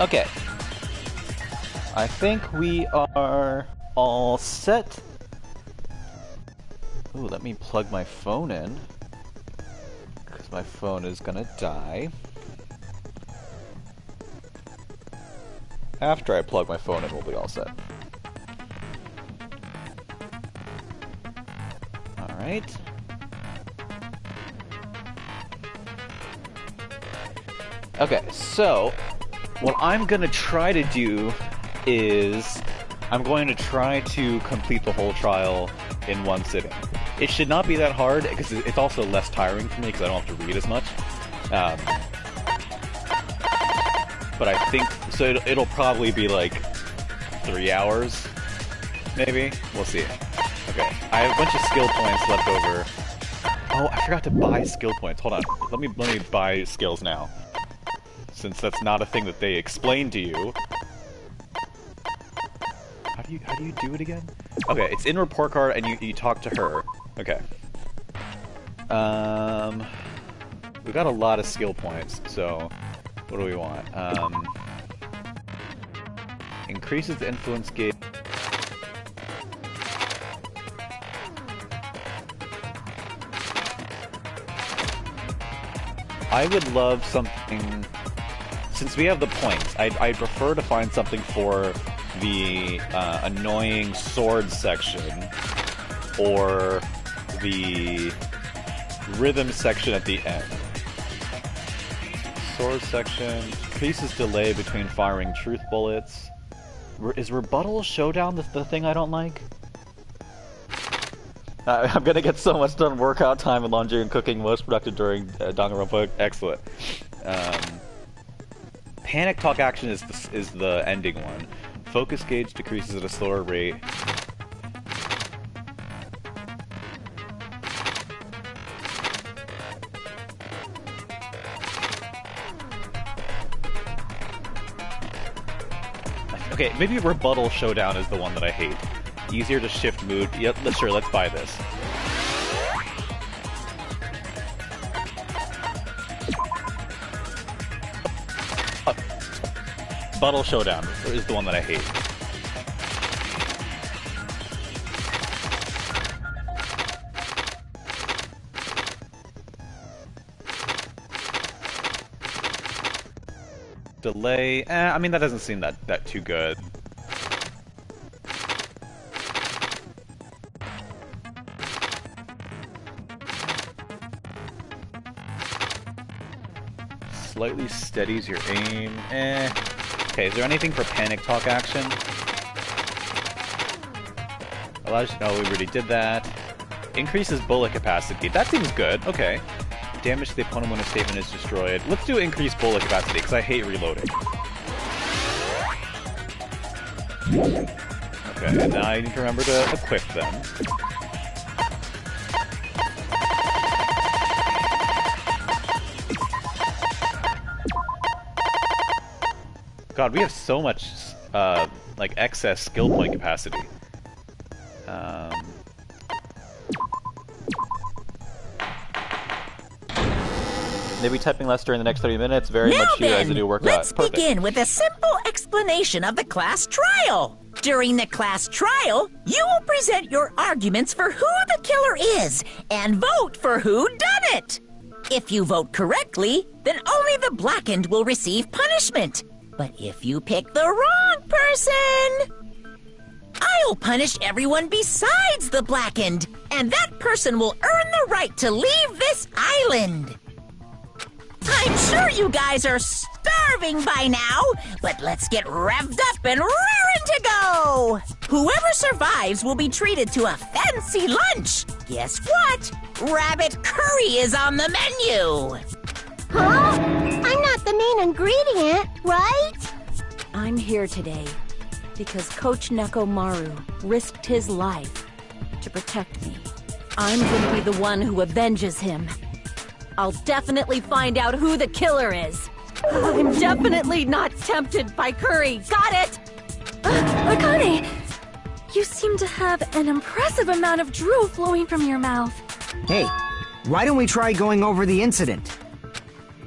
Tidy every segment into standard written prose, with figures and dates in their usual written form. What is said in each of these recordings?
Okay. I think we are all set. Ooh, let me plug my phone in, because my phone is gonna die. After I plug my phone in, we'll be all set. Alright. Okay, so what I'm gonna try to do is I'm going to try to complete the whole trial in one sitting. It should not be that hard, because it's also less tiring for me, because I don't have to read as much. But I think, so it'll probably be like 3 hours, maybe? We'll see. Okay, I have a bunch of skill points left over. Oh, I forgot to buy skill points. Hold on, let me buy skills now, since that's not a thing that they explain to you. How do you do it again? Okay, it's in report card and you talk to her. Okay. We got a lot of skill points, so what do we want? Increases the influence gauge. I would love something, since we have the points, I'd prefer to find something for the annoying sword section, or the rhythm section at the end. Sword section increases delay between firing truth bullets. Is rebuttal showdown the thing I don't like? I'm gonna get so much done. Workout time and laundry and cooking most productive during Danganronpa. Excellent. Panic talk action is the ending one. Focus gauge decreases at a slower rate. Okay, maybe rebuttal showdown is the one that I hate. Easier to shift mood. Yep, sure, let's buy this. Rebuttal showdown is the one that I hate. Delay, I mean, that doesn't seem that too good. Slightly steadies your aim, Okay, is there anything for panic talk action? Allows you, no, we already did that. Increases bullet capacity, that seems good, okay. Damage to the opponent when a statement is destroyed. Let's do increased bullet capacity, because I hate reloading. Okay, and now I need to remember to equip them. God, we have so much, like, excess skill point capacity. Maybe typing less during the next 30 minutes. Very much you guys to do workout. Let's begin with a simple explanation of the class trial. During the class trial, you will present your arguments for who the killer is and vote for who done it. If you vote correctly, then only the blackened will receive punishment. But if you pick the wrong person, I'll punish everyone besides the blackened, and that person will earn the right to leave this island. I'm sure you guys are starving by now, but let's get revved up and raring to go! Whoever survives will be treated to a fancy lunch. Guess what? Rabbit curry is on the menu! Huh? I'm not the main ingredient, right? I'm here today because Coach Nekomaru risked his life to protect me. I'm gonna be the one who avenges him. I'll definitely find out who the killer is. I'm definitely not tempted by curry. Got it? Akane, you seem to have an impressive amount of drool flowing from your mouth. Hey, why don't we try going over the incident?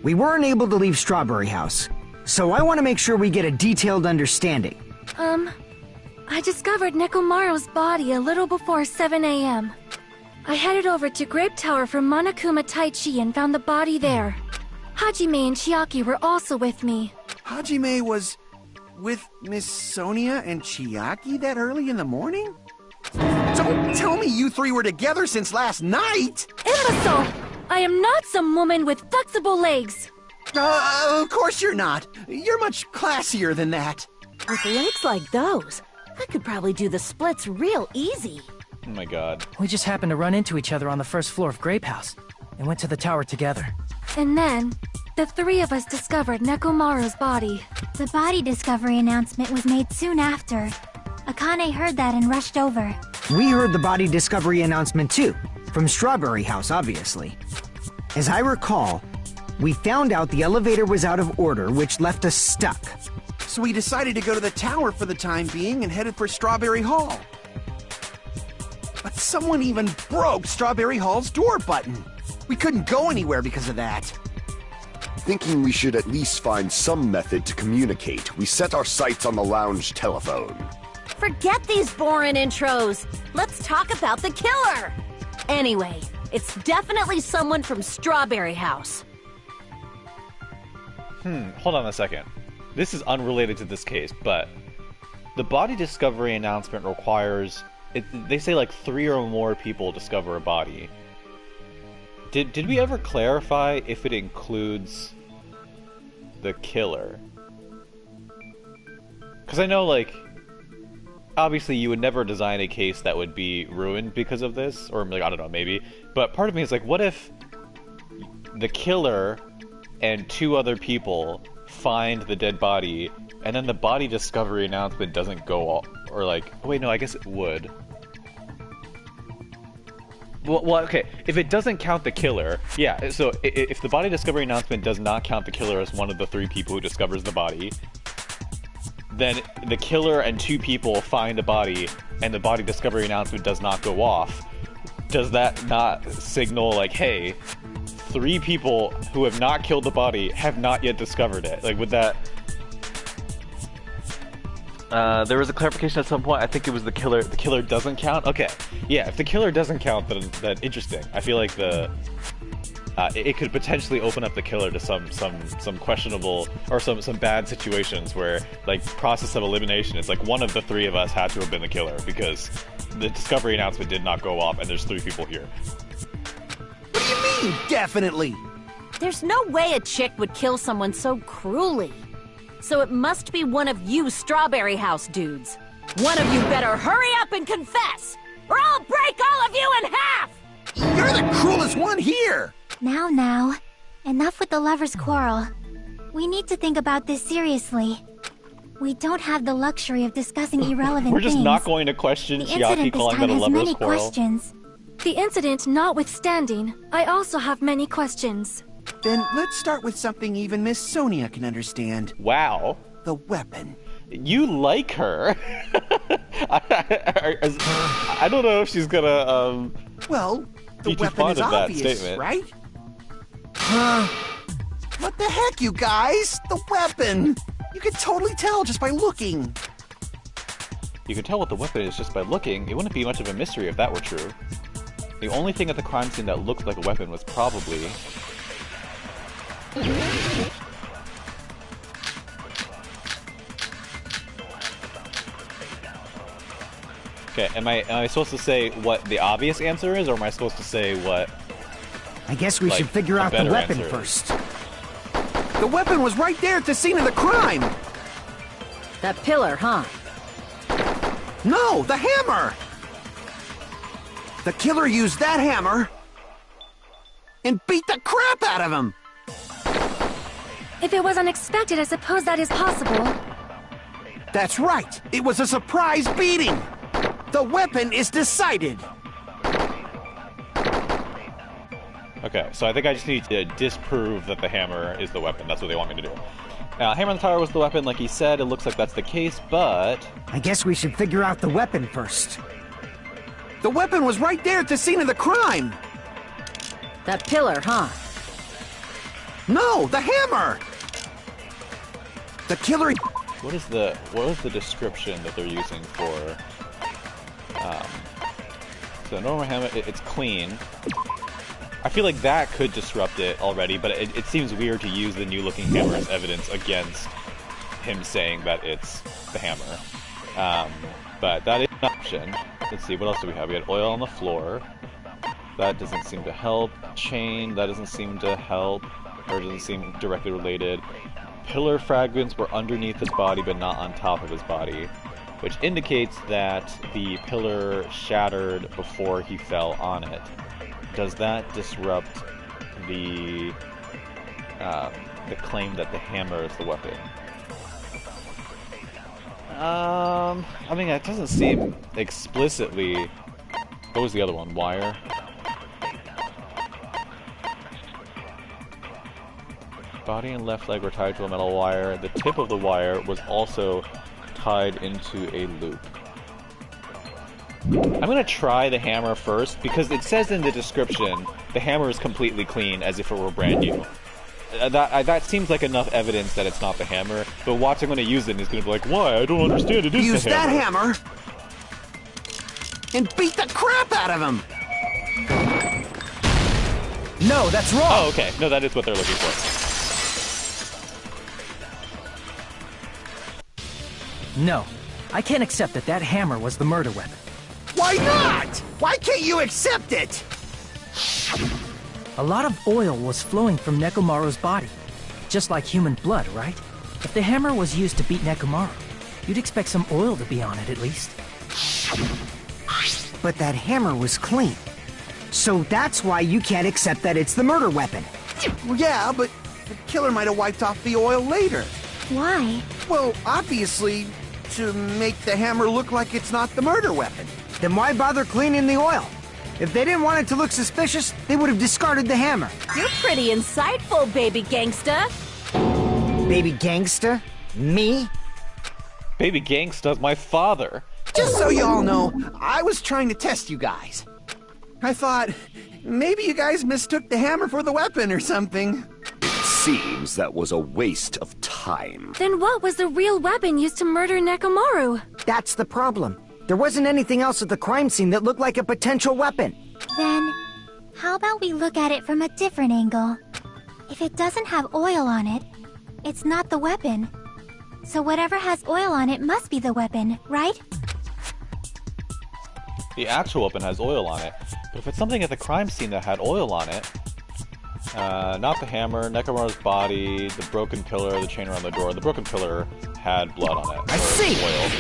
We weren't able to leave Strawberry House, So I want to make sure we get a detailed understanding. I discovered Nekomaru's body a little before 7 a.m. I headed over to Grape Tower for Monokuma Taichi and found the body there. Hajime and Chiaki were also with me. Hajime was with Miss Sonia and Chiaki that early in the morning? Don't tell me you three were together since last night! Imbecile! I am not some woman with flexible legs. Of course you're not. You're much classier than that. With legs like those, I could probably do the splits real easy. Oh my god. We just happened to run into each other on the first floor of Grape House and went to the tower together. And then, the three of us discovered Nekomaru's body. The body discovery announcement was made soon after. Akane heard that and rushed over. We heard the body discovery announcement too, from Strawberry House, obviously. As I recall, we found out the elevator was out of order, which left us stuck. So we decided to go to the tower for the time being and headed for Strawberry Hall. But someone even broke Strawberry Hall's door button. We couldn't go anywhere because of that. Thinking we should at least find some method to communicate, we set our sights on the lounge telephone. Forget these boring intros. Let's talk about the killer. Anyway, it's definitely someone from Strawberry House. Hold on a second. This is unrelated to this case, but the body discovery announcement requires... they say like 3 or more people discover a body. Did we ever clarify if it includes the killer? Because I know, like, obviously you would never design a case that would be ruined because of this, or like, I don't know, maybe. But part of me is like, what if the killer and 2 other people find the dead body, and then the body discovery announcement doesn't go off, or like, oh wait, no, I guess it would. Well, okay, if it doesn't count the killer, yeah, so if the body discovery announcement does not count the killer as one of the 3 people who discovers the body, then the killer and 2 people find a body, and the body discovery announcement does not go off. Does that not signal, like, hey, 3 people who have not killed the body have not yet discovered it? Like, would that... there was a clarification at some point. I think it was the killer. The killer doesn't count. Okay, yeah. If the killer doesn't count, then interesting. I feel like it could potentially open up the killer to some questionable or some bad situations where, like, process of elimination. It's like one of the 3 of us had to have been the killer because the discovery announcement did not go off, and there's 3 people here. What do you mean, definitely? There's no way a chick would kill someone so cruelly. So it must be one of you Strawberry House dudes. One of you better hurry up and confess, or I'll break all of you in half! You're the cruelest one here! Now, enough with the lovers' quarrel. We need to think about this seriously. We don't have the luxury of discussing irrelevant We're just things. not going to question The Chiaki incident this calling time that a has lover's many quarrel. questions. The incident notwithstanding, I also have many questions. Then let's start with something even Miss Sonia can understand. Wow. The weapon. You like her. I don't know if she's gonna, Well, the be too weapon fond is of that obvious, statement. right? What the heck, you guys? The weapon! You can totally tell just by looking. You can tell what the weapon is just by looking. It wouldn't be much of a mystery if that were true. The only thing at the crime scene that looked like a weapon was probably... Okay, am I supposed to say what the obvious answer is, or am I supposed to say what... I guess we Like, should figure a out the better weapon answer. first. The weapon was right there at the scene of the crime! That pillar, huh? No, the hammer! The killer used that hammer and beat the crap out of him! If it was unexpected, I suppose that is possible. That's right! It was a surprise beating! The weapon is decided! Okay, so I think I just need to disprove that the hammer is the weapon. That's what they want me to do. Hammer on the tower was the weapon, like he said. It looks like that's the case, but... I guess we should figure out the weapon first. The weapon was right there at the scene of the crime! That pillar, huh? No, the hammer! The killer... What is the description that they're using for? So normal hammer, it's clean. I feel like that could disrupt it already, but it seems weird to use the new-looking hammer as evidence against him saying that it's the hammer. But that is an option. Let's see, what else do we have? We had oil on the floor. That doesn't seem to help. Chain, that doesn't seem to help, or doesn't seem directly related. Pillar fragments were underneath his body, but not on top of his body, which indicates that the pillar shattered before he fell on it. Does that disrupt the claim that the hammer is the weapon? I mean, that doesn't seem explicitly... What was the other one? Wire? Body and left leg were tied to a metal wire. The tip of the wire was also tied into a loop. I'm gonna try the hammer first, because it says in the description, the hammer is completely clean, as if it were brand new. That seems like enough evidence that it's not the hammer, but watching when I use it, and he's gonna be like, why? I don't understand, it is Use the hammer. that hammer and beat the crap out of him! No, that's wrong! Oh, okay. No, that is what they're looking for. No, I can't accept that hammer was the murder weapon. Why not? Why can't you accept it? A lot of oil was flowing from Nekomaru's body. Just like human blood, right? If the hammer was used to beat Nekomaru, you'd expect some oil to be on it at least. But that hammer was clean. So that's why you can't accept that it's the murder weapon. Well, yeah, but the killer might have wiped off the oil later. Why? Well, obviously, to make the hammer look like it's not the murder weapon. Then why bother cleaning the oil? If they didn't want it to look suspicious, they would have discarded the hammer. You're pretty insightful, baby gangsta. Baby gangsta? Me? Baby Gangsta's my father. Just so you all know, I was trying to test you guys. I thought, maybe you guys mistook the hammer for the weapon or something. Seems that was a waste of time. Then what was the real weapon used to murder Nekomaru? That's the problem. There wasn't anything else at the crime scene that looked like a potential weapon. Then, how about we look at it from a different angle? If it doesn't have oil on it, it's not the weapon. So whatever has oil on it must be the weapon, right? The actual weapon has oil on it, but if it's something at the crime scene that had oil on it, not the hammer, Nekomaru's body, the broken pillar, the chain around the door. The broken pillar had blood on it. I see! Oil.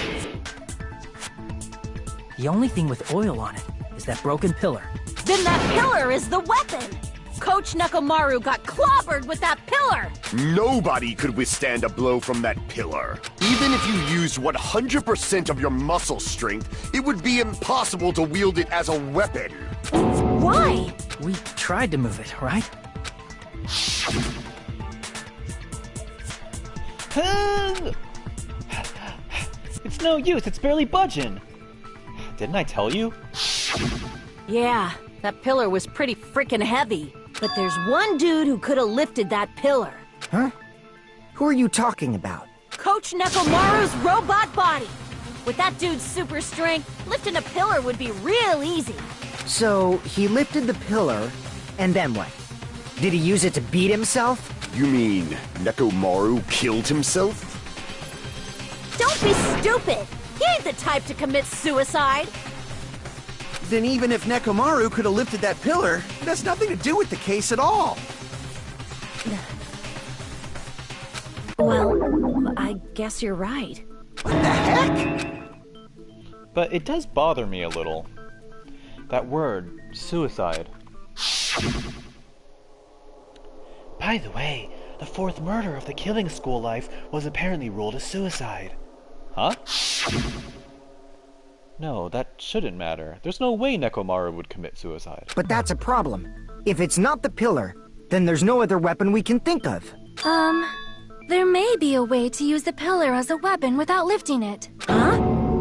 The only thing with oil on it is that broken pillar. Then that pillar is the weapon! Coach Nekomaru got clobbered with that pillar! Nobody could withstand a blow from that pillar. Even if you used 100% of your muscle strength, it would be impossible to wield it as a weapon. Why? We tried to move it, right? It's no use, it's barely budging. Didn't I tell you? Yeah, that pillar was pretty freaking heavy. But there's one dude who could have lifted that pillar. Huh? Who are you talking about? Coach Nekomaru's robot body. With that dude's super strength, lifting a pillar would be real easy. So, he lifted the pillar, and then what? Did he use it to beat himself? You mean Nekomaru killed himself? Don't be stupid! He ain't the type to commit suicide! Then even if Nekomaru could have lifted that pillar, it has nothing to do with the case at all. Well, I guess you're right. What the heck? But it does bother me a little. That word, suicide. By the way, the fourth murder of the killing school life was apparently ruled a suicide. Huh? No, that shouldn't matter. There's no way Nekomaru would commit suicide. But that's a problem. If it's not the pillar, then there's no other weapon we can think of. There may be a way to use the pillar as a weapon without lifting it. Huh?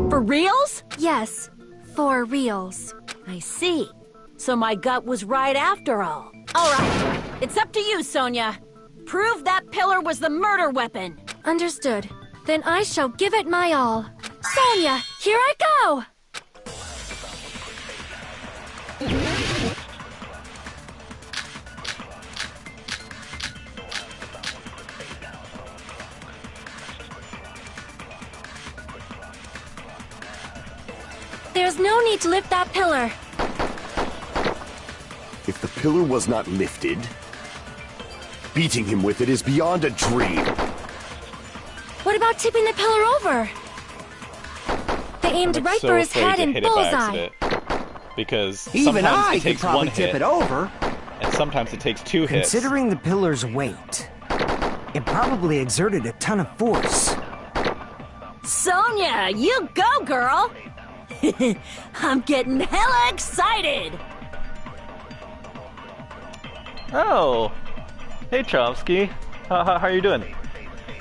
For reals? Yes, for reals. I see. So my gut was right after all. Alright, it's up to you, Sonia. Prove that pillar was the murder weapon. Understood. Then I shall give it my all. Sonia, here I go! There's no need to lift that pillar. If the pillar was not lifted, beating him with it is beyond a dream. What about tipping the pillar over? They aimed I'm right so for his afraid head to and hit it by bullseye. accident. Because Even sometimes I it could takes probably one tip hit, it over. and sometimes it takes 2 hits. Considering the pillar's weight, it probably exerted a ton of force. Sonia, you go, girl! I'm getting hella excited! Oh, hey Chomsky, how are you doing?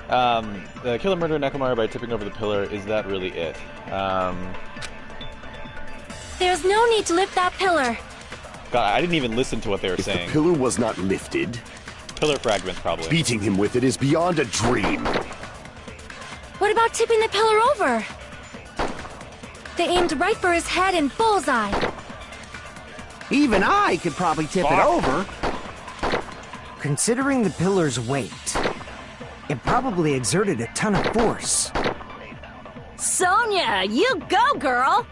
The killer murdered Nekomaru by tipping over the pillar. Is that really it? There's no need to lift that pillar. God, I didn't even listen to what they were If saying. the pillar was not lifted, Pillar fragments, probably. beating him with it is beyond a dream. What about tipping the pillar over? They aimed right for his head and bullseye. Even I could probably tip it over. Considering the pillar's weight, it probably exerted a ton of force. Sonia, you go, girl!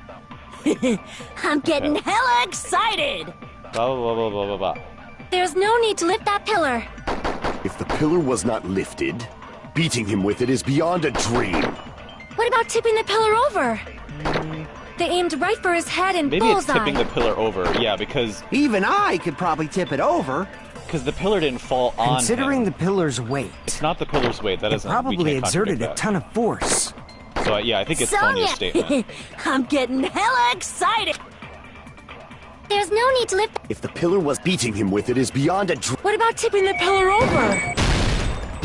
I'm getting hella excited! Blah, blah, blah, blah, blah, blah. There's no need to lift that pillar. If the pillar was not lifted, beating him with it is beyond a dream. What about tipping the pillar over? They aimed right for his head and Maybe it's bullseye. tipping the pillar over. Yeah, because Even I could probably tip it over. the pillar didn't fall on Considering him. the pillar's weight, It's not the pillar's weight. That it doesn't. we probably can't exerted a contradict ton of force. that. So yeah, I think it's Sonia! Sonia's statement. I'm getting hella excited! There's no need to lift. If the pillar was beating him with it is beyond a dream. What about tipping the pillar over?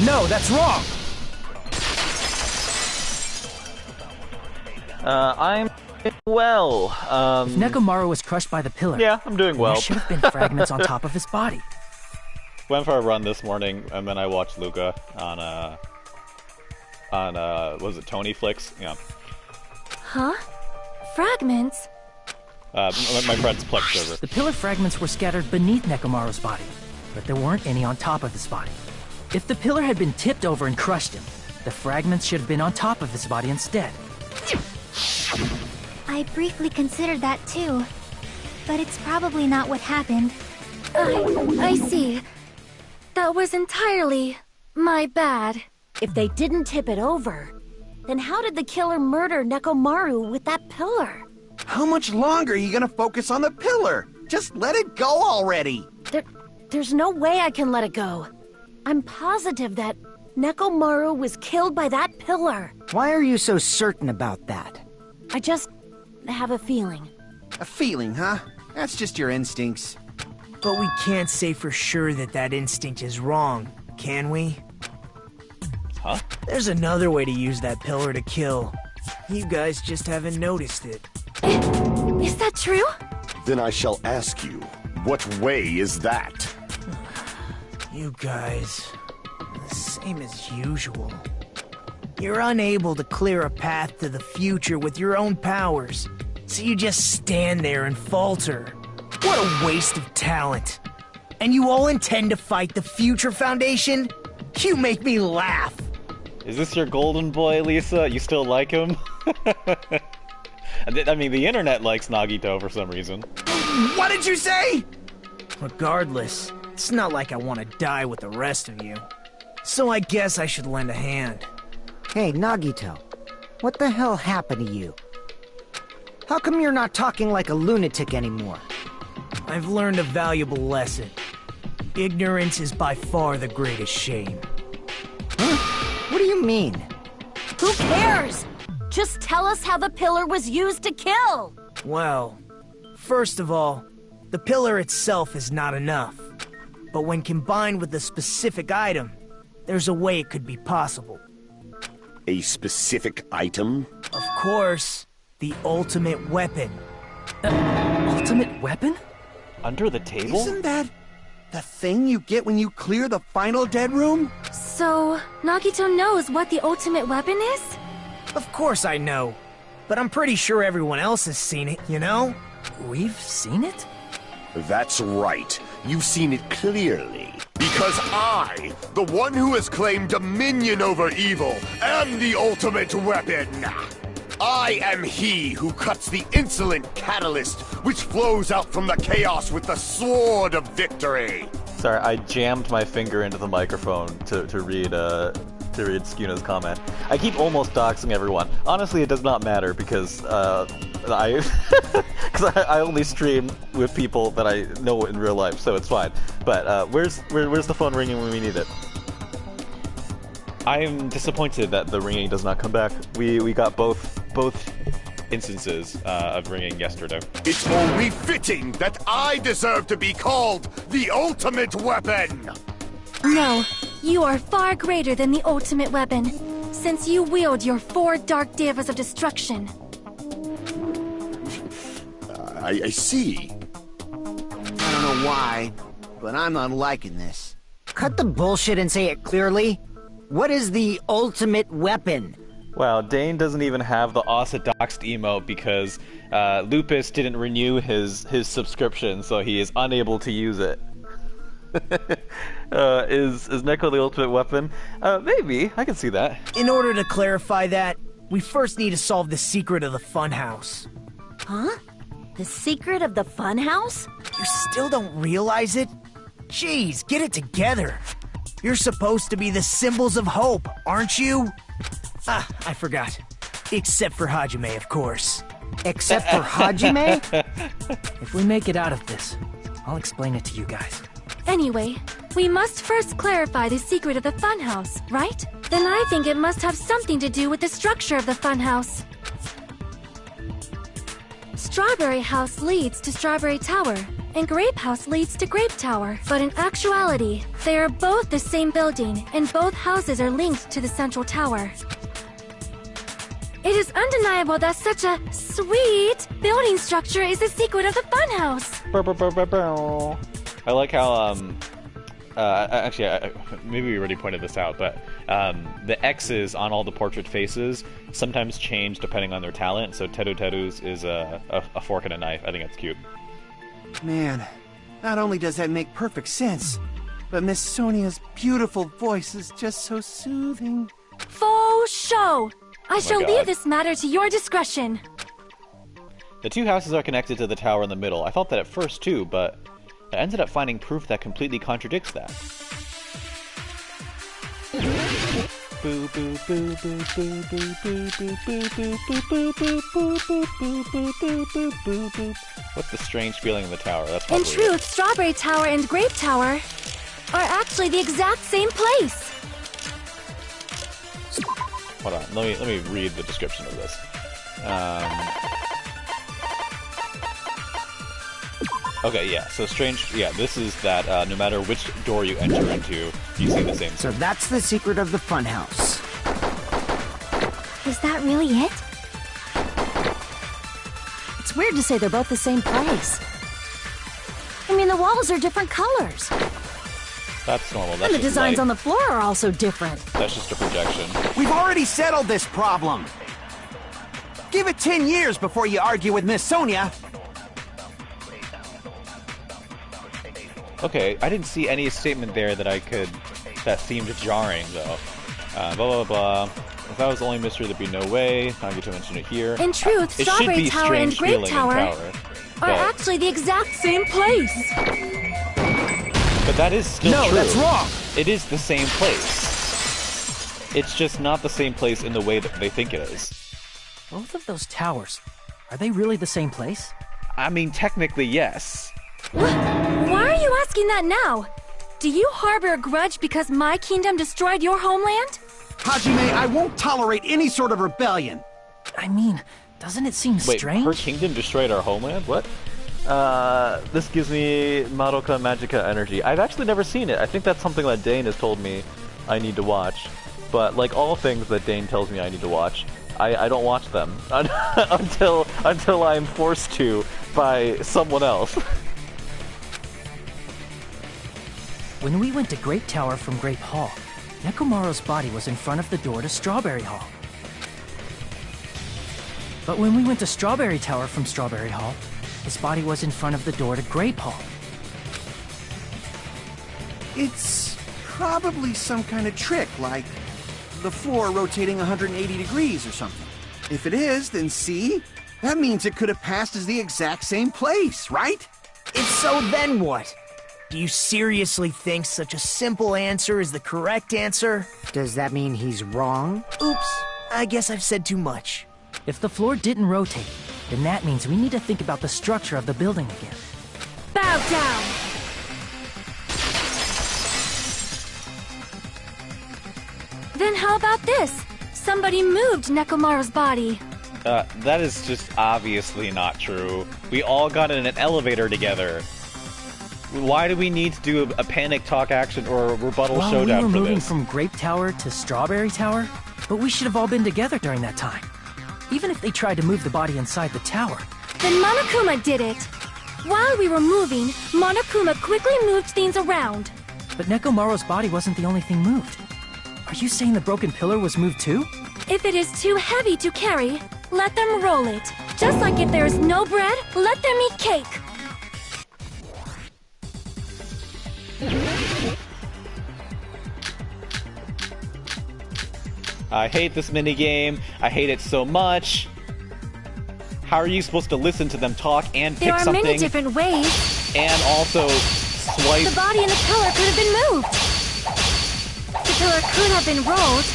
No, that's wrong! I'm well. If Nekomaru was crushed by the pillar, Yeah, I'm doing well. there should have been fragments on top of his body. Went for a run this morning, and then I watched Luca on was it Tony Flicks? Yeah. Huh? Fragments? My friend's Plex server. The pillar fragments were scattered beneath Nekomaru's body, but there weren't any on top of his body. If the pillar had been tipped over and crushed him, the fragments should have been on top of his body instead. I briefly considered that too. But it's probably not what happened. I see. That was entirely my bad. If they didn't tip it over, then how did the killer murder Nekomaru with that pillar? How much longer are you gonna focus on the pillar? Just let it go already. There's no way I can let it go. I'm positive that Nekomaru was killed by that pillar. Why are you so certain about that? I just have a feeling. A feeling, huh? That's just your instincts. But we can't say for sure that that instinct is wrong, can we? Huh? There's another way to use that pillar to kill. You guys just haven't noticed it. Is that true? Then I shall ask you, what way is that? You guys, the same as usual. You're unable to clear a path to the future with your own powers, so you just stand there and falter. What a waste of talent. And you all intend to fight the Future Foundation? You make me laugh. Is this your golden boy, Lisa? You still like him? I mean, the internet likes Nagito for some reason. What did you say? Regardless, it's not like I want to die with the rest of you. So I guess I should lend a hand. Hey, Nagito, what the hell happened to you? How come you're not talking like a lunatic anymore? I've learned a valuable lesson. Ignorance is by far the greatest shame. Huh? What do you mean? Who cares? Just tell us how the pillar was used to kill. Well, first of all, the pillar itself is not enough. But when combined with a specific item, there's a way it could be possible. A specific item? Of course, the ultimate weapon. Ultimate weapon? Under the table? Isn't that the thing you get when you clear the final dead room? So, Nagito knows what the ultimate weapon is? Of course I know. But I'm pretty sure everyone else has seen it, you know? We've seen it? That's right. You've seen it clearly. Because I, the one who has claimed dominion over evil, am the ultimate weapon. I am he who cuts the insolent catalyst which flows out from the chaos with the sword of victory. Sorry, I jammed my finger into the microphone to read Skuna's comment. I keep almost doxing everyone. Honestly, it does not matter because I only stream with people that I know in real life, so it's fine. But where's the phone ringing when we need it? I am disappointed that the ringing does not come back. We got both instances of ringing yesterday. It's only fitting that I deserve to be called the ultimate weapon! No, you are far greater than the ultimate weapon, since you wield your 4 dark devas of destruction. I see. I don't know why, but I'm not liking this. Cut the bullshit and say it clearly. What is the ultimate weapon? Wow, Dane doesn't even have the Asa doxed emote because Lupus didn't renew his subscription, so he is unable to use it. Is Neko the ultimate weapon? Maybe. I can see that. In order to clarify that, we first need to solve the secret of the funhouse. Huh? The secret of the funhouse? You still don't realize it? Jeez, get it together. You're supposed to be the symbols of hope, aren't you? Ah, I forgot. Except for Hajime, of course. Except for Hajime? If we make it out of this, I'll explain it to you guys. Anyway, we must first clarify the secret of the funhouse, right? Then I think it must have something to do with the structure of the funhouse. Strawberry House leads to Strawberry Tower, and Grape House leads to Grape Tower. But in actuality, they are both the same building, and both houses are linked to the central tower. It is undeniable that such a sweet building structure is the secret of the funhouse. I like how, actually, maybe we already pointed this out, but the X's on all the portrait faces sometimes change depending on their talent. So Teru's is a fork and a knife. I think that's cute. Man, not only does that make perfect sense, but Miss Sonia's beautiful voice is just so soothing. Faux show! I shall God. leave this matter to your discretion. The two houses are connected to the tower in the middle. I thought that at first too, but I ended up finding proof that completely contradicts that. What's the strange feeling in the tower? That's In probably truth, it. Strawberry Tower and Grape Tower are actually the exact same place. Hold on, let me read the description of this. Okay, yeah, so strange, yeah, this is that no matter which door you enter into, you see the same So that's the secret of the funhouse. Is that really it? It's weird to say they're both the same place. I mean, the walls are different colors. That's normal, that's And the just designs light. on the floor are also different. That's just a projection. We've already settled this problem. Give it 10 years before you argue with Miss Sonia. Okay, I didn't see any statement there that seemed jarring, though. Blah, blah, blah. If that was the only mystery, there'd be no way. I get to mention it here. In truth, It should Strawberry be Tower and strange Grape feeling in Tower Tower, are but, actually the exact same place. but that is still No, true. that's wrong. It is the same place. It's just not the same place in the way that they think it is. Both of those towers, are they really the same place? I mean, technically, yes. Why are you asking that now? Do you harbor a grudge because my kingdom destroyed your homeland? Hajime, I won't tolerate any sort of rebellion. I mean, doesn't it seem Wait, strange? her kingdom destroyed our homeland? What? This gives me Madoka Magica energy. I've actually never seen it. I think that's something that Dane has told me I need to watch. But like all things that Dane tells me I need to watch, I don't watch them until I'm forced to by someone else. When we went to Grape Tower from Grape Hall, Nekomaru's body was in front of the door to Strawberry Hall. But when we went to Strawberry Tower from Strawberry Hall, his body was in front of the door to Grape Hall. It's probably some kind of trick, like the floor rotating 180 degrees or something. If it is, then see? That means it could have passed as the exact same place, right? If so, then what? Do you seriously think such a simple answer is the correct answer? Does that mean he's wrong? Oops, I guess I've said too much. If the floor didn't rotate, then that means we need to think about the structure of the building again. Bow down! Then how about this? Somebody moved Nekomaru's body. That is just obviously not true. We all got in an elevator together. Why do we need to do a panic talk action or a rebuttal showdown we were for moving this? from Grape Tower to Strawberry Tower, but we should have all been together during that time. Even if they tried to move the body inside the tower. Then Monokuma did it. While we were moving, Monokuma quickly moved things around. But Nekomaru's body wasn't the only thing moved. Are you saying the broken pillar was moved too? If it is too heavy to carry, let them roll it. Just like if there is no bread, let them eat cake. I hate this minigame. I hate it so much. How are you supposed to listen to them talk and pick There are something many different ways. and also swipe? The body and the pillar could have been moved. The pillar could have been rolled.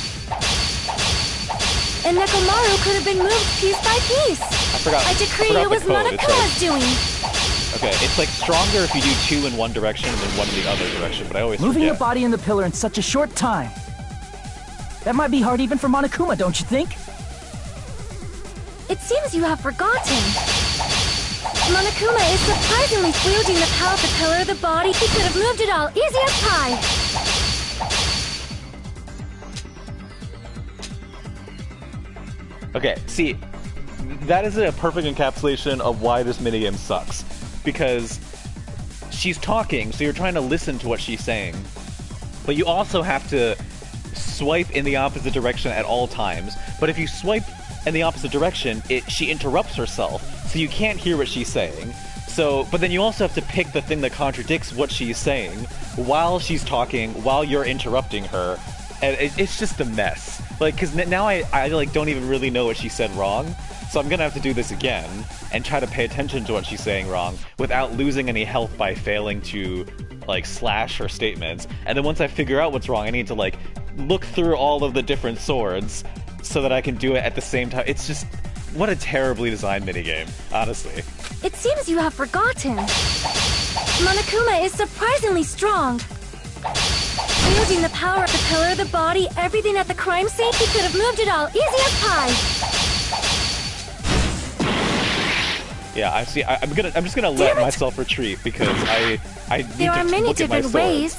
And Nekomaru could have been moved piece by piece. I forgot. I decree forgot it was the code. It's Monokuma's doing. okay, it's like stronger if you do two in one direction and then one in the other direction, but I always Moving forget. the body and the pillar in such a short time. That might be hard even for Monokuma, don't you think? It seems you have forgotten. Monokuma is surprisingly wielding the power of the pillar of the body. He could have moved it all, easy as pie. Okay, see, that is a perfect encapsulation of why this minigame sucks. Because she's talking, so you're trying to listen to what she's saying. But you also have to swipe in the opposite direction at all times. But if you swipe in the opposite direction, she interrupts herself, so you can't hear what she's saying. So, but then you also have to pick the thing that contradicts what she's saying while she's talking, while you're interrupting her. And it's just a mess. Like, because now I like don't even really know what she said wrong. So I'm gonna have to do this again and try to pay attention to what she's saying wrong without losing any health by failing to like slash her statements. And then once I figure out what's wrong, I need to like look through all of the different swords so that I can do it at the same time. It's just what a terribly designed minigame, honestly. It seems you have forgotten. Monokuma is surprisingly strong. Wielding the power of the pillar, the body, everything at the crime scene, he could have moved it all, easy as pie. Yeah, I see. I'm just gonna let myself retreat because I need There to are many look at my different sword. ways.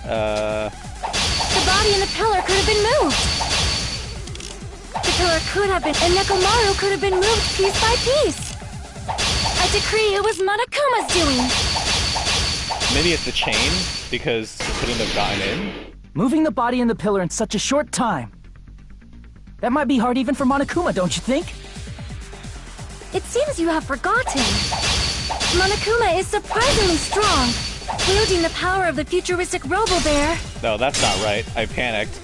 The body and the pillar could have been moved. The pillar could have been, and Nekomaru could have been moved piece by piece. I decree it was Monokuma's doing. Maybe it's the chain because she couldn't have gotten in. Moving the body and the pillar in such a short time. That might be hard even for Monokuma, don't you think? It seems you have forgotten. Monokuma is surprisingly strong, wielding the power of the futuristic Robo-Bear. No, that's not right. I panicked.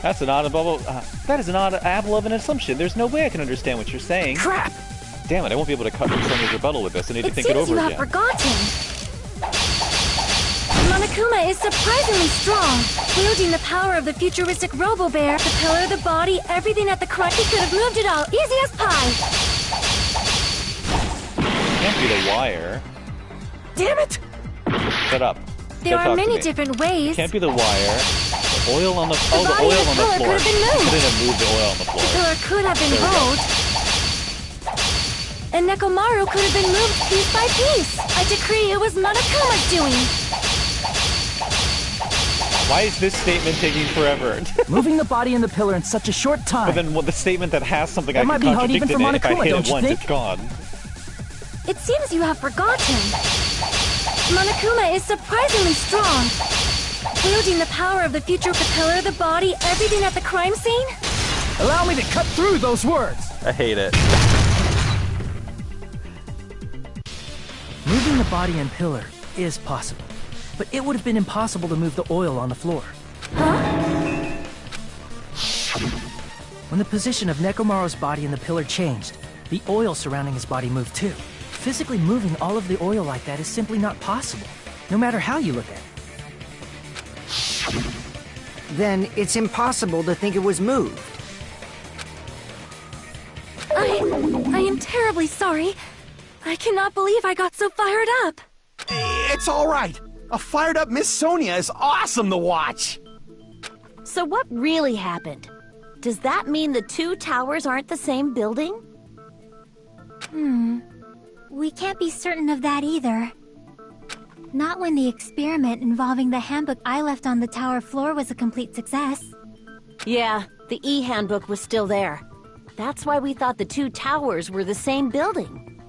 That's an audible. That is an apple of an assumption. There's no way I can understand what you're saying. Crap! Damn it! I won't be able to cut Sonic's rebuttal with this. I need to It think it seems over you again. have forgotten. Monokuma is surprisingly strong, wielding the power of the futuristic Robo-Bear, the pillar, the body, everything at the crunch. He could have moved it all, easy as pie. Can't be the wire. Damn it! Shut up. There Go are talk to many me. different ways. Can't be the wire. The oil on the The the body oil of on the the pillar floor. could have been moved. Couldn't have moved the oil on the The floor. pillar could have been There we go. rolled. And Nekomaru could have been moved piece by piece. I decree it was Monokuma's doing. Why is this statement taking forever? Moving the body and the pillar in such a short time. But then the statement that has something That I might can be hard contradict even in for it, if I Monokuma, hit don't it you once, think? it's gone. It seems you have forgotten. Monokuma is surprisingly strong, Wielding the power of the future pillar, the body, everything at the crime scene? Allow me to cut through those words! I hate it. Moving the body and pillar is possible, but it would have been impossible to move the oil on the floor. When the position of Nekomaru's body and the pillar changed, the oil surrounding his body moved too. Physically moving all of the oil like that is simply not possible, no matter how you look at it. Then it's impossible to think it was moved. I am terribly sorry. I cannot believe I got so fired up. It's all right. A fired up Miss Sonia is awesome to watch. So what really happened? Does that mean the two towers aren't the same building? We can't be certain of that either. Not when the experiment involving the handbook I left on the tower floor was a complete success. Yeah, the e-handbook was still there. That's why we thought the two towers were the same building.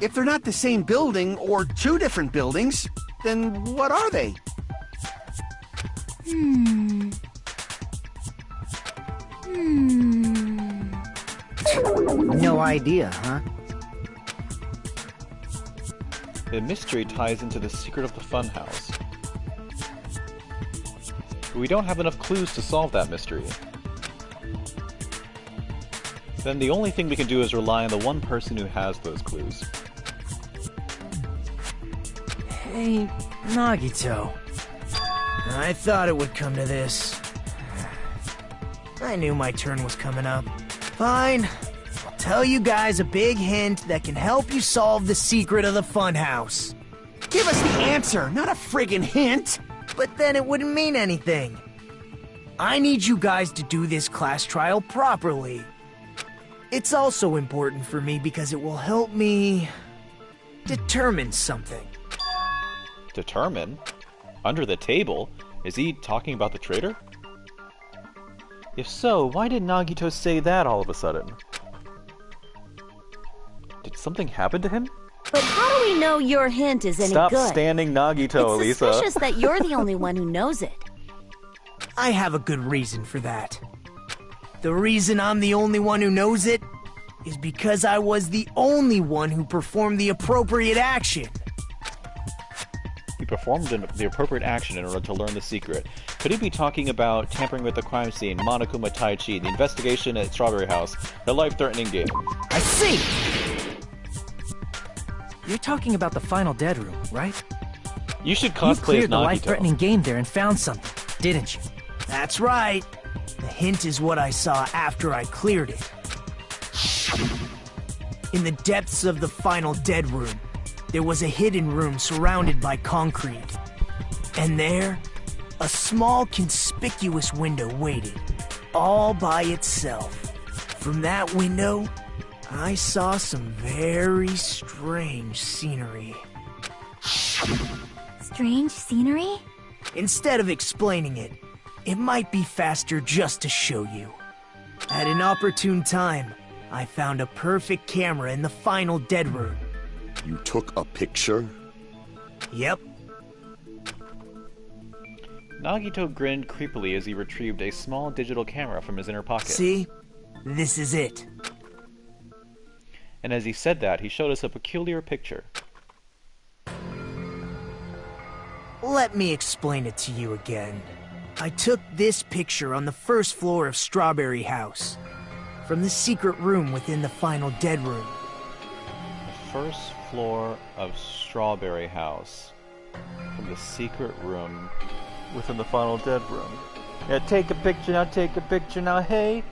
If they're not the same building or two different buildings, then what are they? No idea, huh? The mystery ties into the secret of the funhouse. We don't have enough clues to solve that mystery. Then the only thing we can do is rely on the one person who has those clues. Hey, Nagito. I thought it would come to this. I knew my turn was coming up. Fine. I'll tell you guys a big hint that can help you solve the secret of the funhouse. Give us the answer, not a friggin' hint. But then it wouldn't mean anything. I need you guys to do this class trial properly. It's also important for me because it will help me determine something. Determine? Under the table? Is he talking about the traitor? If so, why did Nagito say that all of a sudden? Did something happen to him? But how do we know your hint is any Stop good? standing Nagito, It's Elisa. suspicious that you're the only one who knows it. I have a good reason for that. The reason I'm the only one who knows it is because I was the only one who performed the appropriate action. He performed the appropriate action in order to learn the secret. Could he be talking about tampering with the crime scene, Monokuma Taichi, the investigation at Strawberry House, the life-threatening game? I see! You're talking about the final dead room, right? You should You cosplay as cleared the Nagito. life-threatening game there and found something, didn't you? That's right. The hint is what I saw after I cleared it. In the depths of the final dead room, there was a hidden room surrounded by concrete. And there, a small conspicuous window waited, all by itself. From that window, I saw some very strange scenery. Strange scenery? Instead of explaining it, it might be faster just to show you. At an opportune time, I found a perfect camera in the final dead room. You took a picture? Yep. Nagito grinned creepily as he retrieved a small digital camera from his inner pocket. See? This is it. And as he said that, he showed us a peculiar picture. Let me explain it to you again. I took this picture on the first floor of Strawberry House, from the secret room within the final dead room. The first floor of Strawberry House. From the secret room within the final dead room. Yeah, take a picture now, take a picture now, hey!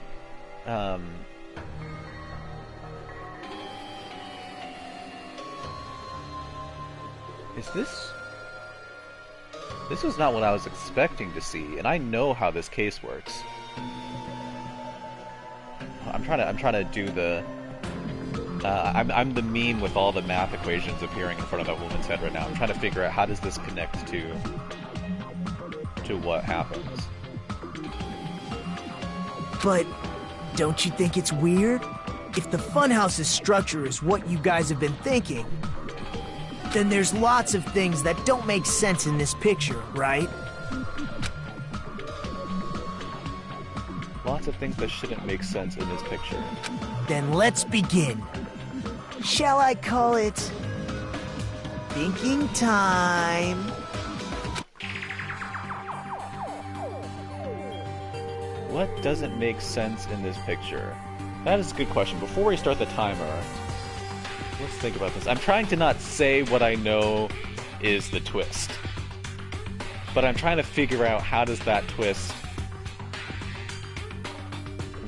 Is this... This is not what I was expecting to see, and I know how this case works. I'm trying to do the... I'm the meme with all the math equations appearing in front of that woman's head right now. I'm trying to figure out how does this connect to what happens. But don't you think it's weird? If the funhouse's structure is what you guys have been thinking, then there's lots of things that don't make sense in this picture, right? lots of things that shouldn't make sense in this picture. Then let's begin. Shall I call it thinking time? What doesn't make sense in this picture? That is a good question. Before we start the timer, let's think about this. I'm trying to not say what I know is the twist. But I'm trying to figure out how does that twist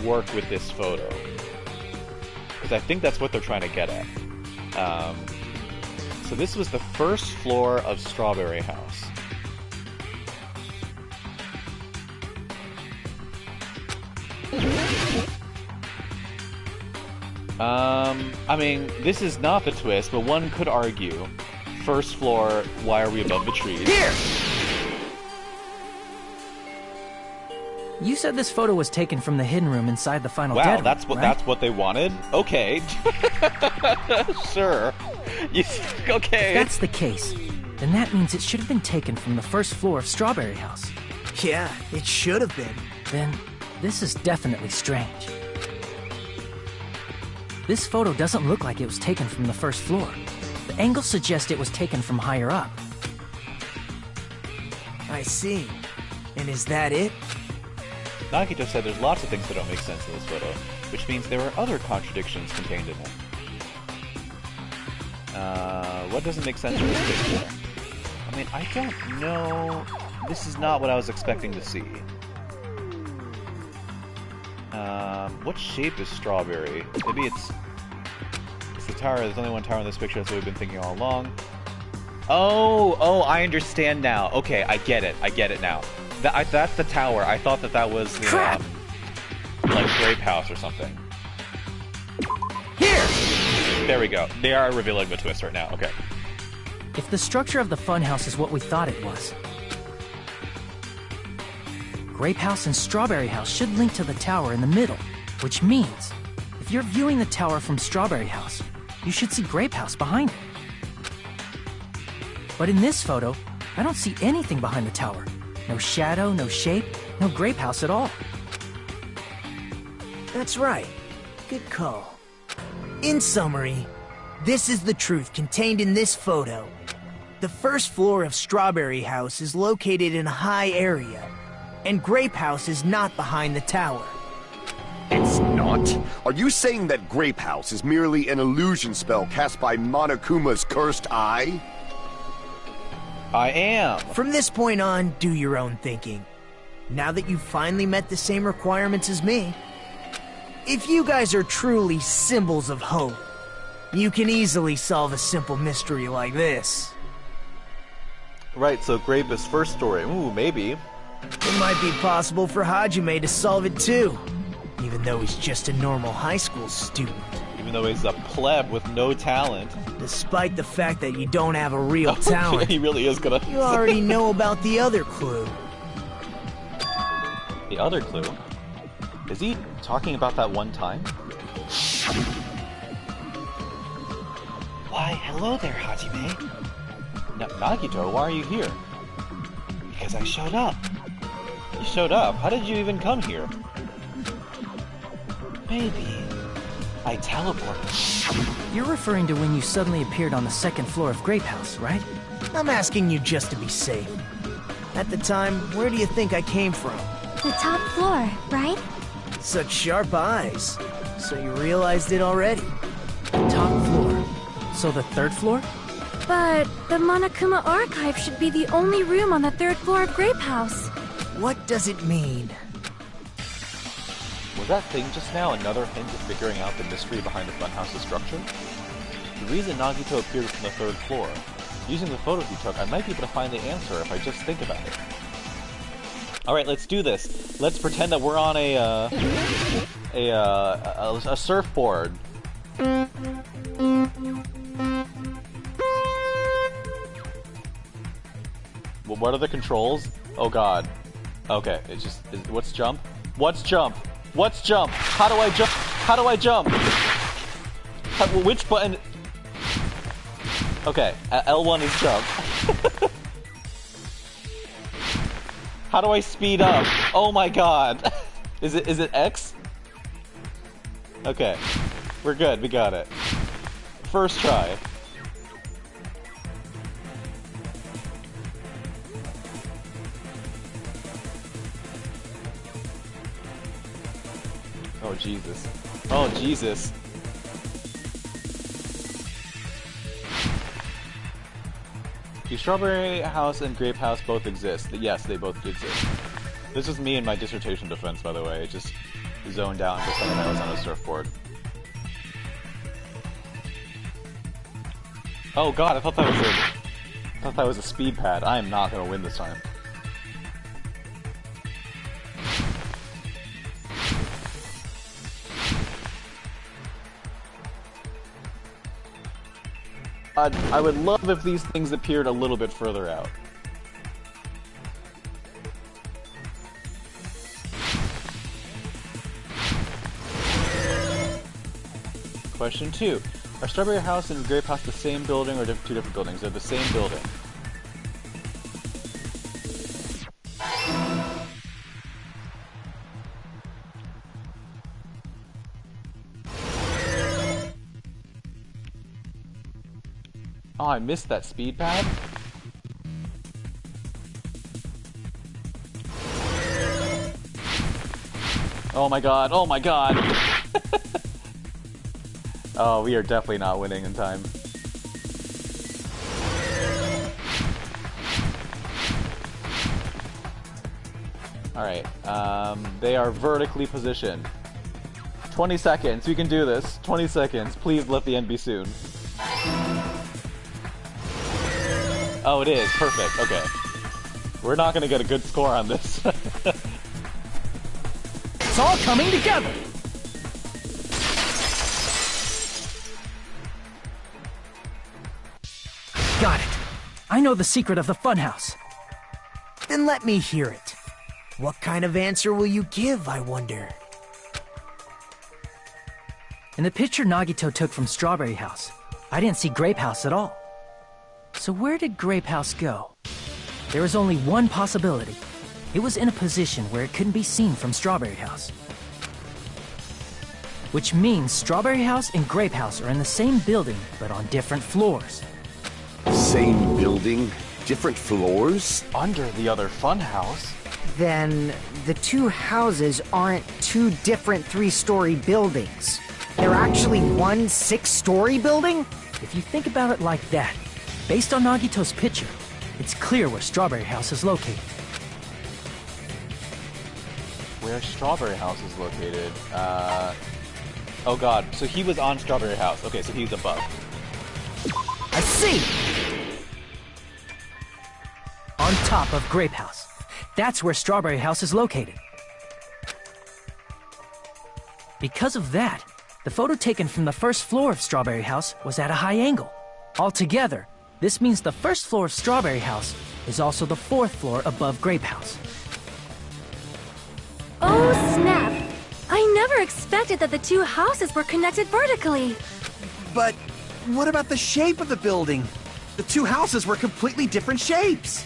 work with this photo. Because I think that's what they're trying to get at. So this was the first floor of Strawberry House. I mean, this is not the twist, but one could argue. First floor, why are we above the trees? Here! You said this photo was taken from the hidden room inside the final Wow, dead room, that's what right? that's what they wanted? Okay. Sure. Okay. If that's the case, then that means it should have been taken from the first floor of Strawberry House. Yeah, it should have been. Then, this is definitely strange. This photo doesn't look like it was taken from the first floor. The angles suggest it was taken from higher up. I see. And is that it? Nagito said there's lots of things that don't make sense in this photo, which means there are other contradictions contained in it. What doesn't make sense in this picture? I mean, I don't know. This is not what I was expecting to see. What shape is strawberry? Maybe it's the tower. There's only one tower in this picture. That's what we've been thinking all along. Oh, I understand now. Okay, I get it. I get it now. That's the tower. I thought that was the, like Grape House or something. Here! There we go. They are revealing the twist right now. Okay. If the structure of the funhouse is what we thought it was, Grape House and Strawberry House should link to the tower in the middle, which means if you're viewing the tower from Strawberry House, you should see Grape House behind it. But in this photo, I don't see anything behind the tower. No shadow, no shape, no Grape House at all. That's right. Good call. In summary, this is the truth contained in this photo. The first floor of Strawberry House is located in a high area, and Grape House is not behind the tower. It's not? Are you saying that Grape House is merely an illusion spell cast by Monokuma's cursed eye? I am. From this point on, do your own thinking. Now that you've finally met the same requirements as me, if you guys are truly symbols of hope, you can easily solve a simple mystery like this. Right, so Grape is first story. Ooh, maybe. It might be possible for Hajime to solve it too, even though he's just a normal high school student. Even though he's a pleb with no talent. Despite the fact that you don't have a real talent, He really is gonna. you already know about the other clue. The other clue? Is he talking about that one time? Why, hello there, Hajime. Nagito, why are you here? Because I showed up. You showed up? How did you even come here? Maybe I teleported. You're referring to when you suddenly appeared on the second floor of Grape House, right? I'm asking you just to be safe. At the time, where do you think I came from? The top floor, right? Such sharp eyes. So you realized it already? Top floor. So the third floor? But the Monokuma archive should be the only room on the third floor of Grape House. What does it mean? Was that thing just now another hint at figuring out the mystery behind the funhouse's structure? The reason Nagito appeared from the third floor. Using the photos he took, I might be able to find the answer if I just think about it. Alright, let's do this. Let's pretend that we're on a surfboard. What are the controls? Oh god. Okay, it's just... what's jump? What's jump? What's jump? How do I jump? How do I jump? Which button? Okay, L1 is jump. How do I speed up? Oh my god. Is it X? Okay. We're good, we got it. First try. Oh Jesus. Oh Jesus. Do Strawberry House and Grape House both exist? Yes, they both exist. This is me in my dissertation defense, by the way. It just zoned out and pretended I was on a surfboard. Oh god, I thought that was a speed pad. I am not gonna win this time. I would love if these things appeared a little bit further out. Question 2. Are Strawberry House and Grape House the same building or two different buildings? They're the same building. Oh, I missed that speed pad? Oh my god, oh my god! Oh, we are definitely not winning in time. Alright, they are vertically positioned. 20 seconds, we can do this. 20 seconds, please let the end be soon. Oh, it is. Perfect. Okay. We're not gonna get a good score on this. It's all coming together! Got it. I know the secret of the funhouse. Then let me hear it. What kind of answer will you give, I wonder? In the picture Nagito took from Strawberry House, I didn't see Grape House at all. So where did Grape House go? There is only one possibility. It was in a position where it couldn't be seen from Strawberry House. Which means Strawberry House and Grape House are in the same building, but on different floors. Same building, different floors? Under the other funhouse? Then the two houses aren't two different 3-story buildings. They're actually one 6-story building? If you think about it like that, based on Nagito's picture, it's clear where Strawberry House is located. Where Strawberry House is located? Oh god, so he was on Strawberry House. Okay, so he's above. I see! On top of Grape House. That's where Strawberry House is located. Because of that, the photo taken from the first floor of Strawberry House was at a high angle. Altogether, this means the first floor of Strawberry House is also the 4th floor above Grape House. Oh, snap! I never expected that the two houses were connected vertically. But what about the shape of the building? The two houses were completely different shapes.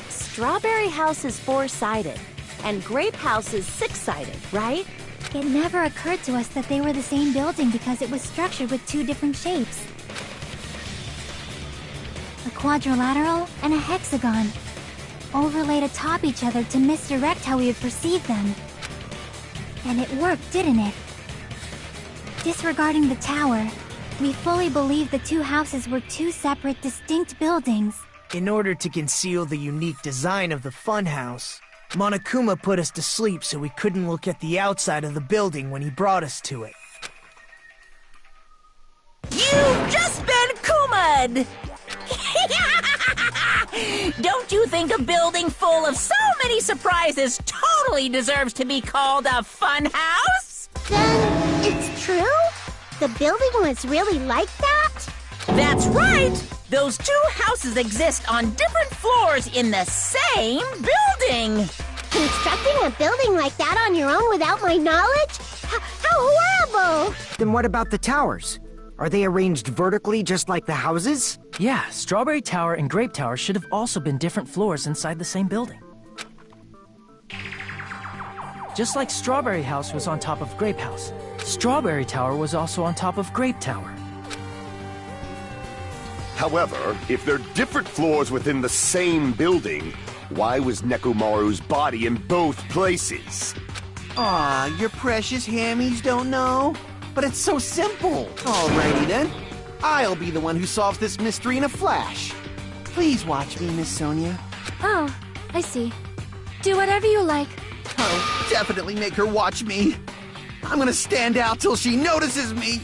Strawberry House is 4-sided, and Grape House is 6-sided, right? It never occurred to us that they were the same building because it was structured with two different shapes. A quadrilateral and a hexagon, overlaid atop each other to misdirect how we would perceive them. And it worked, didn't it? Disregarding the tower, we fully believed the two houses were two separate, distinct buildings. In order to conceal the unique design of the funhouse, Monokuma put us to sleep so we couldn't look at the outside of the building when he brought us to it. You've just been Kuma'd! Don't you think a building full of so many surprises totally deserves to be called a fun house? Then it's true? The building was really like that? That's right! Those two houses exist on different floors in the same building! Constructing a building like that on your own without my knowledge? How horrible! Then what about the towers? Are they arranged vertically just like the houses? Yeah, Strawberry Tower and Grape Tower should have also been different floors inside the same building. Just like Strawberry House was on top of Grape House, Strawberry Tower was also on top of Grape Tower. However, if they're different floors within the same building, why was Nekomaru's body in both places? Aw, your precious hammies don't know? But it's so simple. Alrighty then. I'll be the one who solves this mystery in a flash. Please watch me, Miss Sonia. Oh, I see. Do whatever you like. Oh, definitely make her watch me. I'm gonna stand out till she notices me.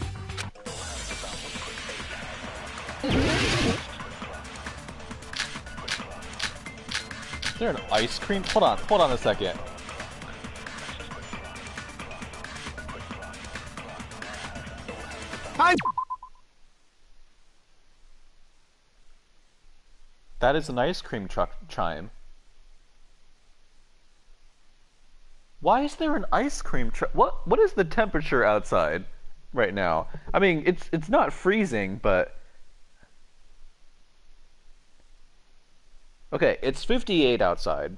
Is there an ice cream? Hold on a second. That is an ice cream truck chime. Why is there an ice cream truck? What is the temperature outside right now? I mean, it's not freezing, but okay, it's 58 outside.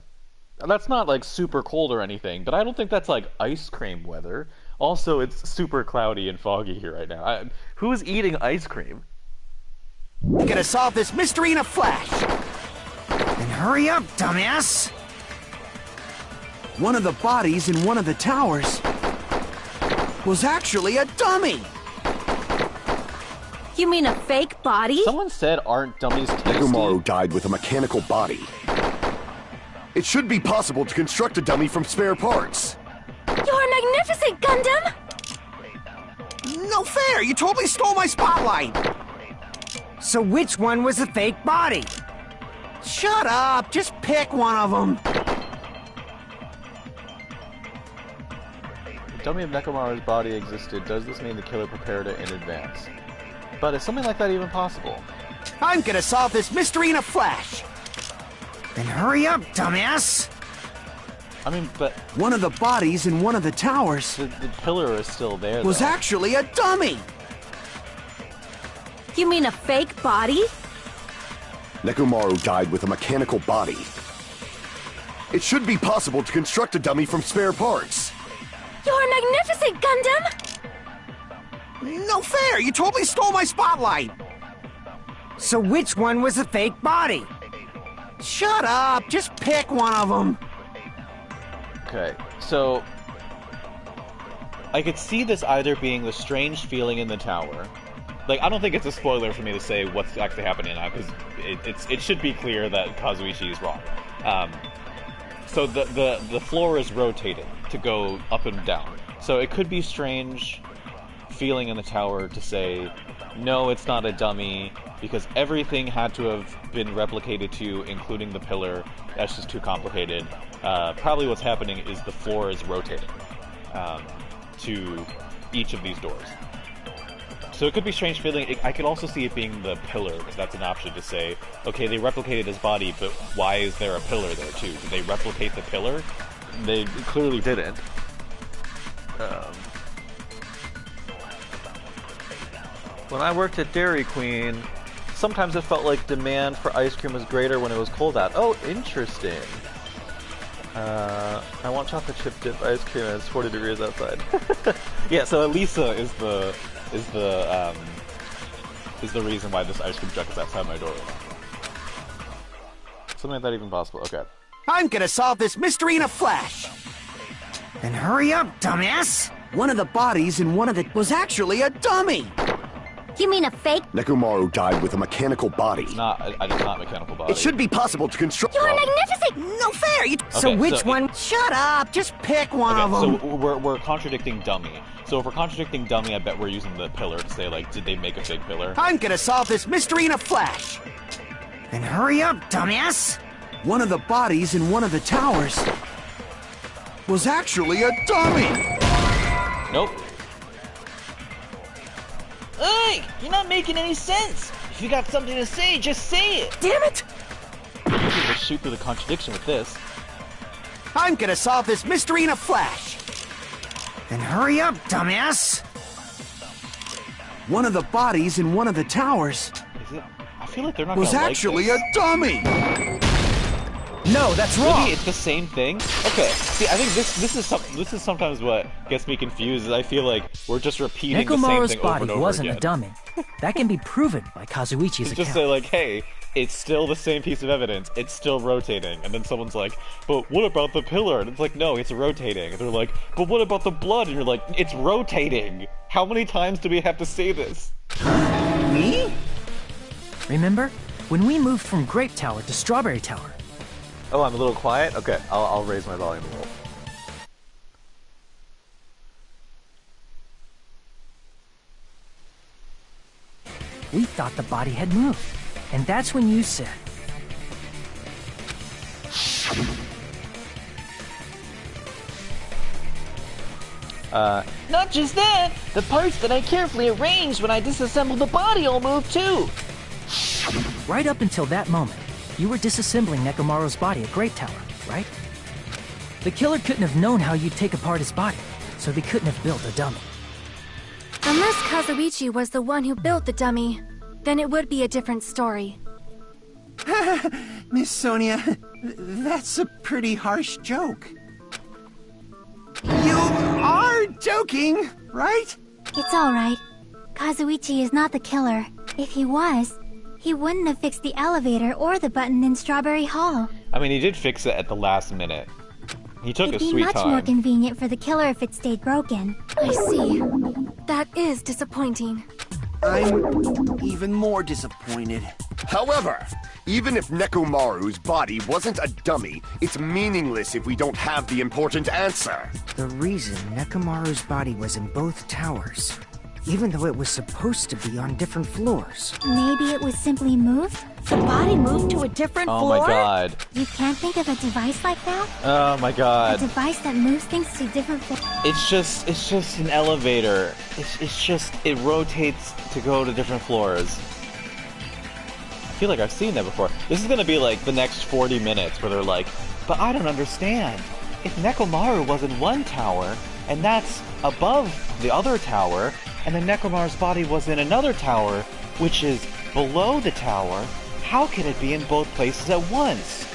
That's not like super cold or anything, but I don't think that's like ice cream weather. Also, it's super cloudy and foggy here right now. Who's eating ice cream? I'm gonna solve this mystery in a flash. Then hurry up, dumbass! One of the bodies in one of the towers was actually a dummy. You mean a fake body? Someone said, aren't dummies tasty? Nekomaru died with a mechanical body. It should be possible to construct a dummy from spare parts. You're magnificent, Gundam! No fair! You totally stole my spotlight! So which one was the fake body? Shut up! Just pick one of them! The dummy of Nekomaru's body existed. Does this mean the killer prepared it in advance? But is something like that even possible? I'm gonna solve this mystery in a flash! Then hurry up, dumbass! I mean, but One of the bodies in one of the towers the pillar is still there, was though. actually a dummy! You mean a fake body? Nekomaru died with a mechanical body. It should be possible to construct a dummy from spare parts. You're magnificent, Gundam! No fair! You totally stole my spotlight! So which one was the fake body? Shut up! Just pick one of them! Okay, so I could see this either being the strange feeling in the tower. Like, I don't think it's a spoiler for me to say what's actually happening now, because it should be clear that Kazuichi is wrong. So the floor is rotated to go up and down. So it could be strange feeling in the tower to say, no, it's not a dummy, because everything had to have been replicated to, including the pillar. That's just too complicated. Probably what's happening is the floor is rotating to each of these doors. So it could be strange feeling. I could also see it being the pillar, because that's an option to say, okay, they replicated his body, but why is there a pillar there too? Did they replicate the pillar? They clearly didn't. When I worked at Dairy Queen, sometimes it felt like demand for ice cream was greater when it was cold out. Oh, interesting. I want chocolate chip dip ice cream and it's 40 degrees outside. Yeah, so Elisa is the reason why this ice cream truck is outside my door right now. Something like that even possible. Okay. I'm gonna solve this mystery in a flash! Then hurry up, dumbass! One of the bodies in one of the was actually a dummy! You mean a fake? Nekomaru died with a mechanical body. It's not a mechanical body. It should be possible to construct. You're magnificent! No fair! You So which one? Shut up! Just pick one of them! So we're contradicting dummy. So if we're contradicting dummy, I bet we're using the pillar to say, like, did they make a fake pillar? I'm gonna solve this mystery in a flash! Then hurry up, dumbass! One of the bodies in one of the towers was actually a dummy! Nope. Oi! You're not making any sense! If you got something to say, just say it! Damn it! We're gonna shoot through the contradiction with this. I'm gonna solve this mystery in a flash! Then hurry up, dumbass! One of the bodies in one of the towers Is it? I feel like they're not was gonna actually like a dummy! No, that's wrong. Really, it's the same thing. Okay, see, I think this is sometimes what gets me confused. Is I feel like we're just repeating the same Nekomaru's thing over body and over wasn't again. a dummy. That can be proven by Kazuichi's account. Just say like, hey, it's still the same piece of evidence. It's still rotating. And then someone's like, but what about the pillar? And it's like, no, it's rotating. And they're like, but what about the blood? And you're like, it's rotating. How many times do we have to say this? Me? Remember? When we moved from Grape Tower to Strawberry Tower. Oh, I'm a little quiet? Okay, I'll raise my volume a little. We thought the body had moved. And that's when you said... Not just that, the parts that I carefully arranged when I disassembled the body all moved too. Right up until that moment, you were disassembling Nekomaru's body at Grape Tower, right? The killer couldn't have known how you'd take apart his body, so they couldn't have built a dummy. Unless Kazuichi was the one who built the dummy, then it would be a different story. Miss Sonia, that's a pretty harsh joke. You are joking, right? It's alright. Kazuichi is not the killer. If he was, he wouldn't have fixed the elevator or the button in Strawberry Hall. I mean, he did fix it at the last minute. He took It'd a be sweet much time. more convenient for the killer if it stayed broken. I see. That is disappointing. I'm even more disappointed. However, even if Nekomaru's body wasn't a dummy, it's meaningless if we don't have the important answer. The reason Nekomaru's body was in both towers, even though it was supposed to be on different floors. Maybe it was simply moved? The body moved to a different Oh floor? my god. You can't think of a device like that? Oh my A god. device that moves things to different floors? It's just an elevator. It rotates to go to different floors. I feel like I've seen that before. This is gonna be like the next 40 minutes where they're like, but I don't understand. If Nekomaru was in one tower, and that's above the other tower, and then Nekomaru's body was in another tower, which is below the tower, how can it be in both places at once?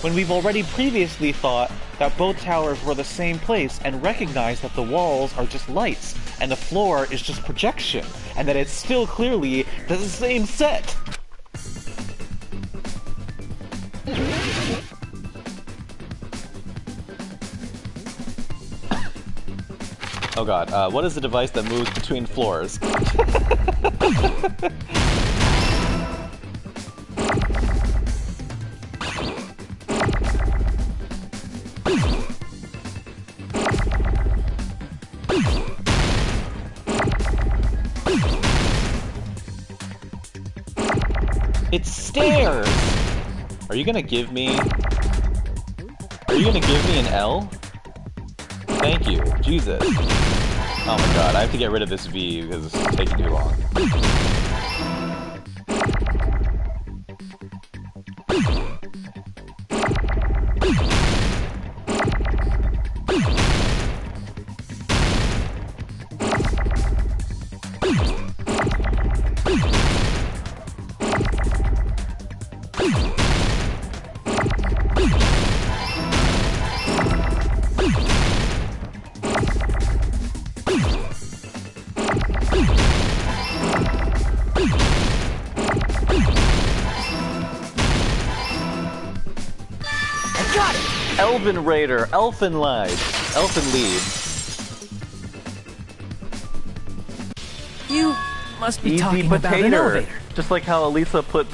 When we've already previously thought that both towers were the same place and recognized that the walls are just lights and the floor is just projection, and that it's still clearly the same set. Oh god, what is the device that moves between floors? It's stairs! Are you gonna give me... Are you gonna give me an L? Thank you. Jesus. Oh my god, I have to get rid of this V because it's taking too long. Elven Raider, Elfen Lead. You must be Easy talking about an potato. elevator. Just like how Elisa put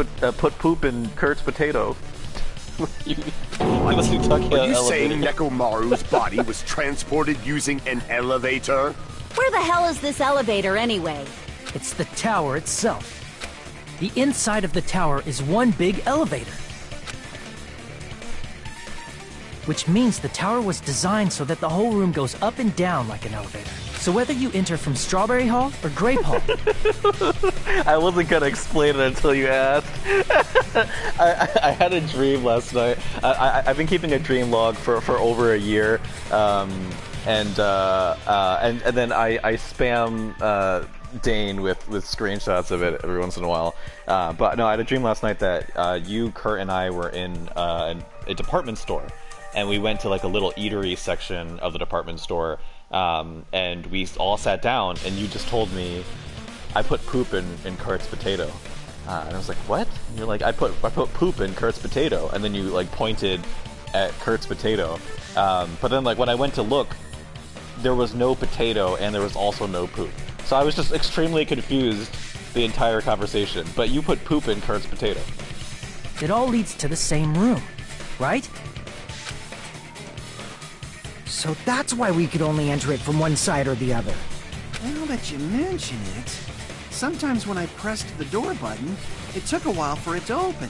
poop in Kurt's potato. you must be talking Are about you elevator. saying Nekomaru's body was transported using an elevator? Where the hell is this elevator anyway? It's the tower itself. The inside of the tower is one big elevator. Which means the tower was designed so that the whole room goes up and down like an elevator. So whether you enter from Strawberry Hall or Grape Hall... I wasn't gonna explain it until you asked. I had a dream last night. I've been keeping a dream log for over a year, and then I spam Dane with screenshots of it every once in a while. But no, I had a dream last night that you, Kurt, and I were in a department store, and we went to like a little eatery section of the department store, and we all sat down, and you just told me I put poop in Kurt's potato. And I was like, what? And you're like, I put poop in Kurt's potato, and then you like pointed at Kurt's potato. But then like when I went to look, there was no potato and there was also no poop. So I was just extremely confused the entire conversation. But you put poop in Kurt's potato. It all leads to the same room, right? So that's why we could only enter it from one side or the other. Now that you mention it, sometimes when I pressed the door button, it took a while for it to open.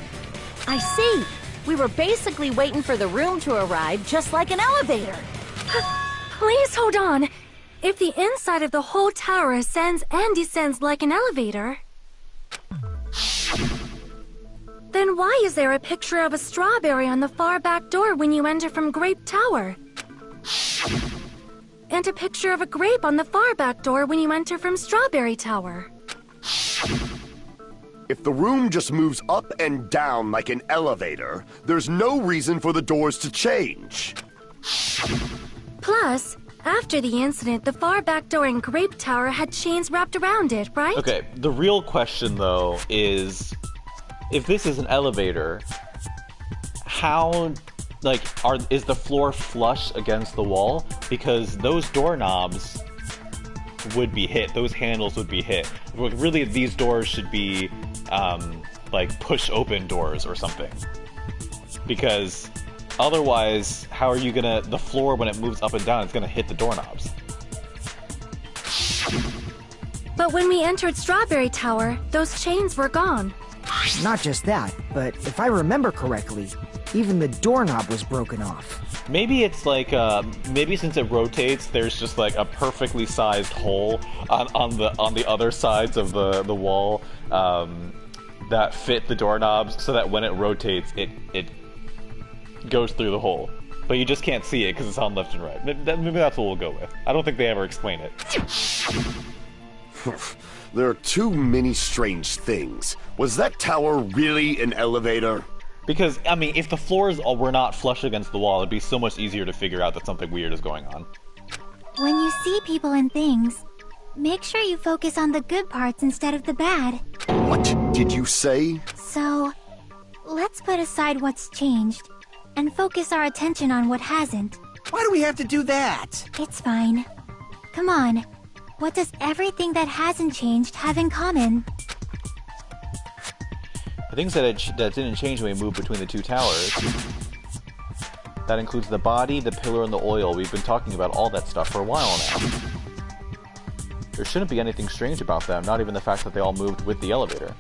I see. We were basically waiting for the room to arrive, just like an elevator. Please hold on. If the inside of the whole tower ascends and descends like an elevator, then why is there a picture of a strawberry on the far back door when you enter from Grape Tower? And a picture of a grape on the far back door when you enter from Strawberry Tower. If the room just moves up and down like an elevator, there's no reason for the doors to change. Plus, after the incident, the far back door in Grape Tower had chains wrapped around it, right? Okay, the real question though is, if this is an elevator, how, like, is the floor flush against the wall? Because those doorknobs would be hit, those handles would be hit. Really, these doors should be, like, push-open doors or something. Because otherwise, how are you gonna, the floor when it moves up and down, it's gonna hit the doorknobs. But when we entered Strawberry Tower, those chains were gone. Not just that, but if I remember correctly, even the doorknob was broken off. Maybe it's like, maybe since it rotates, there's just like a perfectly sized hole on the other sides of the wall that fit the doorknobs, so that when it rotates, it goes through the hole. But you just can't see it because it's on left and right. Maybe that's what we'll go with. I don't think they ever explain it. There are too many strange things. Was that tower really an elevator? Because, I mean, if the floors were not flush against the wall, it'd be so much easier to figure out that something weird is going on. When you see people and things, make sure you focus on the good parts instead of the bad. What did you say? So, let's put aside what's changed and focus our attention on what hasn't. Why do we have to do that? It's fine. Come on. What does everything that hasn't changed have in common? The things that didn't change when we moved between the two towers. That includes the body, the pillar, and the oil. We've been talking about all that stuff for a while now. There shouldn't be anything strange about them, not even the fact that they all moved with the elevator.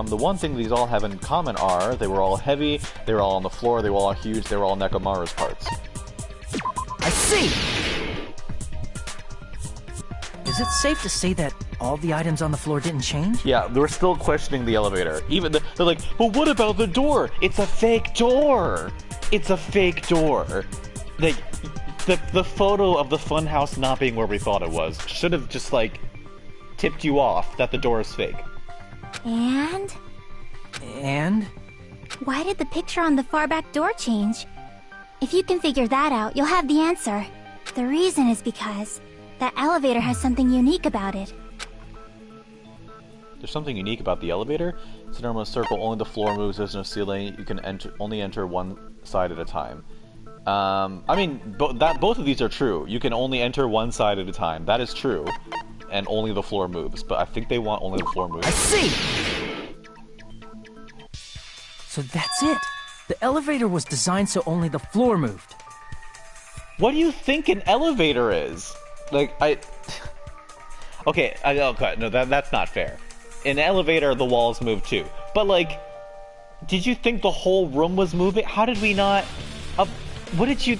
The one thing these all have in common are, they were all heavy, they were all on the floor, they were all huge, they were all Nekomaru's parts. I see! Is it safe to say that all the items on the floor didn't change? Yeah, they're still questioning the elevator. Even they're like, but what about the door? It's a fake door! It's a fake door! Like, the photo of the funhouse not being where we thought it was should have just, like, tipped you off that the door is fake. And? And? Why did the picture on the far back door change? If you can figure that out, you'll have the answer. The reason is because that elevator has something unique about it. There's something unique about the elevator. It's a normal circle, only the floor moves, there's no ceiling, you can only enter one side at a time. I mean, both of these are true. You can only enter one side at a time. That is true. And only the floor moves, but I think they want only the floor moves. I see! So that's it. The elevator was designed so only the floor moved. What do you think an elevator is? Like, Okay, no, that's not fair. In an elevator, the walls move too. But, like, did you think the whole room was moving? How did we not... What did you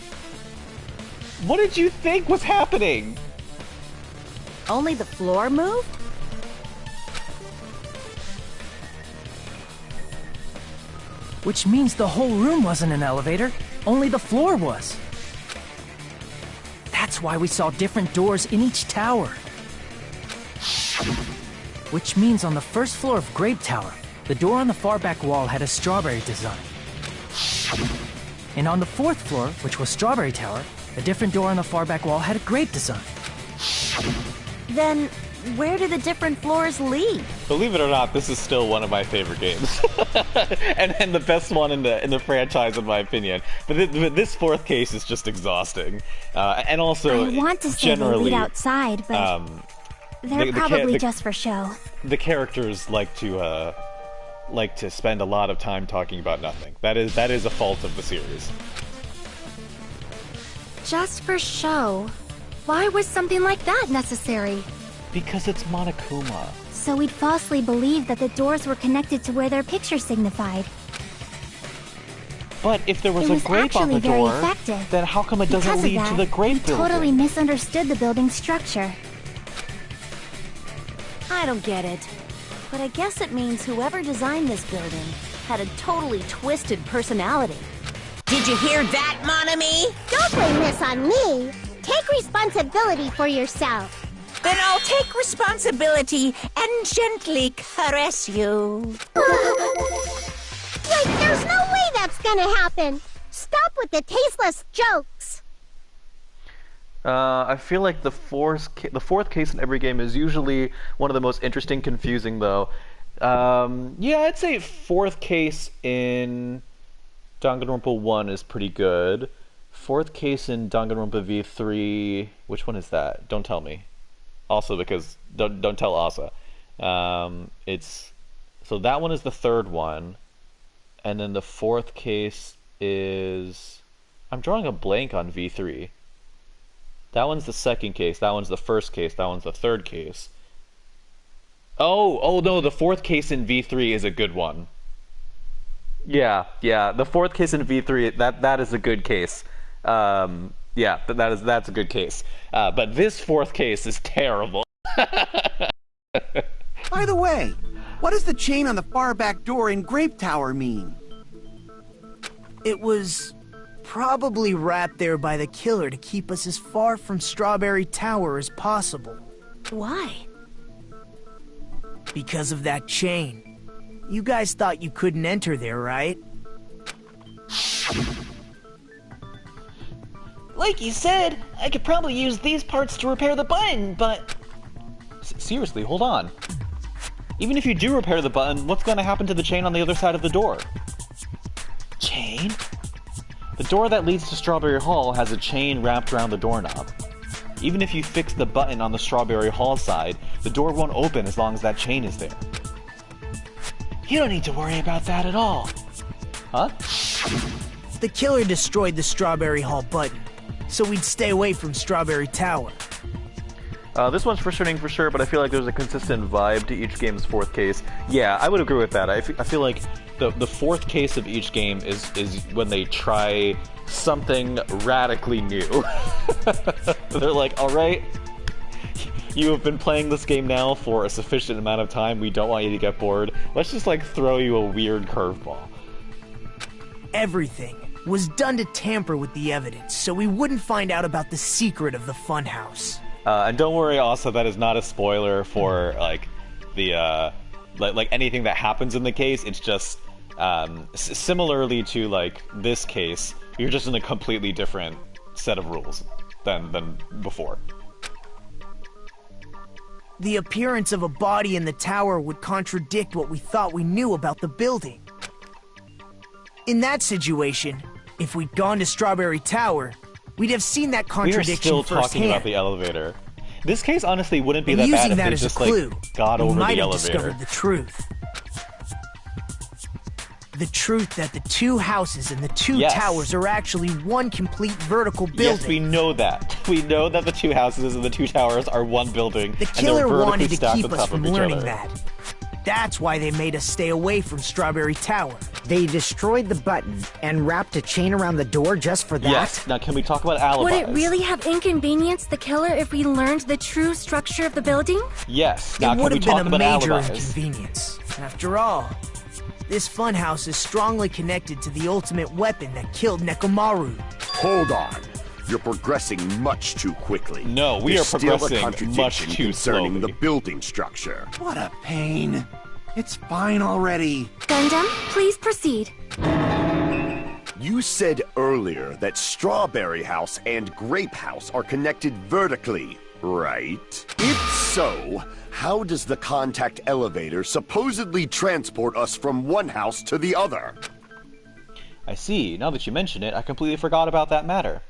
think was happening? Only the floor moved? Which means the whole room wasn't an elevator, only the floor was. That's why we saw different doors in each tower. Which means on the first floor of Grape Tower, the door on the far back wall had a strawberry design. And on the fourth floor, which was Strawberry Tower, a different door on the far back wall had a grape design. Then, where do the different floors lead? Believe it or not, this is still one of my favorite games, and the best one in the franchise, in my opinion. But this fourth case is just exhausting, and also I want to say generally they lead outside, but they're probably just for show. The characters like to spend a lot of time talking about nothing. That is a fault of the series. Just for show? Why was something like that necessary? Because it's Monokuma. So we'd falsely believe that the doors were connected to where their picture signified. But if there was It was a grape on actually the very door, effective. then how come it doesn't Because of lead that, to the grape we building? totally misunderstood the building's structure. I don't get it. But I guess it means whoever designed this building had a totally twisted personality. Did you hear that, Monami? Don't blame this on me. Take responsibility for yourself. Then I'll take responsibility and gently caress you. Like, there's no way that's gonna happen. Stop with the tasteless jokes. I feel like the fourth case in every game is usually one of the most interesting, confusing, though. Yeah, I'd say fourth case in Danganronpa 1 is pretty good. Fourth case in Danganronpa V3... Which one is that? Don't tell me. Also, because... Don't tell Asa. So that one is the third one. And then the fourth case is... I'm drawing a blank on V3. That one's the second case. That one's the first case. That one's the third case. Oh no, the fourth case in V3 is a good one. Yeah, the fourth case in V3, that is a good case. Yeah, that's a good case. But this fourth case is terrible. By the way, what does the chain on the far back door in Grape Tower mean? It was probably wrapped there by the killer to keep us as far from Strawberry Tower as possible. Why? Because of that chain. You guys thought you couldn't enter there, right? Like you said, I could probably use these parts to repair the button, but... Seriously, hold on. Even if you do repair the button, what's going to happen to the chain on the other side of the door? Chain? The door that leads to Strawberry Hall has a chain wrapped around the doorknob. Even if you fix the button on the Strawberry Hall side, the door won't open as long as that chain is there. You don't need to worry about that at all. Huh? The killer destroyed the Strawberry Hall button, so we'd stay away from Strawberry Tower. This one's frustrating for sure, but I feel like there's a consistent vibe to each game's fourth case. Yeah, I would agree with that. I feel like the fourth case of each game is when they try something radically new. They're like, alright, you have been playing this game now for a sufficient amount of time, we don't want you to get bored. Let's just like throw you a weird curveball. Everything was done to tamper with the evidence, so we wouldn't find out about the secret of the funhouse. And don't worry, also, that is not a spoiler for like the like anything that happens in the case. It's just similarly to like this case, you're just in a completely different set of rules than before. The appearance of a body in the tower would contradict what we thought we knew about the building. In that situation, if we'd gone to Strawberry Tower, we'd have seen that contradiction firsthand. We are still talking about the elevator. This case honestly wouldn't be that bad if they just like got over the elevator. Discovered the truth. The truth that the two houses and the two towers are actually one complete vertical building. Yes, we know that. We know that the two houses and the two towers are one building. The killer wanted to keep us from learning that. That's why they made us stay away from Strawberry Tower. They destroyed the button and wrapped a chain around the door just for that? Yes. Now can we talk about alibis? Would it really have inconvenienced the killer if we learned the true structure of the building? Yes. Now it can would we have talk been a about major alibis? inconvenience. After all, this funhouse is strongly connected to the ultimate weapon that killed Nekomaru. Hold on. You're progressing much too quickly. No, we There's are still a progressing contradiction much too concerning slowly. the building structure. What a pain. It's fine already. Gundam, please proceed. You said earlier that Strawberry House and Grape House are connected vertically, right? If so, how does the contact elevator supposedly transport us from one house to the other? I see. Now that you mention it, I completely forgot about that matter.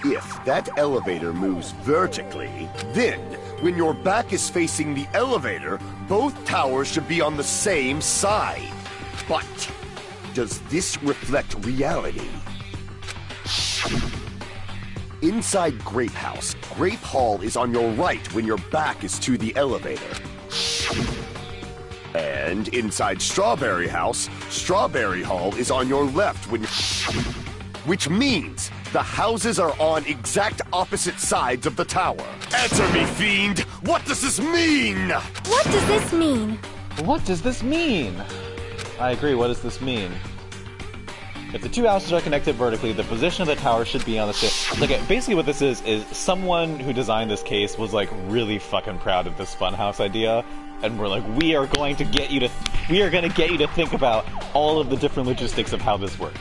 If that elevator moves vertically, then when your back is facing the elevator, both towers should be on the same side. But does this reflect reality? Inside Grape House, Grape Hall is on your right when your back is to the elevator. And inside Strawberry House, Strawberry Hall is on your left when which means the houses are on exact opposite sides of the tower. Answer me, fiend! What does this mean? What does this mean? What does this mean? I agree, what does this mean? If the two houses are connected vertically, the position of the tower should be on the same... Like, basically what this is someone who designed this case was, like, really fucking proud of this funhouse idea, and we're like, we are going to get you to think about all of the different logistics of how this worked.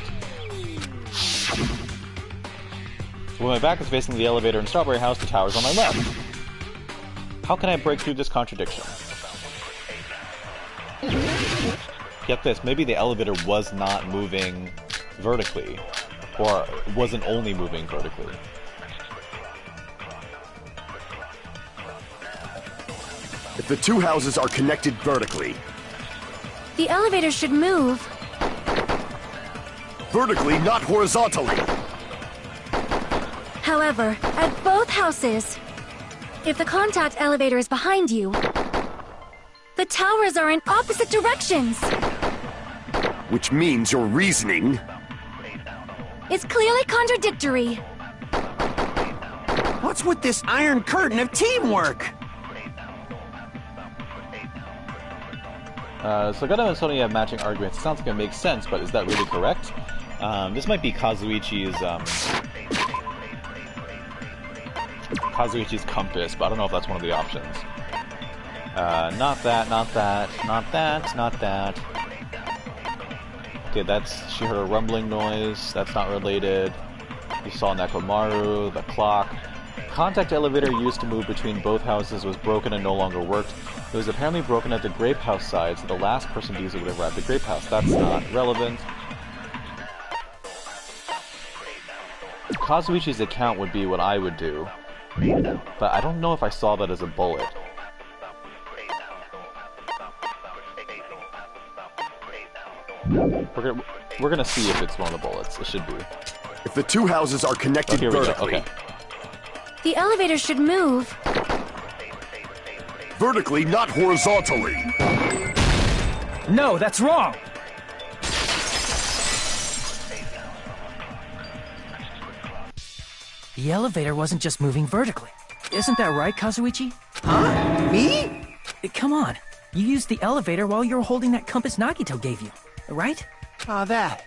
So when my back is facing the elevator in Strawberry House, the tower's on my left. How can I break through this contradiction? Get this, maybe the elevator was not moving vertically, or wasn't only moving vertically. If the two houses are connected vertically, The elevator should move. vertically, not horizontally. However, at both houses, if the contact elevator is behind you, the towers are in opposite directions. Which means your reasoning... It's clearly contradictory. What's with this iron curtain of teamwork? So Gundam and Sony have matching arguments. It sounds like it makes sense, but is that really correct? This might be Kazuichi's compass, but I don't know if that's one of the options. Not that, not that, not that, not that. Okay, she heard a rumbling noise. That's not related. You saw Nekomaru, the clock. Contact elevator used to move between both houses was broken and no longer worked. It was apparently broken at the Grape House side, so the last person to use it would have arrived at Grape House. That's not relevant. Kazuichi's account would be what I would do, but I don't know if I saw that as a bullet. We're gonna see if it's one of the bullets. It should be. If the two houses are connected vertically... Okay. The elevator should move. Vertically, not horizontally. No, that's wrong! The elevator wasn't just moving vertically. Isn't that right, Kazuichi? Huh? Me? Come on. You used the elevator while you were holding that compass Nagito gave you, right? Ah, that.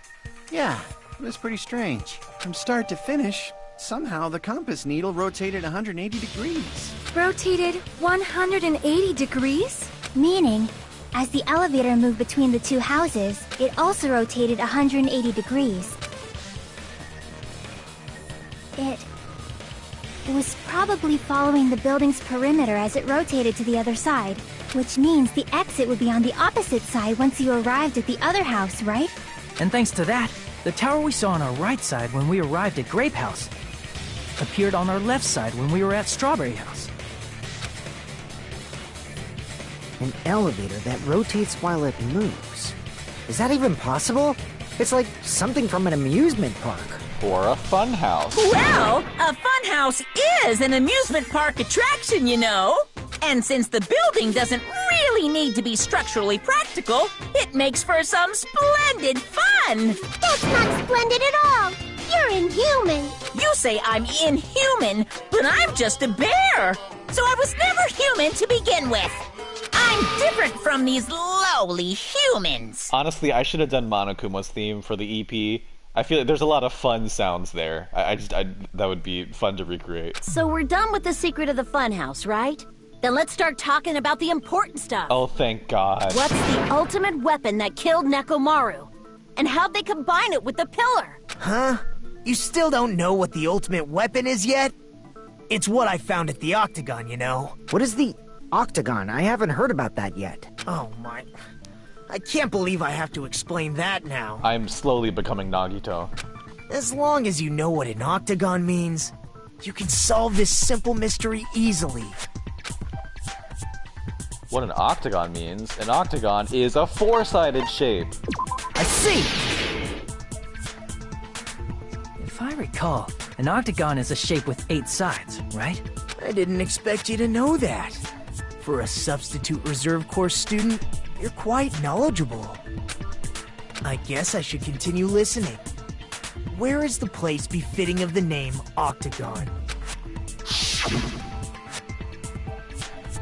Yeah, it was pretty strange. From start to finish, somehow the compass needle rotated 180 degrees. Rotated 180 degrees? Meaning, as the elevator moved between the two houses, it also rotated 180 degrees. It was probably following the building's perimeter as it rotated to the other side, which means the exit would be on the opposite side once you arrived at the other house, right? And thanks to that, the tower we saw on our right side when we arrived at Grape House appeared on our left side when we were at Strawberry House. An elevator that rotates while it moves. Is that even possible? It's like something from an amusement park. Or a fun house. Well, a funhouse is an amusement park attraction, you know. And since the building doesn't really need to be structurally practical, it makes for some splendid fun. That's not splendid at all. You're inhuman. You say I'm inhuman, but I'm just a bear. So I was never human to begin with. I'm different from these lowly humans. Honestly, I should have done Monokuma's theme for the EP. I feel like there's a lot of fun sounds there. That would be fun to recreate. So we're done with the secret of the funhouse, right? Then let's start talking about the important stuff. Oh, thank God. What's the ultimate weapon that killed Nekomaru? And how'd they combine it with the pillar? Huh? You still don't know what the ultimate weapon is yet? It's what I found at the Octagon, you know. What is the Octagon? I haven't heard about that yet. Oh my... I can't believe I have to explain that now. I'm slowly becoming Nagito. As long as you know what an Octagon means, you can solve this simple mystery easily. What an octagon means? An octagon is a four-sided shape. I see! If I recall, an octagon is a shape with 8 sides, right? I didn't expect you to know that. For a substitute reserve course student, you're quite knowledgeable. I guess I should continue listening. Where is the place befitting of the name Octagon?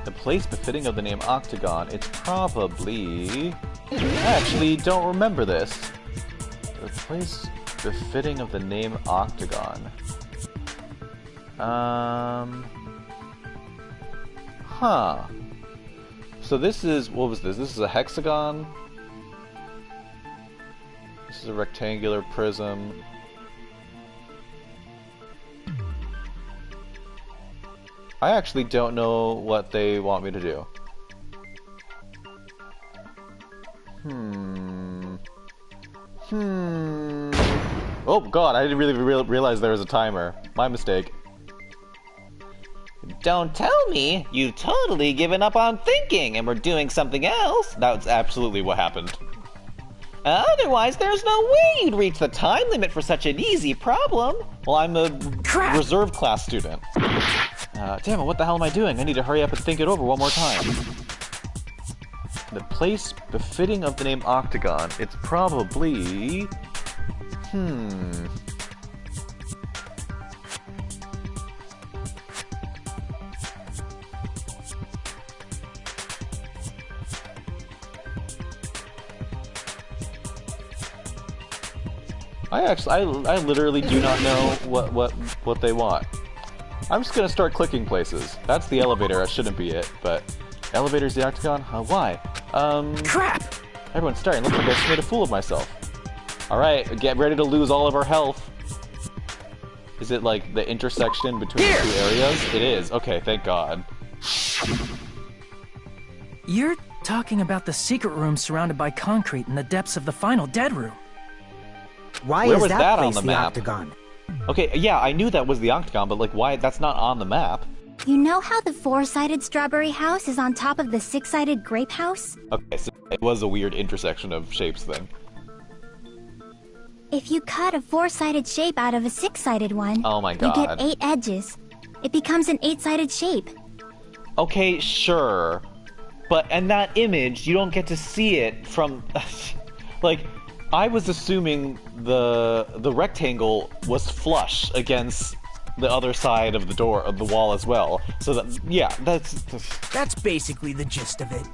The place befitting of the name Octagon, it's probably... I actually don't remember this. The place befitting of the name Octagon. Huh. So this is... what was this? This is a hexagon? This is a rectangular prism. I actually don't know what they want me to do. Oh god, I didn't really realize there was a timer. My mistake. Don't tell me you've totally given up on thinking and we're doing something else. That's absolutely what happened. Otherwise, there's no way you'd reach the time limit for such an easy problem. Well, I'm a reserve class student. Damn it, what the hell am I doing? I need to hurry up and think it over one more time. The place befitting of the name Octagon, it's probably... I literally do not know what they want. I'm just gonna start clicking places. That's the elevator, that shouldn't be it, but... Elevator's the Octagon? Why? Crap! Everyone's starting. Looks like I just made a fool of myself. Alright, get ready to lose all of our health. Is it like the intersection between the two areas? It is. Okay, thank God. You're talking about the secret room surrounded by concrete in the depths of the final dead room. Why Where is was that that place on the the map? Octagon? Okay, yeah, I knew that was the Octagon, but like, why? That's not on the map. You know how the 4-sided strawberry house is on top of the 6-sided grape house? Okay, so it was a weird intersection of shapes then. If you cut a 4-sided shape out of a 6-sided one, Oh my you God. get 8 edges. It becomes an 8-sided shape. Okay, sure. But in that image, you don't get to see it from... like, I was assuming the rectangle was flush against the other side of the door, of the wall as well. So that, yeah, That's basically the gist of it.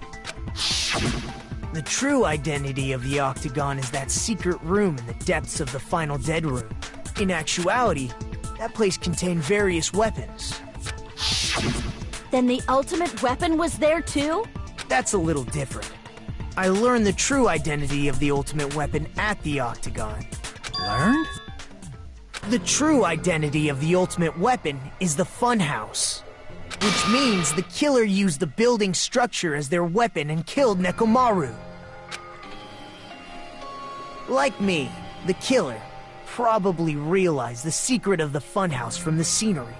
The true identity of the Octagon is that secret room in the depths of the final dead room. In actuality, that place contained various weapons. Then the ultimate weapon was there too? That's a little different. I learned the true identity of the ultimate weapon at the Octagon. Learned? The true identity of the ultimate weapon is the funhouse. Which means the killer used the building structure as their weapon and killed Nekomaru. Like me, the killer probably realized the secret of the funhouse from the scenery.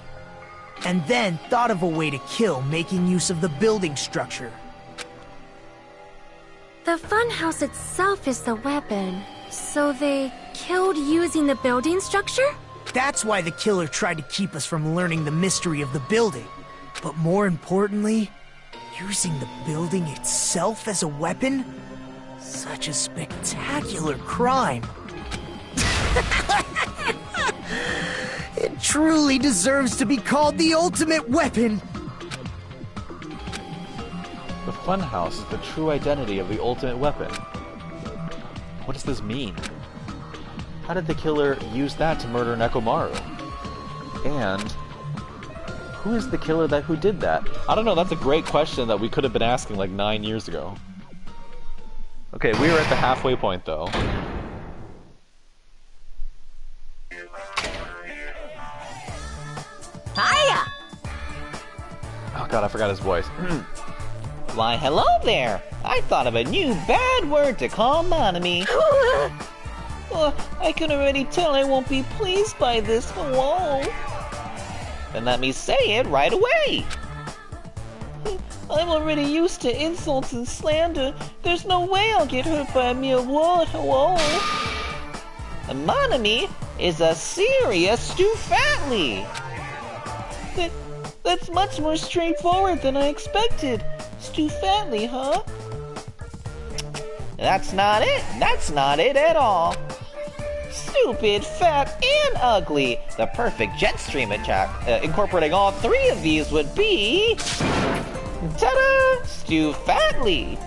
And then thought of a way to kill making use of the building structure. The funhouse itself is the weapon, so they killed using the building structure? That's why the killer tried to keep us from learning the mystery of the building. But more importantly, using the building itself as a weapon? Such a spectacular crime. It truly deserves to be called the ultimate weapon. The funhouse is the true identity of the ultimate weapon. What does this mean? how did the killer use that to murder Nekomaru? And who is the killer who did that? I don't know, that's a great question that we could have been asking like 9 years ago. Okay, we are at the halfway point though. Hiya! Oh god, I forgot his voice. Why, hello there! I thought of a new bad word to call Monami. I can already tell I won't be pleased by this. Whoa! Then let me say it right away. I'm already used to insults and slander. There's no way I'll get hurt by a mere word. Whoa! Monami is a serious Stufatly. That's much more straightforward than I expected. Stufatly, huh? That's not it. That's not it at all. Stupid, fat, and ugly. The perfect jet stream attack. Incorporating all three of these would be... ta-da! Stufatly.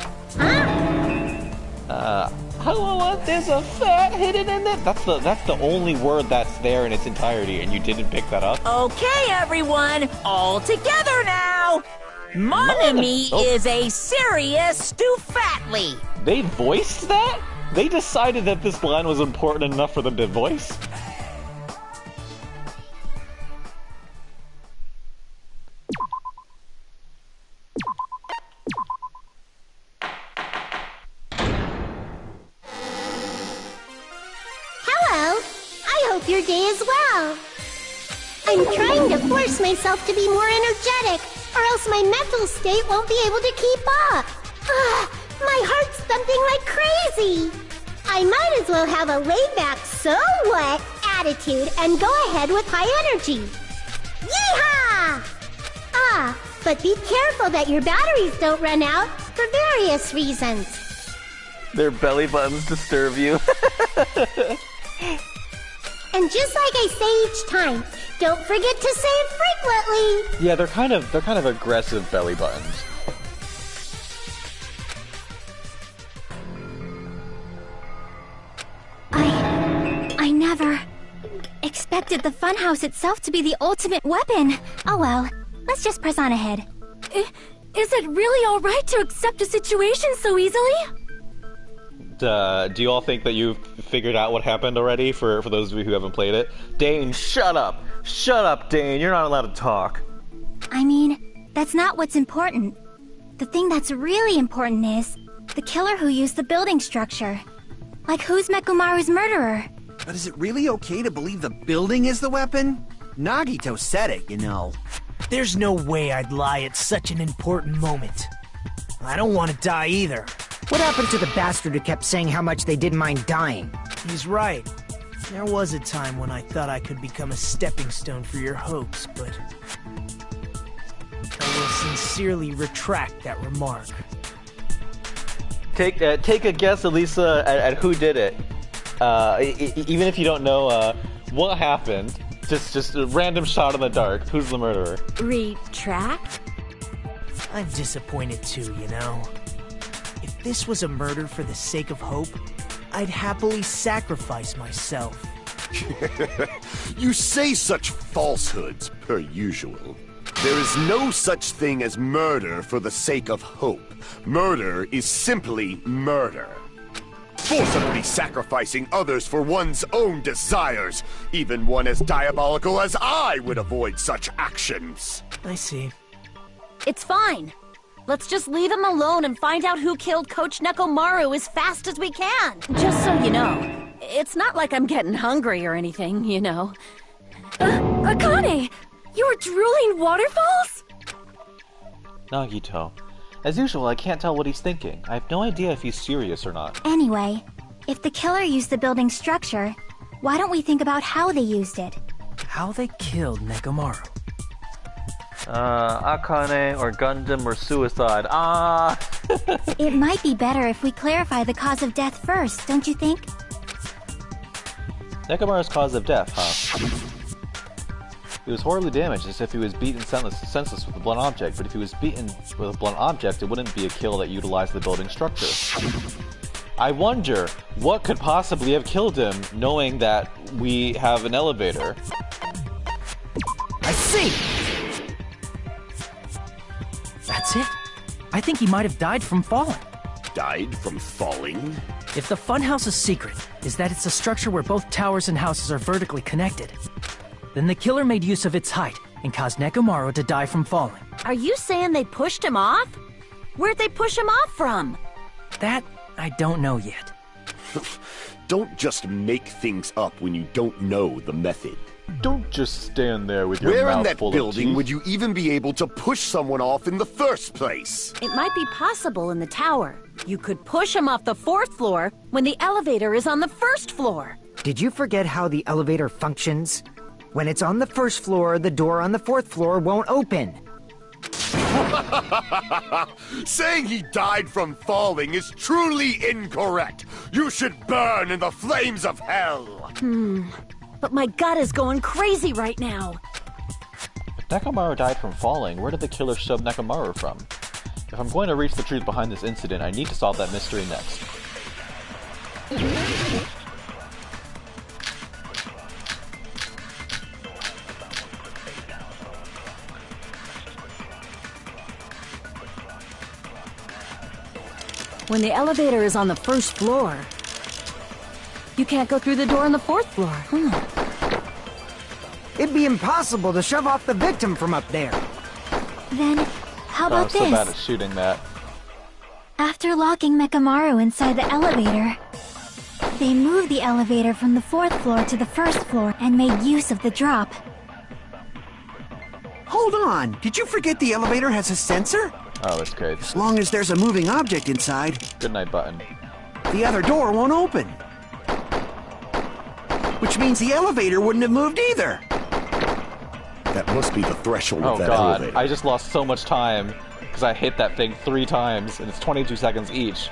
Hello, there's a fat hidden in there. That's the only word that's there in its entirety, and you didn't pick that up? Okay, everyone, all together now. Monami is a serious Stufatly. They voiced that? They decided that this line was important enough for them to voice? Hello. I hope your day is well. I'm trying to force myself to be more energetic, or else my mental state won't be able to keep up. My heart's thumping like crazy. I might as well have a laid-back, so what attitude and go ahead with high energy. Yeehaw! But be careful that your batteries don't run out for various reasons. Their belly buttons disturb you. And just like I say each time, don't forget to say it frequently. Yeah, they're kind of aggressive belly buttons. I never expected the funhouse itself to be the ultimate weapon. Oh well, let's just press on ahead. Is it really alright to accept a situation so easily? Do you all think that you've figured out what happened already, for those of you who haven't played it? Dane, shut up! Shut up, Dane! You're not allowed to talk. I mean, that's not what's important. The thing that's really important is the killer who used the building structure. Like, who's Nekomaru's murderer? But is it really okay to believe the building is the weapon? Nagito said it, you know. There's no way I'd lie at such an important moment. I don't want to die either. What happened to the bastard who kept saying how much they didn't mind dying? He's right. There was a time when I thought I could become a stepping stone for your hopes, but... I will sincerely retract that remark. Take a guess, Elisa, at who did it. Even if you don't know what happened, just a random shot in the dark. Who's the murderer? Retract? I'm disappointed too, you know. If this was a murder for the sake of hope, I'd happily sacrifice myself. You say such falsehoods, per usual. There is no such thing as murder for the sake of hope. Murder is simply murder. Forcibly sacrificing others for one's own desires. Even one as diabolical as I would avoid such actions. I see. It's fine. Let's just leave him alone and find out who killed Coach Nekomaru as fast as we can. Just so you know, it's not like I'm getting hungry or anything, you know. Akane! You were drooling waterfalls? Nagito. As usual, I can't tell what he's thinking. I have no idea if he's serious or not. Anyway, if the killer used the building structure, why don't we think about how they used it? How they killed Nekomaru. Akane or Gundam or suicide. It might be better if we clarify the cause of death first, don't you think? Nekomaru's cause of death, huh? He was horribly damaged, as if he was beaten senseless with a blunt object, but if he was beaten with a blunt object, it wouldn't be a kill that utilized the building structure. I wonder what could possibly have killed him, knowing that we have an elevator. I see! That's it. I think he might have died from falling. Died from falling? If the funhouse's secret is that it's a structure where both towers and houses are vertically connected, then the killer made use of its height and caused Nekomaru to die from falling. Are you saying they pushed him off? Where'd they push him off from? That I don't know yet. Don't just make things up when you don't know the method. Don't just stand there with your Where in mouth that full of building teeth. would you even be able to push someone off in the first place? It might be possible in the tower. You could push him off the 4th floor when the elevator is on the 1st floor. Did you forget how the elevator functions? When it's on the 1st floor, the door on the 4th floor won't open. Saying he died from falling is truly incorrect. You should burn in the flames of hell. But my gut is going crazy right now. If Nekomaru died from falling, where did the killer shove Nekomaru from? If I'm going to reach the truth behind this incident, I need to solve that mystery next. When the elevator is on the 1st floor, you can't go through the door on the 4th floor. It'd be impossible to shove off the victim from up there. Then, how I'm about so bad at this? shooting that. After locking Mekamaru inside the elevator, they moved the elevator from the 4th floor to the 1st floor and made use of the drop. Hold on, did you forget the elevator has a sensor? Oh, it's great. As long as there's a moving object inside, Good night button. the other door won't open. Which means the elevator wouldn't have moved either. That must be the threshold Oh of that god, elevator. I just lost so much time because I hit that thing 3 times and it's 22 seconds each.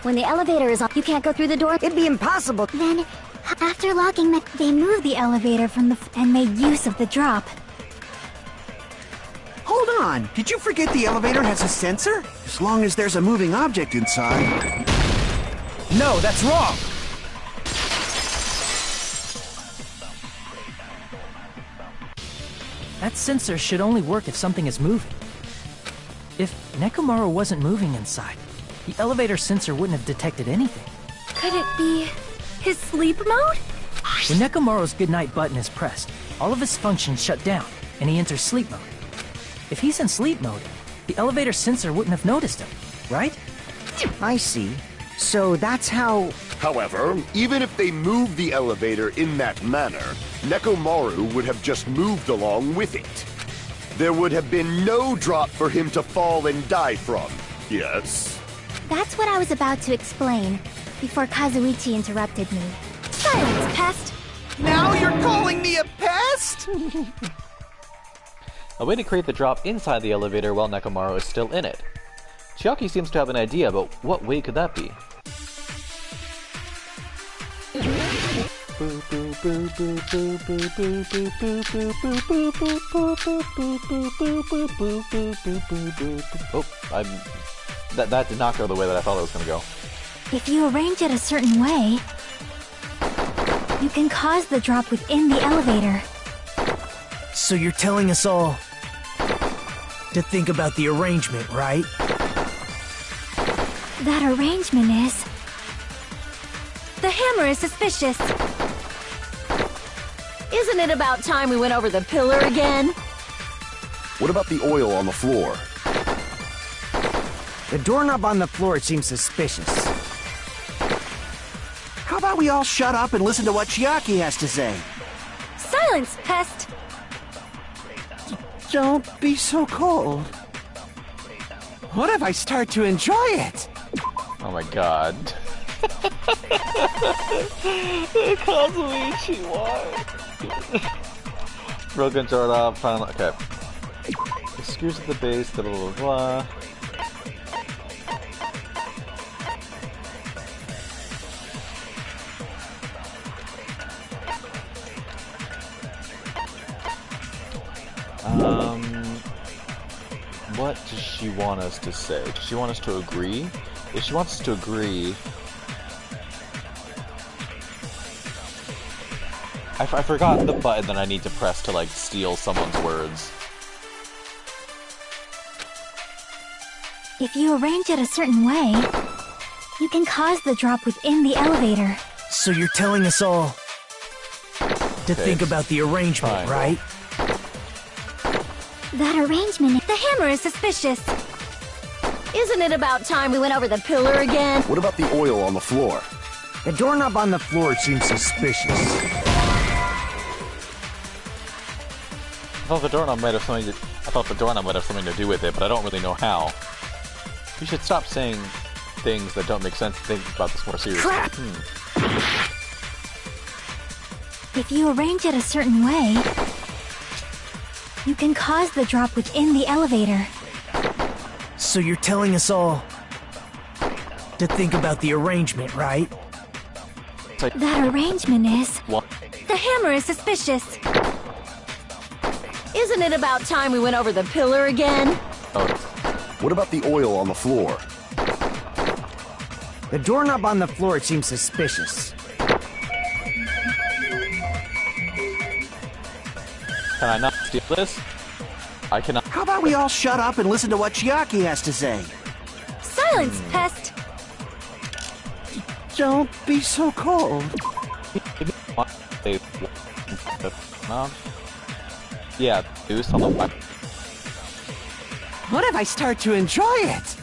When the elevator is on, you can't go through the door. It'd be impossible. Then, after locking they moved the elevator from the and made use of the drop. Hold on, did you forget the elevator has a sensor? As long as there's a moving object inside. No, that's wrong! That sensor should only work if something is moving. If Nekomaru wasn't moving inside, the elevator sensor wouldn't have detected anything. Could it be his sleep mode? When Nekomaru's goodnight button is pressed, all of his functions shut down, and he enters sleep mode. If he's in sleep mode, the elevator sensor wouldn't have noticed him, right? I see. So that's how... However, even if they moved the elevator in that manner, Nekomaru would have just moved along with it. There would have been no drop for him to fall and die from. Yes? That's what I was about to explain before Kazuichi interrupted me. Silence, pest! Now you're calling me a pest? A way to create the drop inside the elevator while Nekomaru is still in it. Chiaki seems to have an idea, but what way could that be? Oh, that did not go the way that I thought it was going to go. If you arrange it a certain way, you can cause the drop within the elevator. So you're telling us all to think about the arrangement, right? That arrangement is... The hammer is suspicious. Isn't it about time we went over the pillar again? What about the oil on the floor? The doorknob on the floor seems suspicious. How about we all shut up and listen to what Chiaki has to say? Silence, pest! Don't be so cold. What if I start to enjoy it? Oh my god. Kazuichi, why? Broken Jordan, final. Okay. The screws at the base, blah blah blah. What does she want us to say? Does she want us to agree If she wants to agree... I forgot the button that I need to press to, like, steal someone's words. If you arrange it a certain way, you can cause the drop within the elevator. So you're telling us all to think about the arrangement, Fine. right? That arrangement... The hammer is suspicious. Isn't it about time we went over the pillar again? What about the oil on the floor? The doorknob on the floor seems suspicious. I thought the doorknob might have something to do with it, but I don't really know how. You should stop saying things that don't make sense and think about this more seriously. Crap! If you arrange it a certain way, you can cause the drop within the elevator. So you're telling us all to think about the arrangement, right? That arrangement is... What? The hammer is suspicious. Isn't it about time we went over the pillar again? Oh, What about the oil on the floor? The doorknob on the floor seems suspicious. can I not steal this? I cannot. How about we all shut up and listen to what Chiaki has to say? Silence, pest! Don't be so cold. Yeah, do something. What if I start to enjoy it?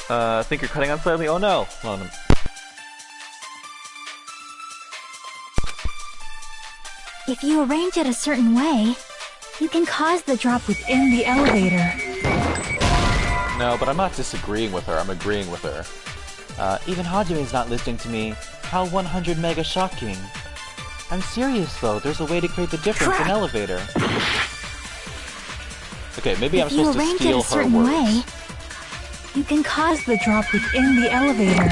I think you're cutting on slightly. Oh no! Hold on. If you arrange it a certain way, you can cause the drop within the elevator. No, but I'm not disagreeing with her. I'm agreeing with her. Even Hajime's not listening to me. How 100 mega shocking. I'm serious though. There's a way to create the difference in elevator. Okay, maybe I'm If you supposed to arrange it steal a her certain words. way, you can cause the drop within the elevator.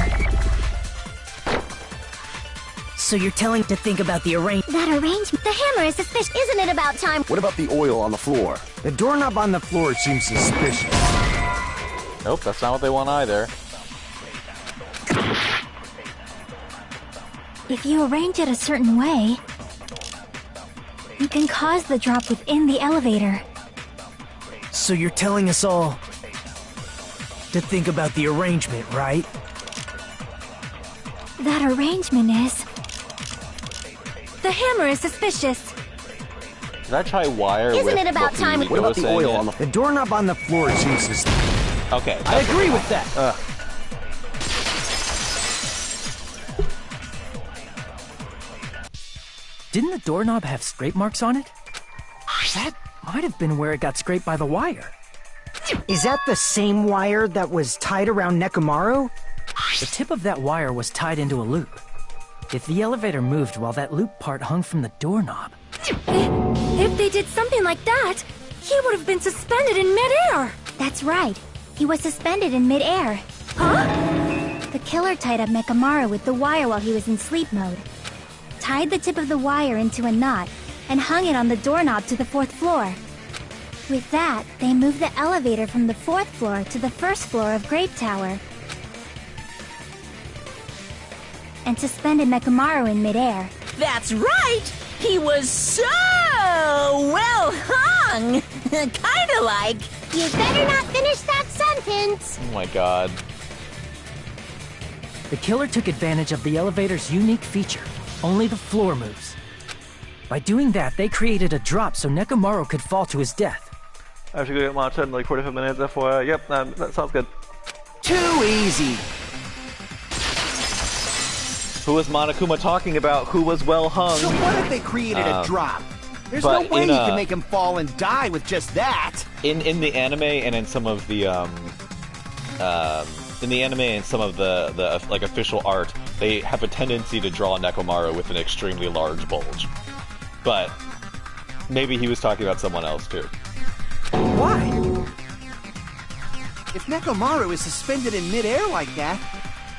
So you're telling to think about the arrangement. That arrangement... The hammer is suspicious. Isn't it about time? What about the oil on the floor? The doorknob on the floor seems suspicious. Nope, that's not what they want either. If you arrange it a certain way, you can cause the drop within the elevator. So you're telling us all to think about the arrangement, right? That arrangement is... The hammer is suspicious. Did I try wire Isn't with it about what time- Rico What about was the saying oil it? on the... The doorknob on the floor seems suspicious. Okay. I agree with that. Didn't the doorknob have scrape marks on it? That might have been where it got scraped by the wire. Is that the same wire that was tied around Nekomaru? The tip of that wire was tied into a loop. If the elevator moved while that loop part hung from the doorknob... If they did something like that, he would have been suspended in midair. That's right. He was suspended in midair. Huh? The killer tied up Mekamaru with the wire while he was in sleep mode. Tied the tip of the wire into a knot and hung it on the doorknob to the 4th floor. With that, they moved the elevator from the 4th floor to the 1st floor of Grape Tower. And suspended Mekamaru in midair. That's right! He was so well hung! Kinda like... You better not finish that sentence. Oh my god. The killer took advantage of the elevator's unique feature. Only the floor moves. By doing that, they created a drop so Nekomaru could fall to his death. I should go get matcha in like 45 minutes, FYI. Yep, that sounds good. Too easy. Who was Monokuma talking about? Who was well hung? So what if they created a drop? There's no but way in you a- can make him fall and die with just that. In the anime and in some of the like official art, they have a tendency to draw Nekomaru with an extremely large bulge. But maybe he was talking about someone else too. Why? If Nekomaru is suspended in midair like that,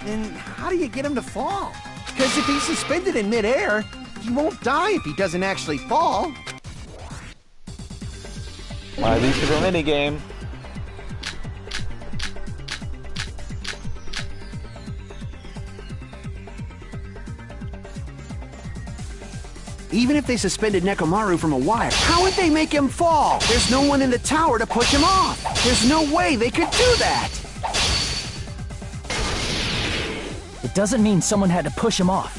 then how do you get him to fall? Because if he's suspended in midair, he won't die if he doesn't actually fall. Why, at least for the minigame. Even if they suspended Nekomaru from a wire, how would they make him fall? There's no one in the tower to push him off. There's no way they could do that. It doesn't mean someone had to push him off.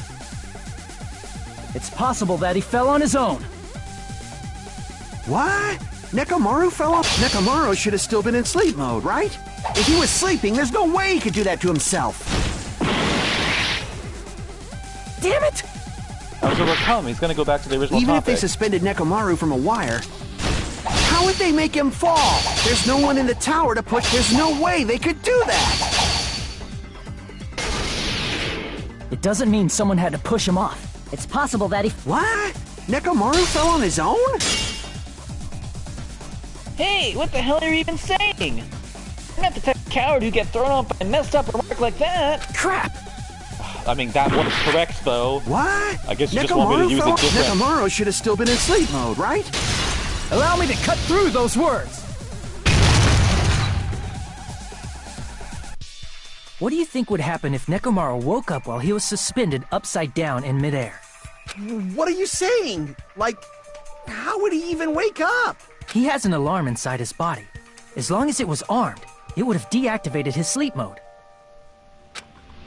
It's possible that he fell on his own. What? Nekomaru fell off? Nekomaru should have still been in sleep mode, right? If he was sleeping, there's no way he could do that to himself. Damn it! I was overcome. He's gonna go back to the original Even topic. if they suspended Nekomaru from a wire, how would they make him fall? There's no one in the tower to push. There's no way they could do that. It doesn't mean someone had to push him off. It's possible that he... What? Nekomaru fell on his own? Hey, what the hell are you even saying? I'm not the type of coward who get thrown off by a messed up remark like that. Crap! I mean, that was correct, though. What? I guess you just want me to use it different. Nekomaru should have still been in sleep mode, right? Allow me to cut through those words! What do you think would happen if Nekomaru woke up while he was suspended upside down in midair? What are you saying? Like, how would he even wake up? He has an alarm inside his body. As long as it was armed, it would have deactivated his sleep mode.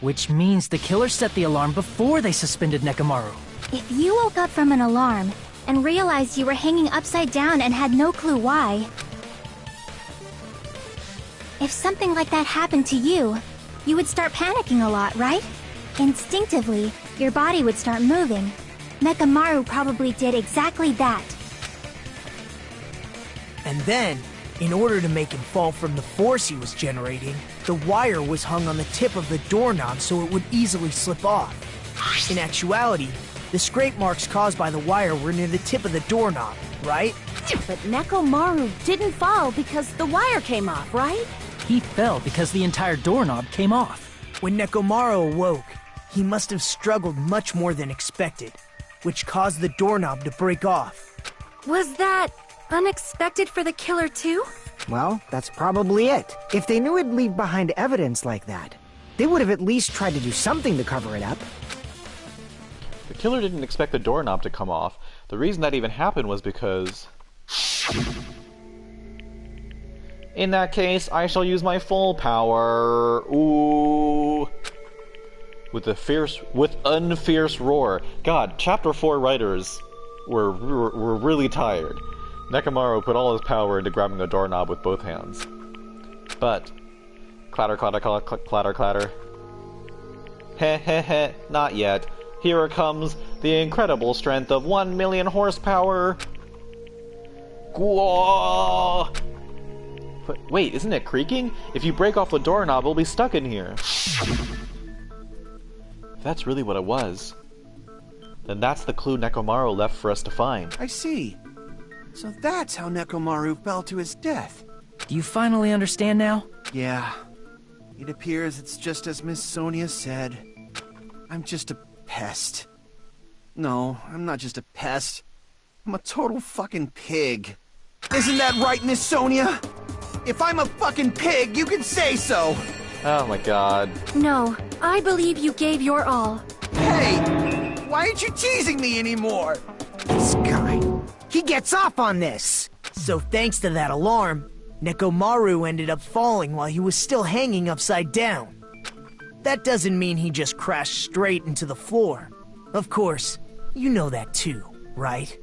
Which means the killer set the alarm before they suspended Nekomaru. If you woke up from an alarm and realized you were hanging upside down and had no clue why, if something like that happened to you, you would start panicking a lot, right? Instinctively, your body would start moving. Nekomaru probably did exactly that. And then, in order to make him fall from the force he was generating, the wire was hung on the tip of the doorknob so it would easily slip off. In actuality, the scrape marks caused by the wire were near the tip of the doorknob, right? But Nekomaru didn't fall because the wire came off, right? He fell because the entire doorknob came off. When Nekomaru awoke, he must have struggled much more than expected, which caused the doorknob to break off. Was that unexpected for the killer too? Well, that's probably it. If they knew it'd leave behind evidence like that, they would have at least tried to do something to cover it up. The killer didn't expect the doorknob to come off. The reason that even happened was because... In that case, I shall use my full power. Ooh. With unfierce roar. God, Chapter 4 writers were really tired. Nekomaru put all his power into grabbing the doorknob with both hands. But, clatter, clatter, clatter, clatter, clatter. Heh heh heh, not yet. Here comes the incredible strength of 1 million horsepower. Gwah! But wait, isn't it creaking? If you break off the doorknob, we'll be stuck in here. If that's really what it was, then that's the clue Nekomaru left for us to find. I see. So that's how Nekomaru fell to his death. Do you finally understand now? Yeah. It appears it's just as Miss Sonia said. I'm just a pest. No, I'm not just a pest. I'm a total fucking pig. Isn't that right, Miss Sonia? If I'm a fucking pig, you can say so! Oh my god. No, I believe you gave your all. Hey! Why aren't you teasing me anymore? This guy, he gets off on this! So thanks to that alarm, Nekomaru ended up falling while he was still hanging upside down. That doesn't mean he just crashed straight into the floor. Of course, you know that too, right?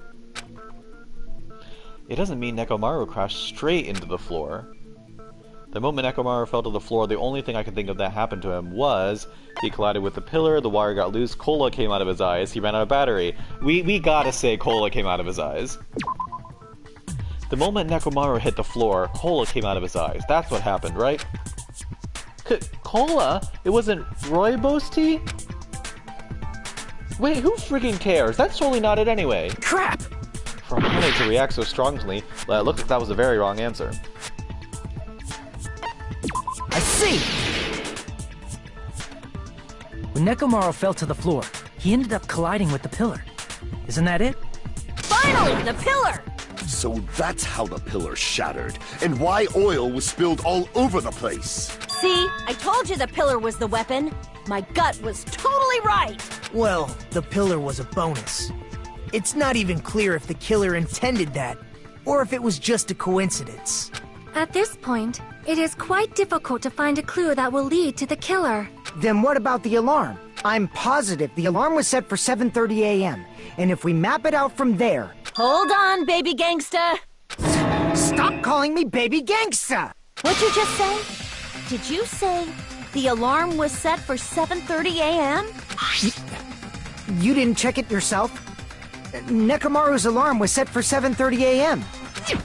It doesn't mean Nekomaru crashed straight into the floor. The moment Nekomaru fell to the floor, the only thing I can think of that happened to him was he collided with the pillar, the wire got loose, cola came out of his eyes, he ran out of battery. We gotta say cola came out of his eyes. The moment Nekomaru hit the floor, cola came out of his eyes. That's what happened, right? Cola? It wasn't rooibos tea? Wait, who friggin' cares? That's totally not it anyway. Crap! For Hane to react so strongly, it looked like that was a very wrong answer. I see! When Nekomaru fell to the floor, he ended up colliding with the pillar. Isn't that it? Finally, the pillar! So that's how the pillar shattered, and why oil was spilled all over the place. See, I told you the pillar was the weapon. My gut was totally right. Well, the pillar was a bonus. It's not even clear if the killer intended that, or if it was just a coincidence. At this point, it is quite difficult to find a clue that will lead to the killer. Then what about the alarm? I'm positive the alarm was set for 7:30 a.m., and if we map it out from there... Hold on, baby gangsta! Stop calling me baby gangsta! What'd you just say? Did you say the alarm was set for 7:30 a.m.? You didn't check it yourself? Nekomaru's alarm was set for 7:30 a.m.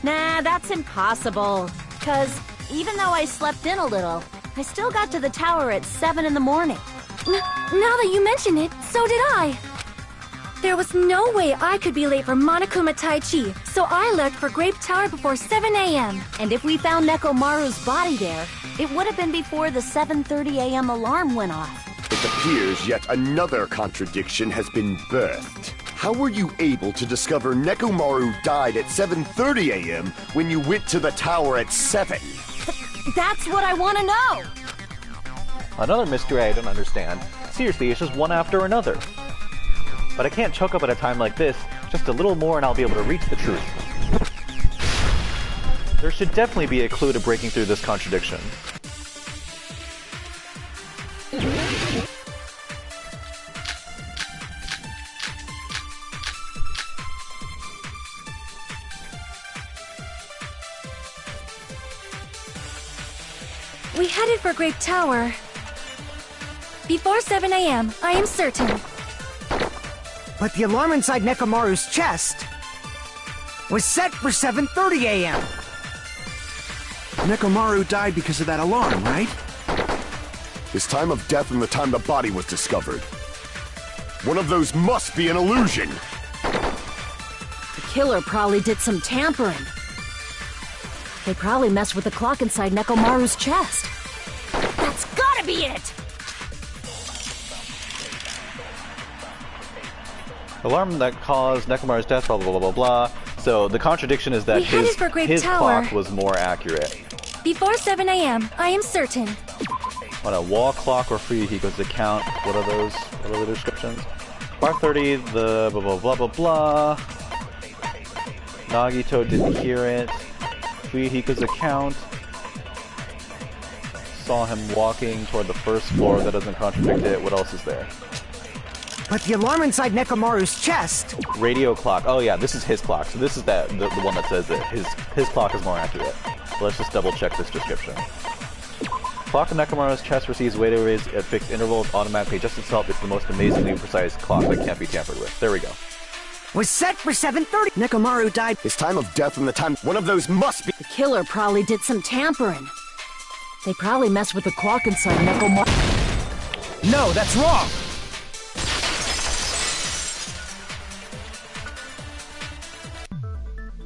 Nah, that's impossible. 'Cause even though I slept in a little, I still got to the tower at 7 in the morning. Now that you mention it, so did I. There was no way I could be late for Monokuma Taichi, so I left for Grape Tower before 7 a.m. And if we found Nekomaru's body there, it would have been before the 7:30 a.m. alarm went off. It appears yet another contradiction has been birthed. How were you able to discover Nekomaru died at 7:30 a.m. when you went to the tower at 7? That's what I want to know! Another mystery I don't understand. Seriously, it's just one after another. But I can't choke up at a time like this. Just a little more and I'll be able to reach the truth. There should definitely be a clue to breaking through this contradiction. We headed for Grape Tower before 7 a.m., I am certain. But the alarm inside Nekomaru's chest was set for 7:30 a.m. Nekomaru died because of that alarm, right? His time of death and the time the body was discovered. One of those must be an illusion. The killer probably did some tampering. They probably messed with the clock inside Nekomaru's chest. That's gotta be it! Alarm that caused Nekomaru's death, blah blah blah blah blah. So the contradiction is that We headed for Grape his Tower. clock was more accurate. Before 7 a.m., I am certain. On a wall clock or Fuyuhiko's account, what are those? What are the descriptions? Bar 30, the blah blah blah blah blah. Nagito didn't hear it. Fuyuhiko's account saw him walking toward the first floor. That doesn't contradict it. What else is there? But the alarm inside Nekomaru's chest... Radio clock. Oh yeah, this is his clock. So this is the one that says that his clock is more accurate. So let's just double check this description. Clock in Nekomaru's chest receives weight arrays at fixed intervals, automatically adjusts itself. It's the most amazingly precise clock that can't be tampered with. There we go. was set for 7:30. Nekomaru died. His time of death and the time... One of those must be... The killer probably did some tampering. They probably messed with the clock inside Nekomaru. No, that's wrong!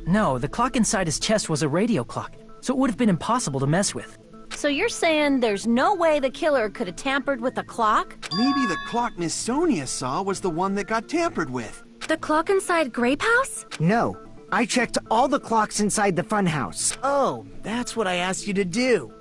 No, the clock inside his chest was a radio clock, so it would have been impossible to mess with. So you're saying there's no way the killer could have tampered with the clock? Maybe the clock Miss Sonia saw was the one that got tampered with. The clock inside Grape House? No, I checked all the clocks inside the funhouse. Oh, that's what I asked you to do.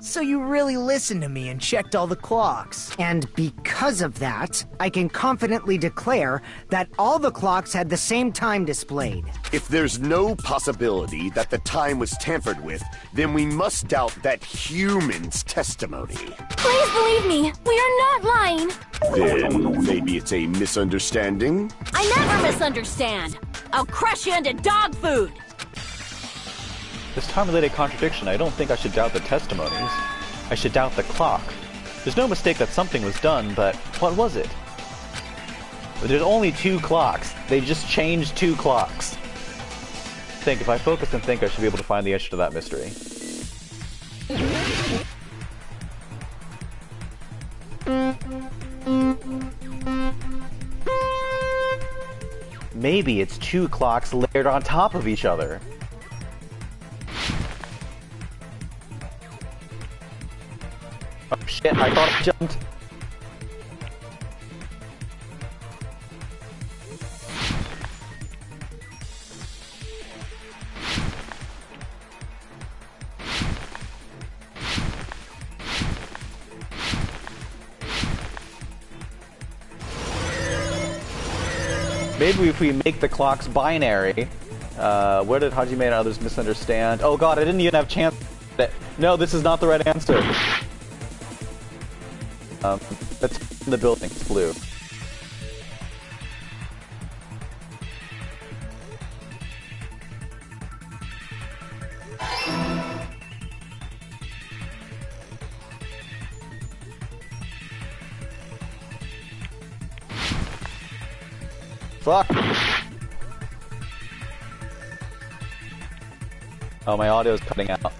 So you really listened to me and checked all the clocks. And because of that, I can confidently declare that all the clocks had the same time displayed. If there's no possibility that the time was tampered with, then we must doubt that human's testimony. Please believe me, we are not lying. Then maybe it's a misunderstanding? I never misunderstand. I'll crush you into dog food. This time-related contradiction, I don't think I should doubt the testimonies. I should doubt the clock. There's no mistake that something was done, but what was it? There's only 2 clocks. They just changed 2 clocks. If I focus and think, I should be able to find the answer to that mystery. Maybe it's 2 clocks layered on top of each other. Oh shit, I thought I jumped. maybe if we make the clocks binary, where did Hajime and others misunderstand? Oh god, I didn't even have chance. No, this is not the right answer. That's in the building. It's blue. Fuck! Oh, my audio's cutting out.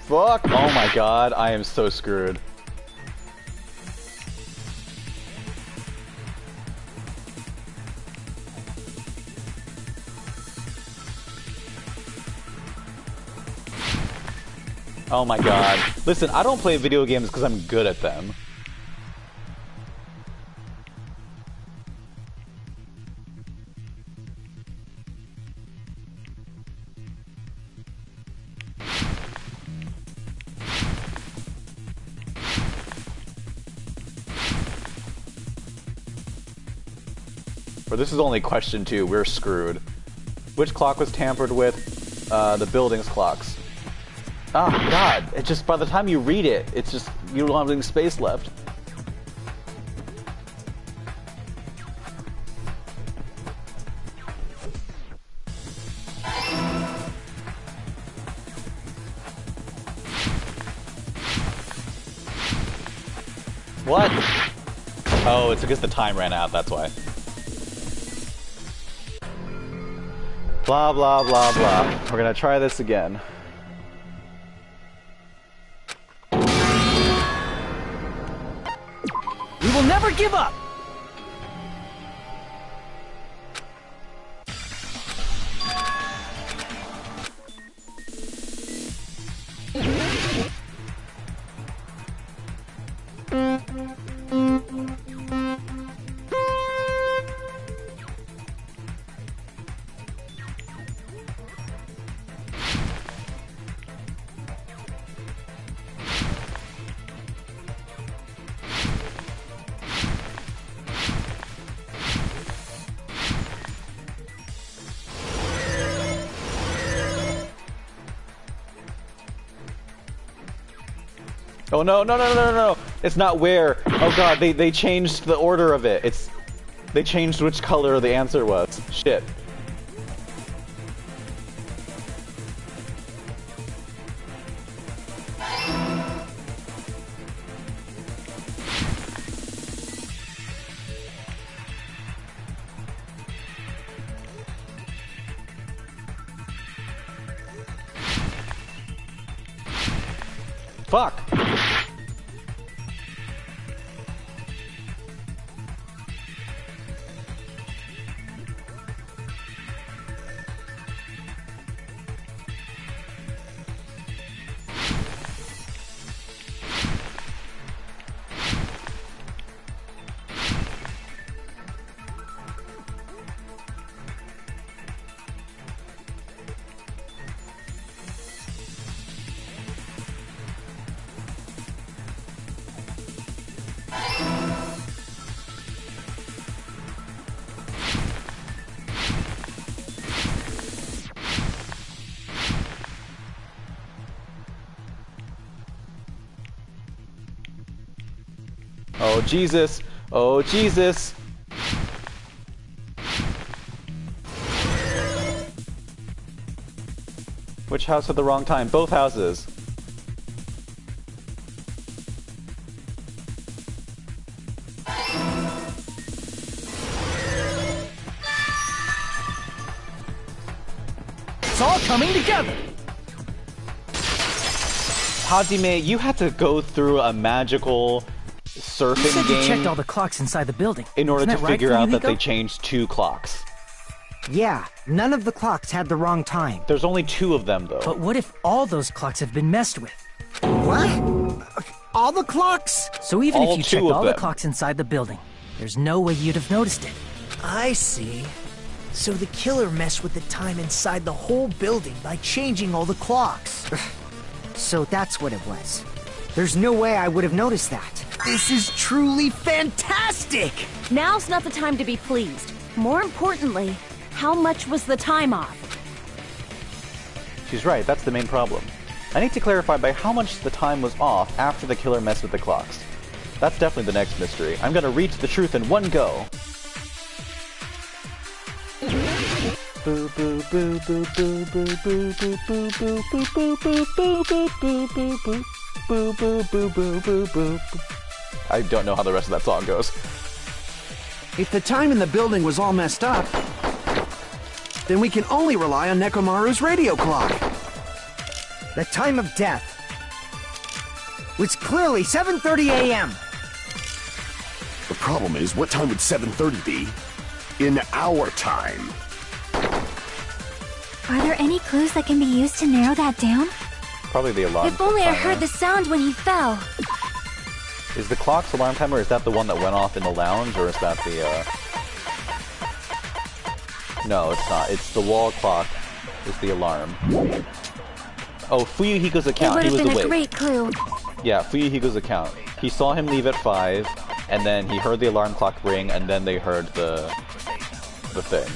Fuck! Oh my god, I am so screwed. Oh my god. Listen, I don't play video games because I'm good at them. Or this is only question 2, we're screwed. Which clock was tampered with? The building's clocks. Oh god, it just, by the time you read it, it's just, you don't have any space left. What? Oh, it's because the time ran out, that's why. Blah, blah, blah, blah. We're gonna try this again. We will never give up! Oh no, no, no, no, no, no! It's not where! Oh god, they changed the order of it. They changed which color the answer was. Shit. Fuck! Oh Jesus! Oh Jesus! Which house at the wrong time? Both houses. It's all coming together! Hajime, you had to go through a magical surfing You said game you checked all the clocks inside the building. in order Isn't to that right figure for out you, that they Nico? changed 2 clocks. Yeah, none of the clocks had the wrong time. There's only 2 of them, though. But what if all those clocks have been messed with? What? All the clocks? So even All if you 2 checked of all the them. clocks inside the building, there's no way you'd have noticed it. I see. So the killer messed with the time inside the whole building by changing all the clocks. So that's what it was. There's no way I would have noticed that. This is truly fantastic! Now's not the time to be pleased. More importantly, how much was the time off? She's right, that's the main problem. I need to clarify by how much the time was off after the killer messed with the clocks. That's definitely the next mystery. I'm gonna reach the truth in one go. Boo boo boo boo boo boo boo boo boo boo boo boo boo boo boo boo boo. Boo boo boo boo boo boo. I don't know how the rest of that song goes. If the time in the building was all messed up, then we can only rely on Nekomaru's radio clock. The time of death was clearly 7:30 a.m. The problem is, what time would 7:30 be in our time? Are there any clues that can be used to narrow that down? Probably the alarm. If only I timer. heard the sound when he fell. Is the clock's alarm timer, is that the one that went off in the lounge, or is that the, No, it's not. It's the wall clock is the alarm. Oh, Fuyuhiko's account. He It would was have been awake. a great clue. Yeah, Fuyuhiko's account. He saw him leave at 5, and then he heard the alarm clock ring, and then they heard the thing.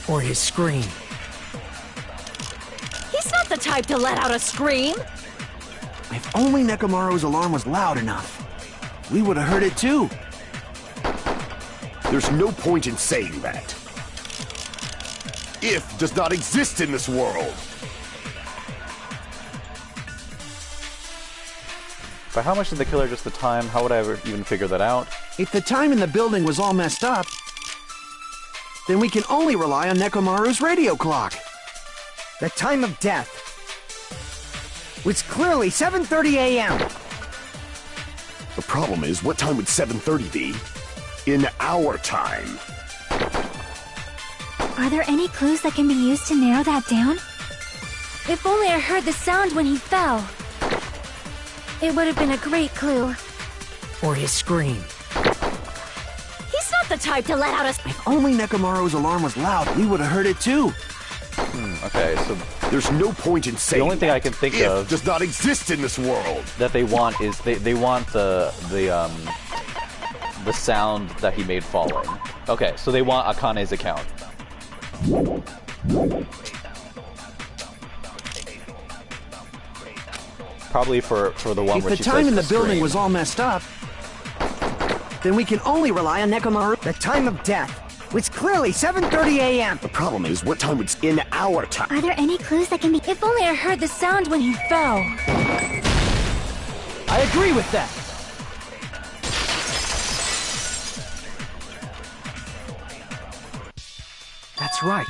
Or his scream. He's not the type to let out a scream. If only Nekomaru's alarm was loud enough, we would have heard it too. There's no point in saying that. If does not exist in this world. But how much did the killer just the time? How would I ever even figure that out? If the time in the building was all messed up, then we can only rely on Nekomaru's radio clock. The time of death was clearly 7:30 a.m. The problem is, what time would 7:30 be in our time? Are there any clues that can be used to narrow that down? If only I heard the sound when he fell. It would have been a great clue. Or his scream. He's not the type to let out a... If only Nekomaru's alarm was loud, we would have heard it too. Okay, so There's no point in saying the only thing I can think if of does not exist in this world. that they want is they want the sound that he made falling. Okay, so they want Akane's account. Probably for the one If where the she time says in the to building scream. was all messed up, then we can only rely on Nekomaru. The time of death was clearly 7:30 a.m. The problem is, what time was in our time? Are there any clues that can be... If only I heard the sound when he fell. I agree with that. That's right.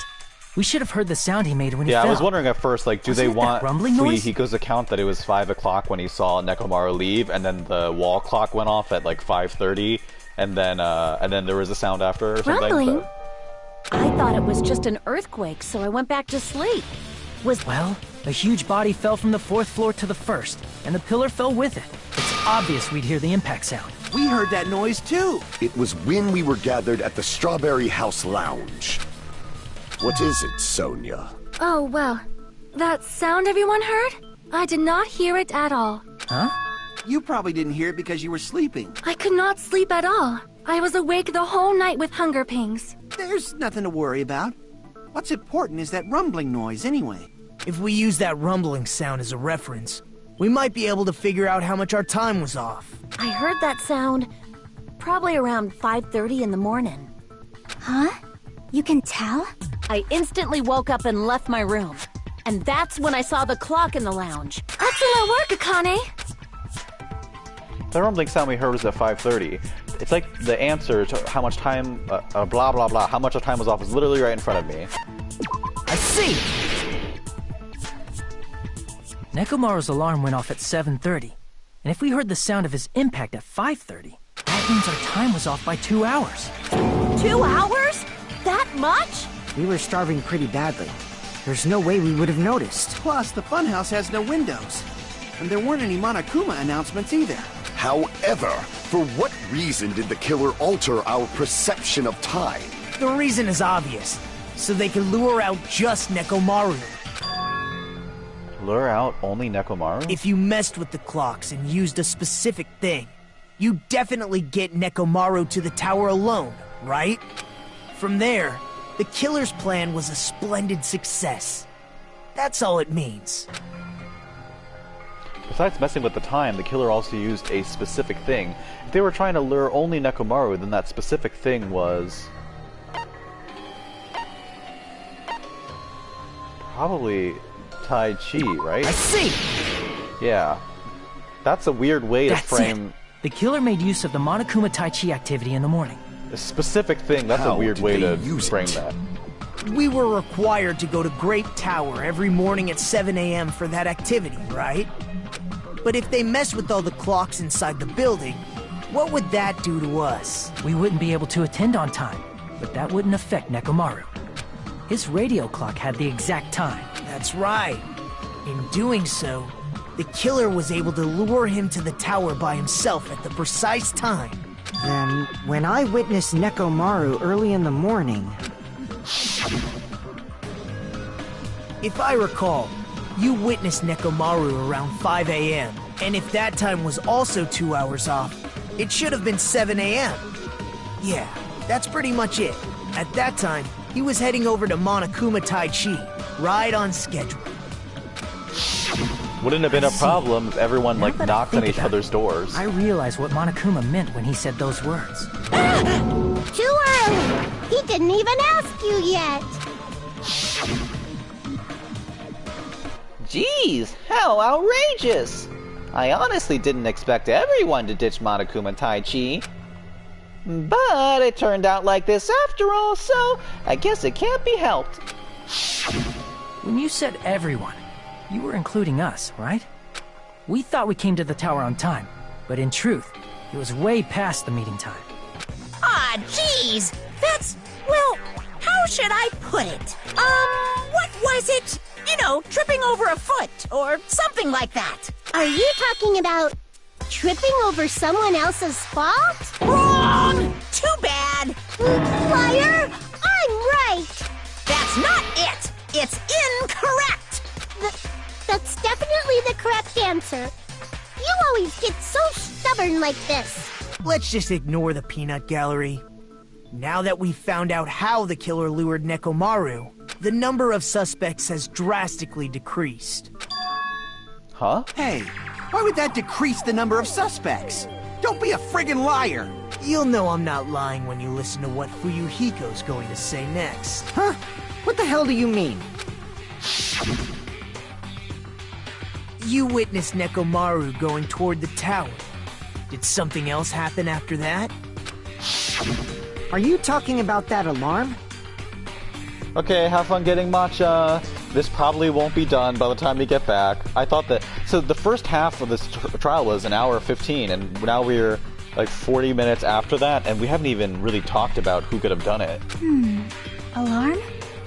We should have heard the sound he made when he Yeah, fell. I was wondering at first, like, do Wasn't they it that want rumbling noise? Fuyuhiko's account that it was 5 o'clock when he saw Nekomaru leave, and then the wall clock went off at like 5:30, and then there was a sound after or something? Rumbling? But- I thought it was just an earthquake, so I went back to sleep. Well, a huge body fell from the 4th floor to the 1st, and the pillar fell with it. It's obvious we'd hear the impact sound. We heard that noise too. It was when we were gathered at the Strawberry House Lounge. What is it, Sonia? Oh, well. That sound everyone heard? I did not hear it at all. Huh? You probably didn't hear it because you were sleeping. I could not sleep at all. I was awake the whole night with hunger pangs. There's nothing to worry about. What's important is that rumbling noise anyway. If we use that rumbling sound as a reference, we might be able to figure out how much our time was off. I heard that sound probably around 5:30 in the morning. Huh? You can tell? I instantly woke up and left my room. And that's when I saw the clock in the lounge. Excellent work, Akane! The rumbling sound we heard was at 5:30. It's like the answer to how much time, blah blah blah, how much of time was off is literally right in front of me. I see! Nekomaru's alarm went off at 7:30, and if we heard the sound of his impact at 5:30, that means our time was off by 2 hours. 2 hours? That much? We were starving pretty badly. There's no way we would have noticed. Plus, the funhouse has no windows. And there weren't any Monokuma announcements either. However, for what reason did the killer alter our perception of time? The reason is obvious. So they can lure out just Nekomaru. Lure out only Nekomaru? If you messed with the clocks and used a specific thing, you definitely get Nekomaru to the tower alone, right? From there, the killer's plan was a splendid success. That's all it means. Besides messing with the time, the killer also used a specific thing. If they were trying to lure only Nekomaru, then that specific thing was... probably Tai Chi, right? I see! Yeah. That's a weird way to frame... It. The killer made use of the Monokuma Tai Chi activity in the morning. A specific thing, that's a weird way to frame that. We were required to go to Grape Tower every morning at 7 a.m. for that activity, right? But if they mess with all the clocks inside the building, what would that do to us? We wouldn't be able to attend on time, but that wouldn't affect Nekomaru. His radio clock had the exact time. That's right. In doing so, the killer was able to lure him to the tower by himself at the precise time. Then, when I witnessed Nekomaru early in the morning... If I recall, you witnessed Nekomaru around 5 a.m., and if that time was also 2 hours off, it should have been 7 a.m. Yeah, that's pretty much it. At that time, he was heading over to Monokuma Tai Chi, right on schedule. Wouldn't have been a problem if everyone, like, knocked on each other's doors. I realized what Monokuma meant when he said those words. Too early! He didn't even ask you yet! Jeez, how outrageous! I honestly didn't expect everyone to ditch Monokuma Tai Chi. But it turned out like this after all, so I guess it can't be helped. When you said everyone, you were including us, right? We thought we came to the tower on time, but in truth, it was way past the meeting time. Ah, jeez! That's... well, how should I put it? What was it? You know, tripping over a foot, or something like that. Are you talking about tripping over someone else's fault? Wrong! Too bad! Liar! I'm right! That's not it! It's incorrect! That's definitely the correct answer. You always get so stubborn like this. Let's just ignore the peanut gallery. Now that we've found out how the killer lured Nekomaru, the number of suspects has drastically decreased. Huh? Hey, why would that decrease the number of suspects? Don't be a friggin' liar! You'll know I'm not lying when you listen to what Fuyuhiko's going to say next. Huh? What the hell do you mean? You witnessed Nekomaru going toward the tower. Did something else happen after that? Are you talking about that alarm? Okay, have fun getting matcha. This probably won't be done by the time we get back. I thought that... So the first half of this trial was an hour 15, and now we're like 40 minutes after that, and we haven't even really talked about who could have done it. Alarm?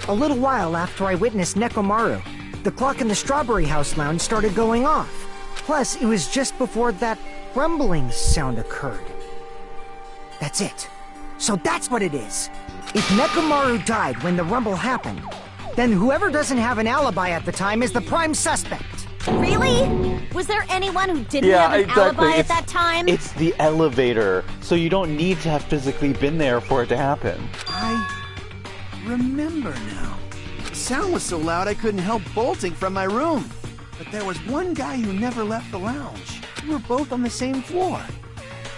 A little while after I witnessed Nekomaru, the clock in the Strawberry House lounge started going off. Plus, it was just before that rumbling sound occurred. That's it. So that's what it is. If Nekomaru died when the rumble happened, then whoever doesn't have an alibi at the time is the prime suspect. Really? Was there anyone who didn't have an alibi at that time? It's the elevator, so you don't need to have physically been there for it to happen. I remember now. The sound was so loud I couldn't help bolting from my room. But there was one guy who never left the lounge. We were both on the same floor.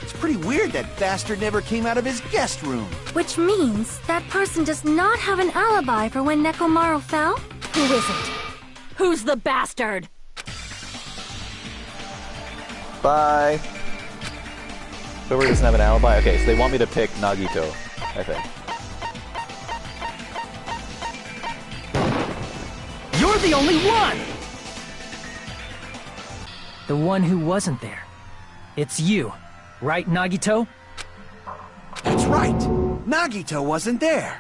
It's pretty weird that bastard never came out of his guest room. Which means that person does not have an alibi for when Nekomaru fell? Who is it? Who's the bastard? Bye. Whoever doesn't have an alibi. Okay, so they want me to pick Nagito, I think. You're the only one! The one who wasn't there. It's you, right, Nagito? That's right. Nagito wasn't there.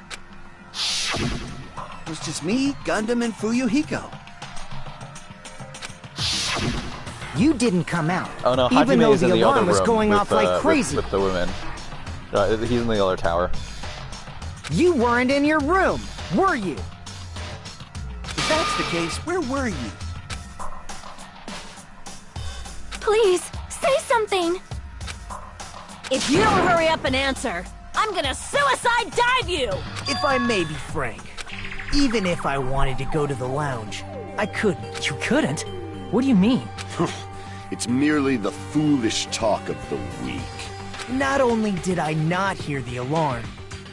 was just me, Gundam, and Fuyuhiko. You didn't come out. Oh no, even though Hajime's in the the other alarm was room going with, off like crazy. with the women. He's in the other tower. You weren't in your room, were you? If that's the case, where were you? Please, say something! If you don't hurry up and answer, I'm gonna suicide dive you! If I may be frank, even if I wanted to go to the lounge, I couldn't. You couldn't? What do you mean? It's merely the foolish talk of the weak. Not only did I not hear the alarm,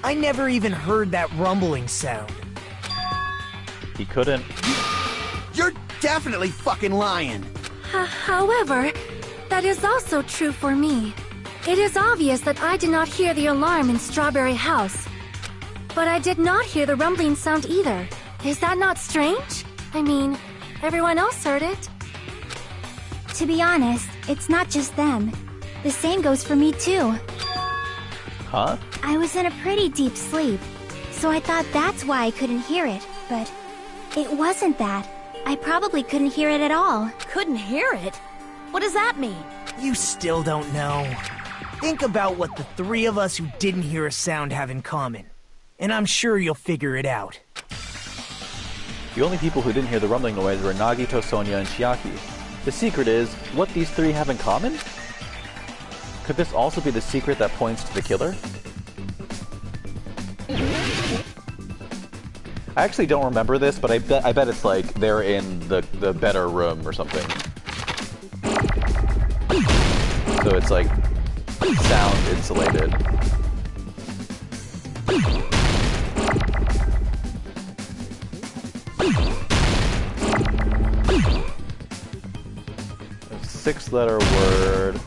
I never even heard that rumbling sound. He couldn't. You're definitely fucking lying. However, that is also true for me. It is obvious that I did not hear the alarm in Strawberry House. But I did not hear the rumbling sound either. Is that not strange? I mean, everyone else heard it. To be honest, it's not just them. The same goes for me too. Huh? I was in a pretty deep sleep, so I thought that's why I couldn't hear it, but it wasn't that. I probably couldn't hear it at all. Couldn't hear it? What does that mean? You still don't know. Think about what the three of us who didn't hear a sound have in common, and I'm sure you'll figure it out. The only people who didn't hear the rumbling noise were Nagito, Sonia, and Chiaki. The secret is what these three have in common? Could this also be the secret that points to the killer? I actually don't remember this, but I bet it's like they're in the better room or something. So it's like sound insulated. A 6-letter word.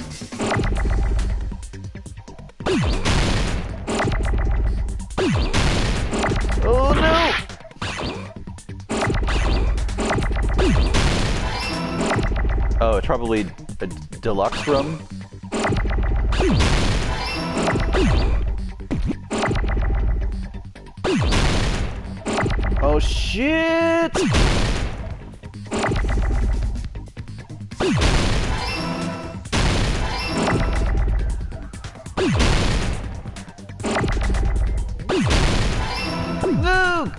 Oh no! Oh, it's probably a deluxe room. Oh shit! No!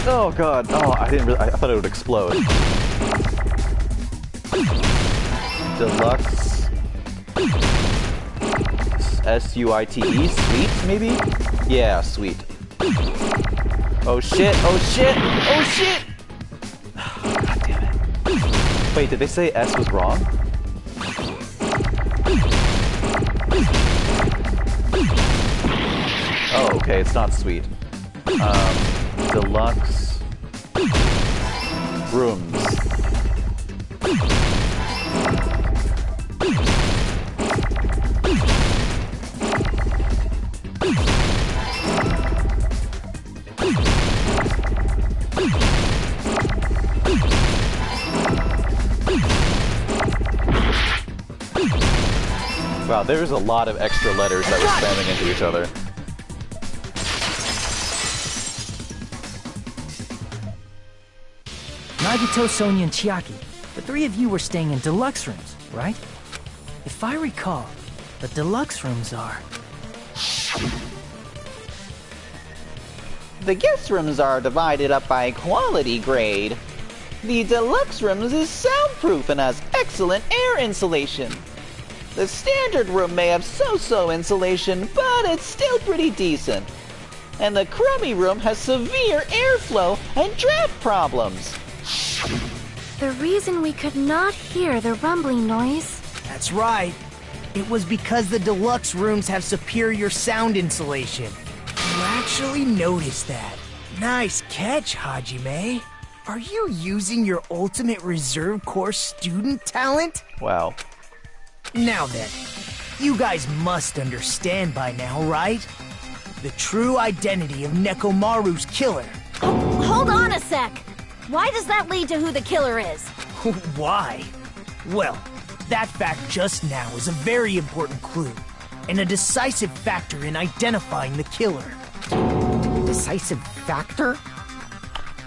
Oh god! Oh, I didn't really. I thought it would explode. Deluxe. S-U-I-T-E? Sweet, maybe? Yeah, sweet. Oh shit! Oh shit! Oh shit! God damn it. Wait, did they say S was wrong? Oh, okay, it's not sweet. Deluxe rooms. Wow, there's a lot of extra letters that were spamming into each other. Nagito, Sonia, and Chiaki. The three of you were staying in deluxe rooms, right? If I recall, the deluxe rooms are... The guest rooms are divided up by quality grade. The deluxe rooms is soundproof and has excellent air insulation. The standard room may have so-so insulation, but it's still pretty decent. And the crummy room has severe airflow and draft problems. The reason we could not hear the rumbling noise... That's right. It was because the deluxe rooms have superior sound insulation. You actually noticed that. Nice catch, Hajime. Are you using your ultimate reserve corps student talent? Wow. Now then, you guys must understand by now, right? The true identity of Nekomaru's killer. Hold on a sec! Why does that lead to who the killer is? Why? Well, that fact just now is a very important clue, and a decisive factor in identifying the killer. Decisive factor?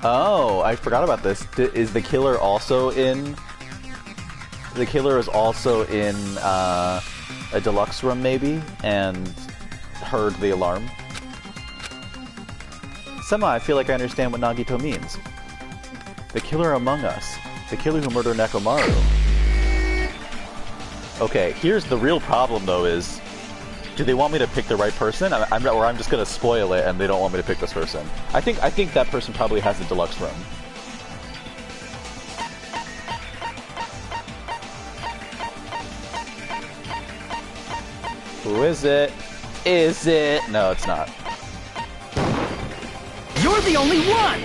Oh, I forgot about this. Is the killer also in... The killer is also in a deluxe room, maybe, and heard the alarm? Somehow I feel like I understand what Nagito means. The killer among us. The killer who murdered Nekomaru. Okay, here's the real problem, though, is... Do they want me to pick the right person? Or I'm just gonna spoil it and they don't want me to pick this person. I think that person probably has a deluxe room. Who is it? Is it? No, it's not. You're the only one!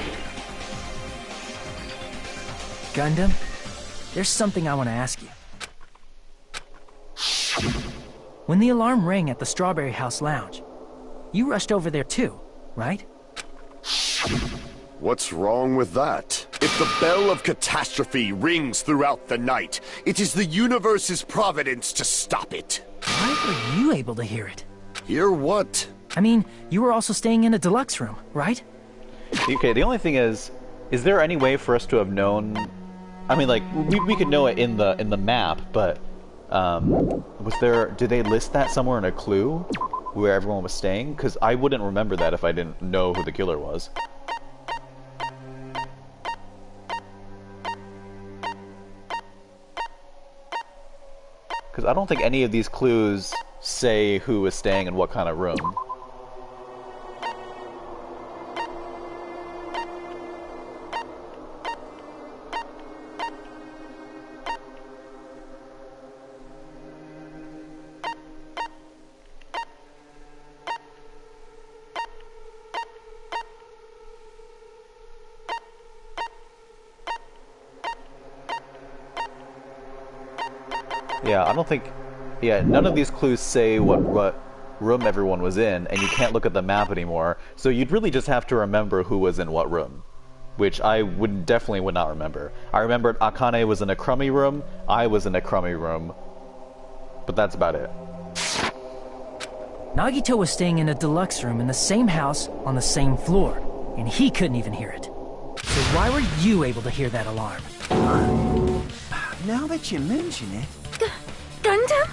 Gundam, there's something I want to ask you. When the alarm rang at the Strawberry House Lounge, you rushed over there too, right? What's wrong with that? If the bell of catastrophe rings throughout the night, it is the universe's providence to stop it. Why were you able to hear it? Hear what? I mean, you were also staying in a deluxe room, right? Okay, the only thing is there any way for us to have known... I mean, like, we could know it in the map, but... did they list that somewhere in a clue? Where everyone was staying? Because I wouldn't remember that if I didn't know who the killer was. Because I don't think any of these clues say who is staying in what kind of room. Yeah, I don't think... Yeah, none of these clues say what room everyone was in, and you can't look at the map anymore, so you'd really just have to remember who was in what room. Which I definitely would not remember. I remembered Akane was in a crummy room, I was in a crummy room, but that's about it. Nagito was staying in a deluxe room in the same house on the same floor, and he couldn't even hear it. So why were you able to hear that alarm? Now that you mention it... Gundam?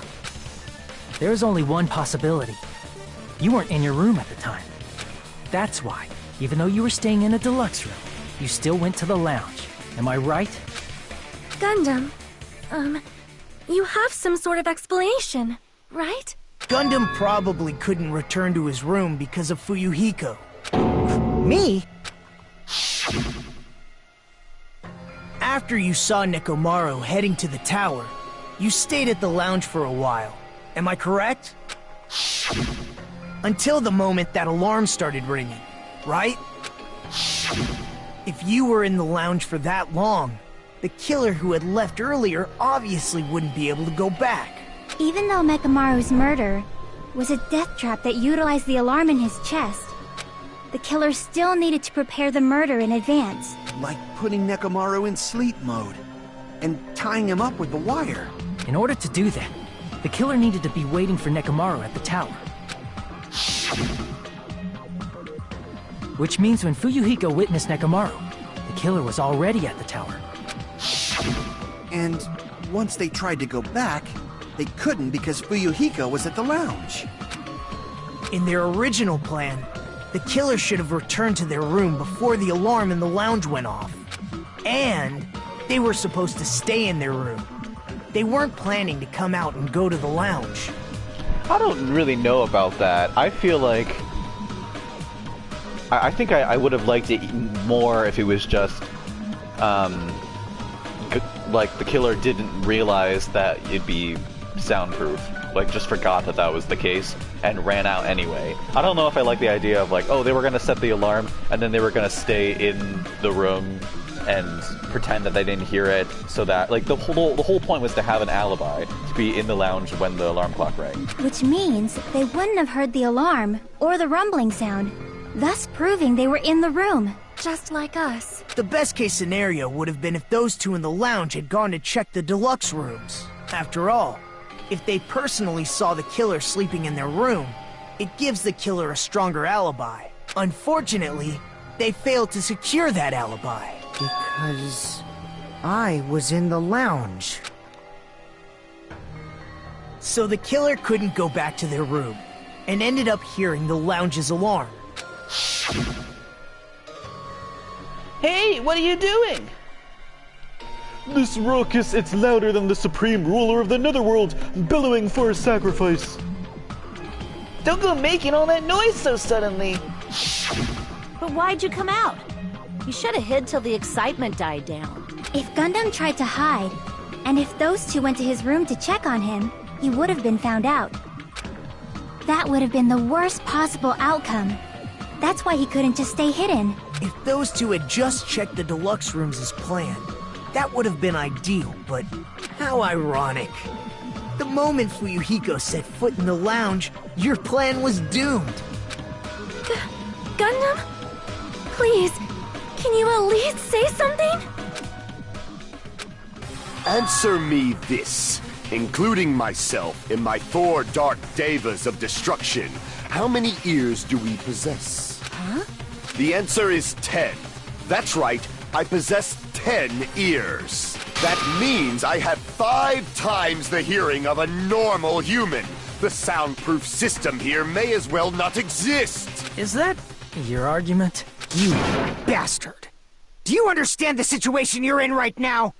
There is only one possibility. You weren't in your room at the time. That's why, even though you were staying in a deluxe room, you still went to the lounge. Am I right? Gundam, you have some sort of explanation, right? Gundam probably couldn't return to his room because of Fuyuhiko. Me? After you saw Nekomaru heading to the tower, you stayed at the lounge for a while. Am I correct? Until the moment that alarm started ringing, right? If you were in the lounge for that long, the killer who had left earlier obviously wouldn't be able to go back. Even though Mekamaru's murder was a death trap that utilized the alarm in his chest, the killer still needed to prepare the murder in advance. Like putting Nekomaru in sleep mode and tying him up with the wire. In order to do that, the killer needed to be waiting for Nekomaru at the tower. Which means when Fuyuhiko witnessed Nekomaru, the killer was already at the tower. And once they tried to go back, they couldn't because Fuyuhiko was at the lounge. In their original plan, the killer should have returned to their room before the alarm in the lounge went off. And they were supposed to stay in their room. They weren't planning to come out and go to the lounge. I don't really know about that. I feel like... I think I would have liked it more if it was just... like, the killer didn't realize that it'd be soundproof. Like, just forgot that that was the case and ran out anyway. I don't know if I like the idea of, like, oh, they were gonna set the alarm and then they were gonna stay in the room and pretend that they didn't hear it, so that, like, the whole point was to have an alibi, to be in the lounge when the alarm clock rang. Which means they wouldn't have heard the alarm or the rumbling sound, thus proving they were in the room. Just like us. The best case scenario would have been if those two in the lounge had gone to check the deluxe rooms. After all, if they personally saw the killer sleeping in their room, it gives the killer a stronger alibi. Unfortunately, they failed to secure that alibi. Because I was in the lounge. So the killer couldn't go back to their room, and ended up hearing the lounge's alarm. Hey, what are you doing? This ruckus, it's louder than the supreme ruler of the netherworld, bellowing for a sacrifice. Don't go making all that noise so suddenly. But why'd you come out? You should have hid till the excitement died down. If Gundam tried to hide, and if those two went to his room to check on him, he would have been found out. That would have been the worst possible outcome. That's why he couldn't just stay hidden. If those two had just checked the deluxe rooms as planned, that would have been ideal, but how ironic. The moment Fuyuhiko set foot in the lounge, your plan was doomed. Gundam? Please, can you at least say something? Answer me this. Including myself in my 4 dark devas of destruction, how many ears do we possess? Huh? The answer is 10. That's right, I possess 10 ears. That means I have 5 times the hearing of a normal human. The soundproof system here may as well not exist. Is that your argument? You bastard! Do you understand the situation you're in right now?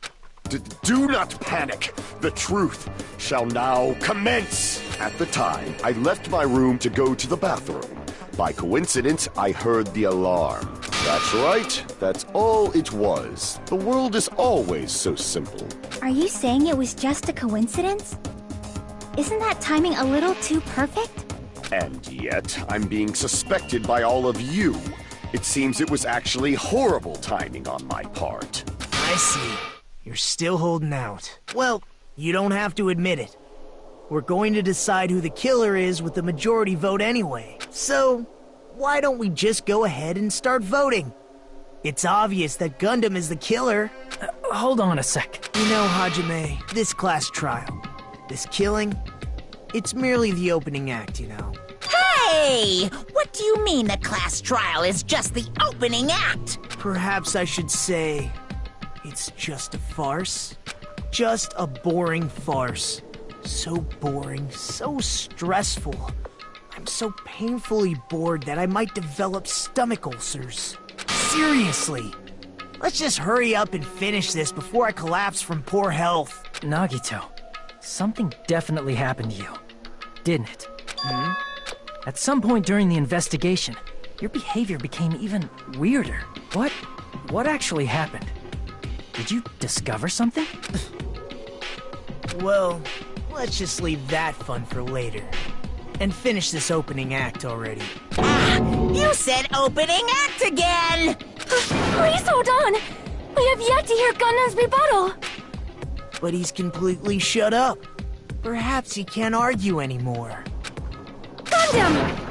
Do not panic. The truth shall now commence. At the time, I left my room to go to the bathroom. By coincidence, I heard the alarm. That's right. That's all it was. The world is always so simple. Are you saying it was just a coincidence? Isn't that timing a little too perfect? And yet, I'm being suspected by all of you. It seems it was actually horrible timing on my part. I see. You're still holding out. Well, you don't have to admit it. We're going to decide who the killer is with the majority vote anyway. So, why don't we just go ahead and start voting? It's obvious that Gundam is the killer. Hold on a sec. You know, Hajime, this class trial, this killing, it's merely the opening act, you know. Hey! What do you mean the class trial is just the opening act? Perhaps I should say, it's just a farce. Just a boring farce. So boring, so stressful. I'm so painfully bored that I might develop stomach ulcers. Seriously. Let's just hurry up and finish this before I collapse from poor health. Nagito, something definitely happened to you, didn't it? Hmm? At some point during the investigation, your behavior became even weirder. What actually happened? Did you discover something? Well, let's just leave that fun for later. And finish this opening act already. Ah! You said opening act again! Please hold on! We have yet to hear Gundam's rebuttal! But he's completely shut up. Perhaps he can't argue anymore. Gundam!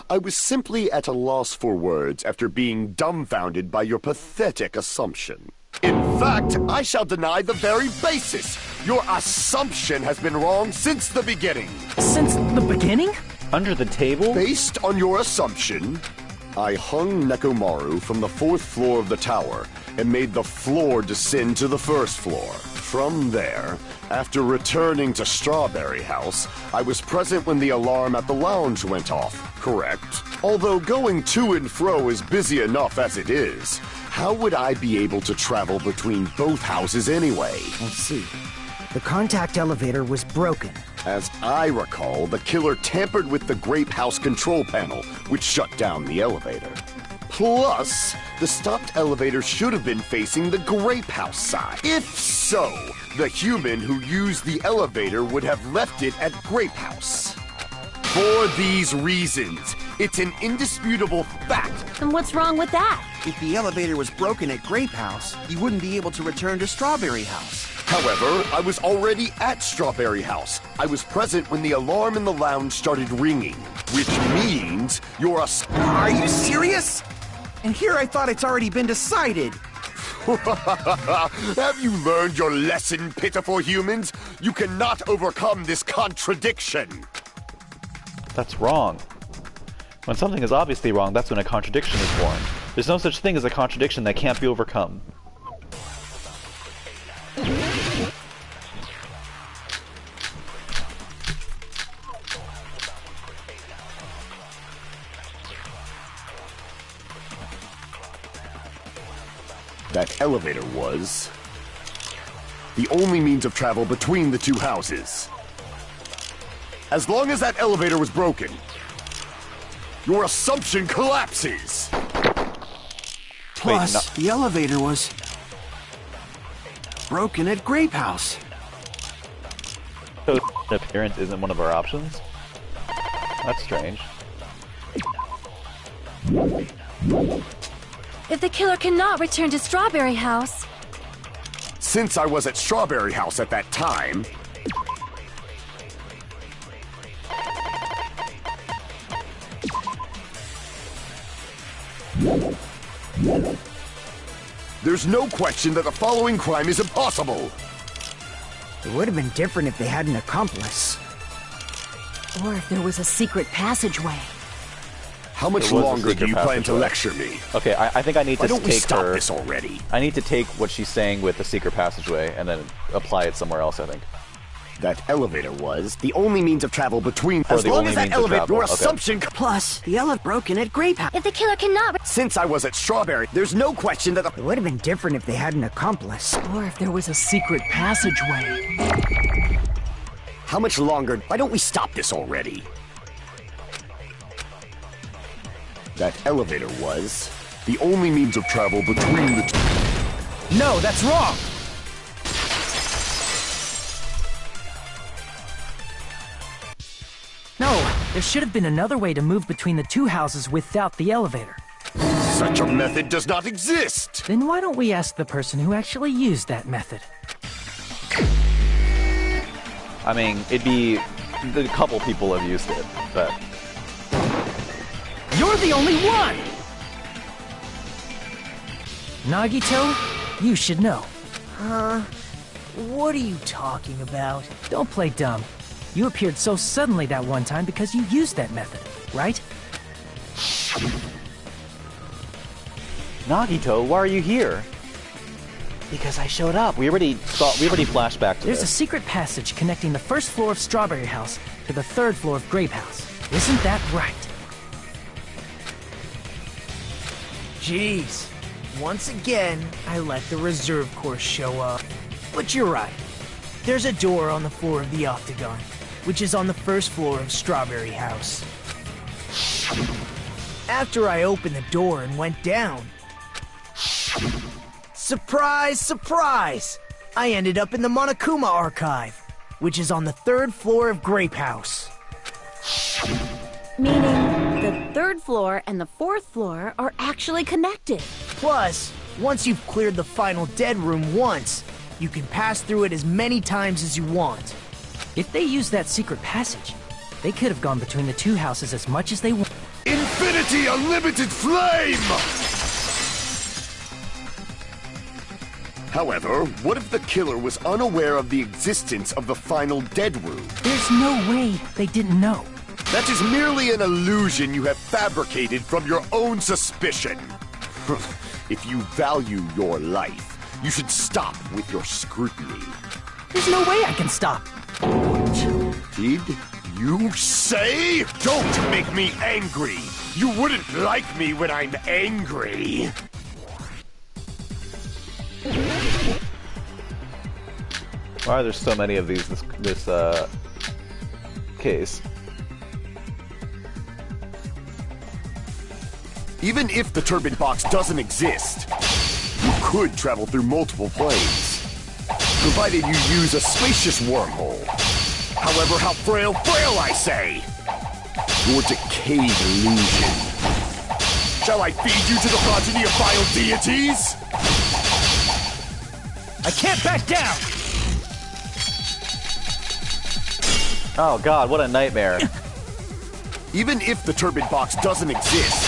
I was simply at a loss for words after being dumbfounded by your pathetic assumption. In fact, I shall deny the very basis. Your assumption has been wrong since the beginning. Since the beginning? Under the table? Based on your assumption, I hung Nekomaru from the 4th floor of the tower and made the floor descend to the 1st floor. From there, after returning to Strawberry House, I was present when the alarm at the lounge went off, correct? Although going to and fro is busy enough as it is, how would I be able to travel between both houses anyway? Let's see. The contact elevator was broken. As I recall, the killer tampered with the Grape House control panel, which shut down the elevator. Plus, the stopped elevator should have been facing the Grape House side. If so, the human who used the elevator would have left it at Grape House. For these reasons, it's an indisputable fact. And what's wrong with that? If the elevator was broken at Grape House, you wouldn't be able to return to Strawberry House. However, I was already at Strawberry House. I was present when the alarm in the lounge started ringing, which means you're a... Are you serious? And here I thought it's already been decided. Have you learned your lesson, pitiful humans? You cannot overcome this contradiction. That's wrong. When something is obviously wrong, that's when a contradiction is born. There's no such thing as a contradiction that can't be overcome. That elevator was the only means of travel between the two houses. As long as that elevator was broken, your assumption collapses! Plus, the elevator was broken at Grape House. So, appearance isn't one of our options? That's strange. If the killer cannot return to Strawberry House... Since I was at Strawberry House at that time... There's no question that the following crime is impossible! It would have been different if they had an accomplice. Or if there was a secret passageway. How much There was a longer do secret you plan to passageway. lecture me? Okay, I think I need Why to don't we take stop her... this already? I need to take what she's saying with the secret passageway and then apply it somewhere else, I think. That elevator was the only means of travel between... Or As the long only as that means of elevator... travel, Your okay. assumption... Plus, the elevator broken at Grape House. If the killer cannot... Since I was at Strawberry, there's no question that the... It would have been different if they had an accomplice. Or if there was a secret passageway. How much longer? Why don't we stop this already? That elevator was the only means of travel between the two... No, that's wrong! No, there should have been another way to move between the two houses without the elevator. Such a method does not exist! Then why don't we ask the person who actually used that method? I mean, it'd be... A couple people have used it, but... You're the only one! Nagito, you should know. What are you talking about? Don't play dumb. You appeared so suddenly that one time because you used that method, right? Nagito, why are you here? Because I showed up. We already flashed back to There's a this. secret passage connecting the first floor of Strawberry House to the third floor of Grape House. Isn't that right? Jeez. Once again, I let the reserve course show up. But you're right. There's a door on the floor of the Octagon, which is on the first floor of Strawberry House. After I opened the door and went down... Surprise, surprise! I ended up in the Monokuma Archive, which is on the third floor of Grape House. Meaning, the third floor and the fourth floor are actually connected. Plus, once you've cleared the final dead room once, you can pass through it as many times as you want. If they used that secret passage, they could have gone between the two houses as much as they want. Infinity Unlimited Flame! However, what if the killer was unaware of the existence of the final dead room? There's no way they didn't know. That is merely an illusion you have fabricated from your own suspicion. If you value your life, you should stop with your scrutiny. There's no way I can stop. What did you say? Don't make me angry! You wouldn't like me when I'm angry! Why are there so many of these this case? Even if the turbine box doesn't exist, you could travel through multiple planes, provided you use a spacious wormhole. However, how frail I say! Your decayed illusion. Shall I feed you to the progeny of vile deities? I can't back down! Oh god, what a nightmare. Even if the turbine box doesn't exist,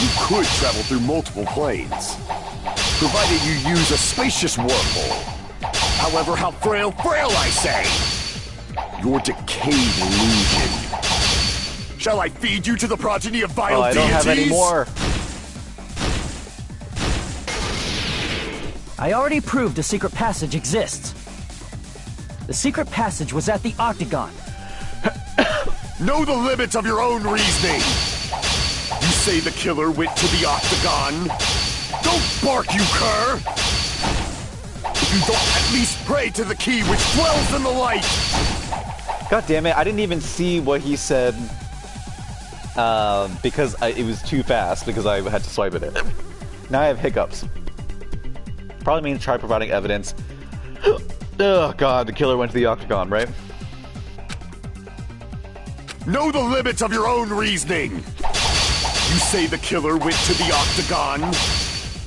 you could travel through multiple planes, provided you use a spacious wormhole. However, how frail I say! Your decayed illusion. Shall I feed you to the progeny of vile Oh, I don't have any deities? more. I already proved a secret passage exists. The secret passage was at the Octagon. Know the limits of your own reasoning. You say the killer went to the Octagon. Don't bark, you cur! If you don't at least pray to the key which dwells in the light! God damn it, I didn't even see what he said because it was too fast because I had to swipe it in. Now I have hiccups. Probably means try providing evidence. Oh god, the killer went to the Octagon, right? Know the limits of your own reasoning. You say the killer went to the Octagon.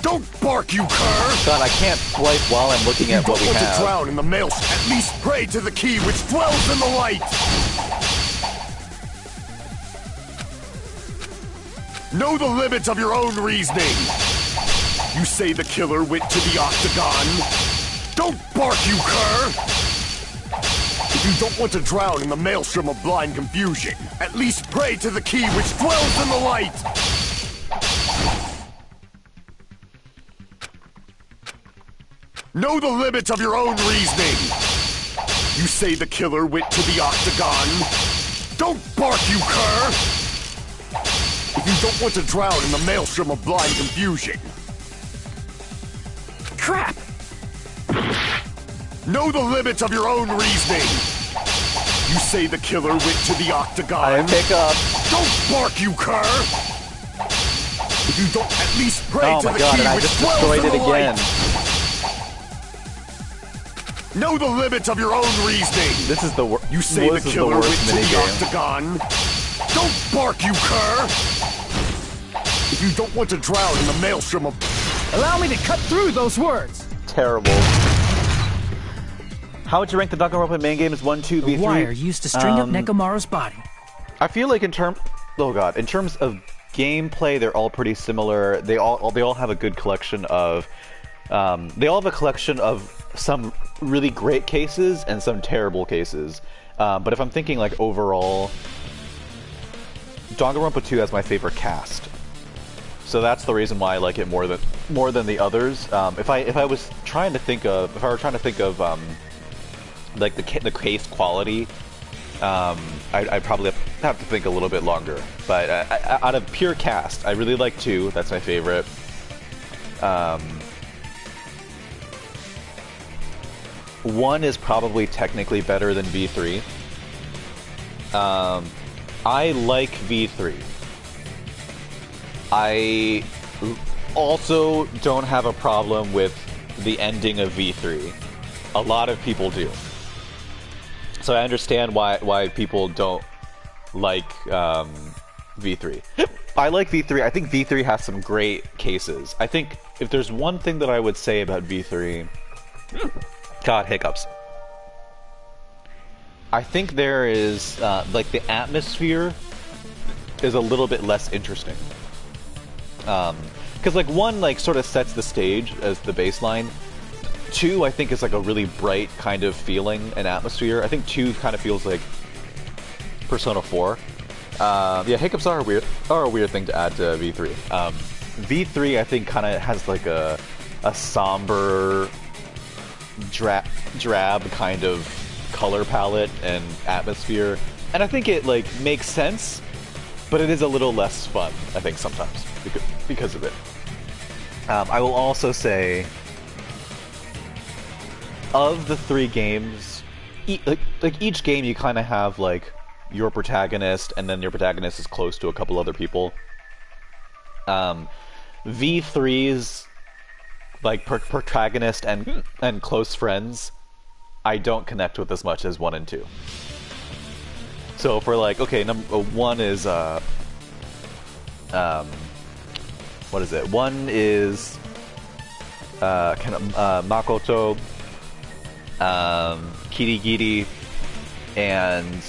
Don't bark, you cur! God, I can't swipe while I'm looking at what we Don't want to have. drown in the maelstrom. At least pray to the key which dwells in the light. Know the limits of your own reasoning. You say the killer went to the Octagon. Don't bark, you cur! If you don't want to drown in the maelstrom of blind confusion, at least pray to the key which dwells in the light! Know the limits of your own reasoning! You say the killer went to the Octagon. Don't bark, you cur! If you don't want to drown in the maelstrom of blind confusion. Crap! Know the limits of your own reasoning! You say the killer went to the Octagon. I pick up. Don't bark, you cur! If you don't at least pray Oh to my the god, key and I which just dwells destroyed in it the again. light. Know the limits of your own reasoning! This is the worst. You say the killer went to the minigame. Octagon. Don't bark, you cur! If you don't want to drown in the maelstrom of... Allow me to cut through those words! Terrible. How would you rank the Danganronpa main games 1, 2, The V3? wire used to string up Nekomaru's body. I feel like in terms of gameplay, they're all pretty similar. They all have a good collection of some really great cases and some terrible cases. But if I'm thinking like overall, Danganronpa 2 has my favorite cast. So that's the reason why I like it more than the others. If I were trying to think of like the case quality, I'd probably have to think a little bit longer. But out of pure cast, I really like 2. That's my favorite. 1 is probably technically better than V3. I like V3. I also don't have a problem with the ending of V3. A lot of people do. So I understand why people don't like V3. I like V3. I think V3 has some great cases. I think if there's one thing that I would say about V3... God, hiccups. I think there is, like, the atmosphere is a little bit less interesting. Because, like, 1, like, sort of sets the stage as the baseline. 2, I think, is, like, a really bright kind of feeling and atmosphere. I think 2 kind of feels like Persona 4. Yeah, hiccups are a weird thing to add to V3. V3, I think, kind of has, like, a somber... drab kind of color palette and atmosphere, and I think it like makes sense, but it is a little less fun, I think, sometimes because of it. I will also say, of the 3 games, like each game you kind of have like your protagonist, and then your protagonist is close to a couple other people. V3's like protagonist and close friends, I don't connect with as much as 1 and 2. So for like, okay, number 1 is what is it? 1 is Makoto, Kirigiri, and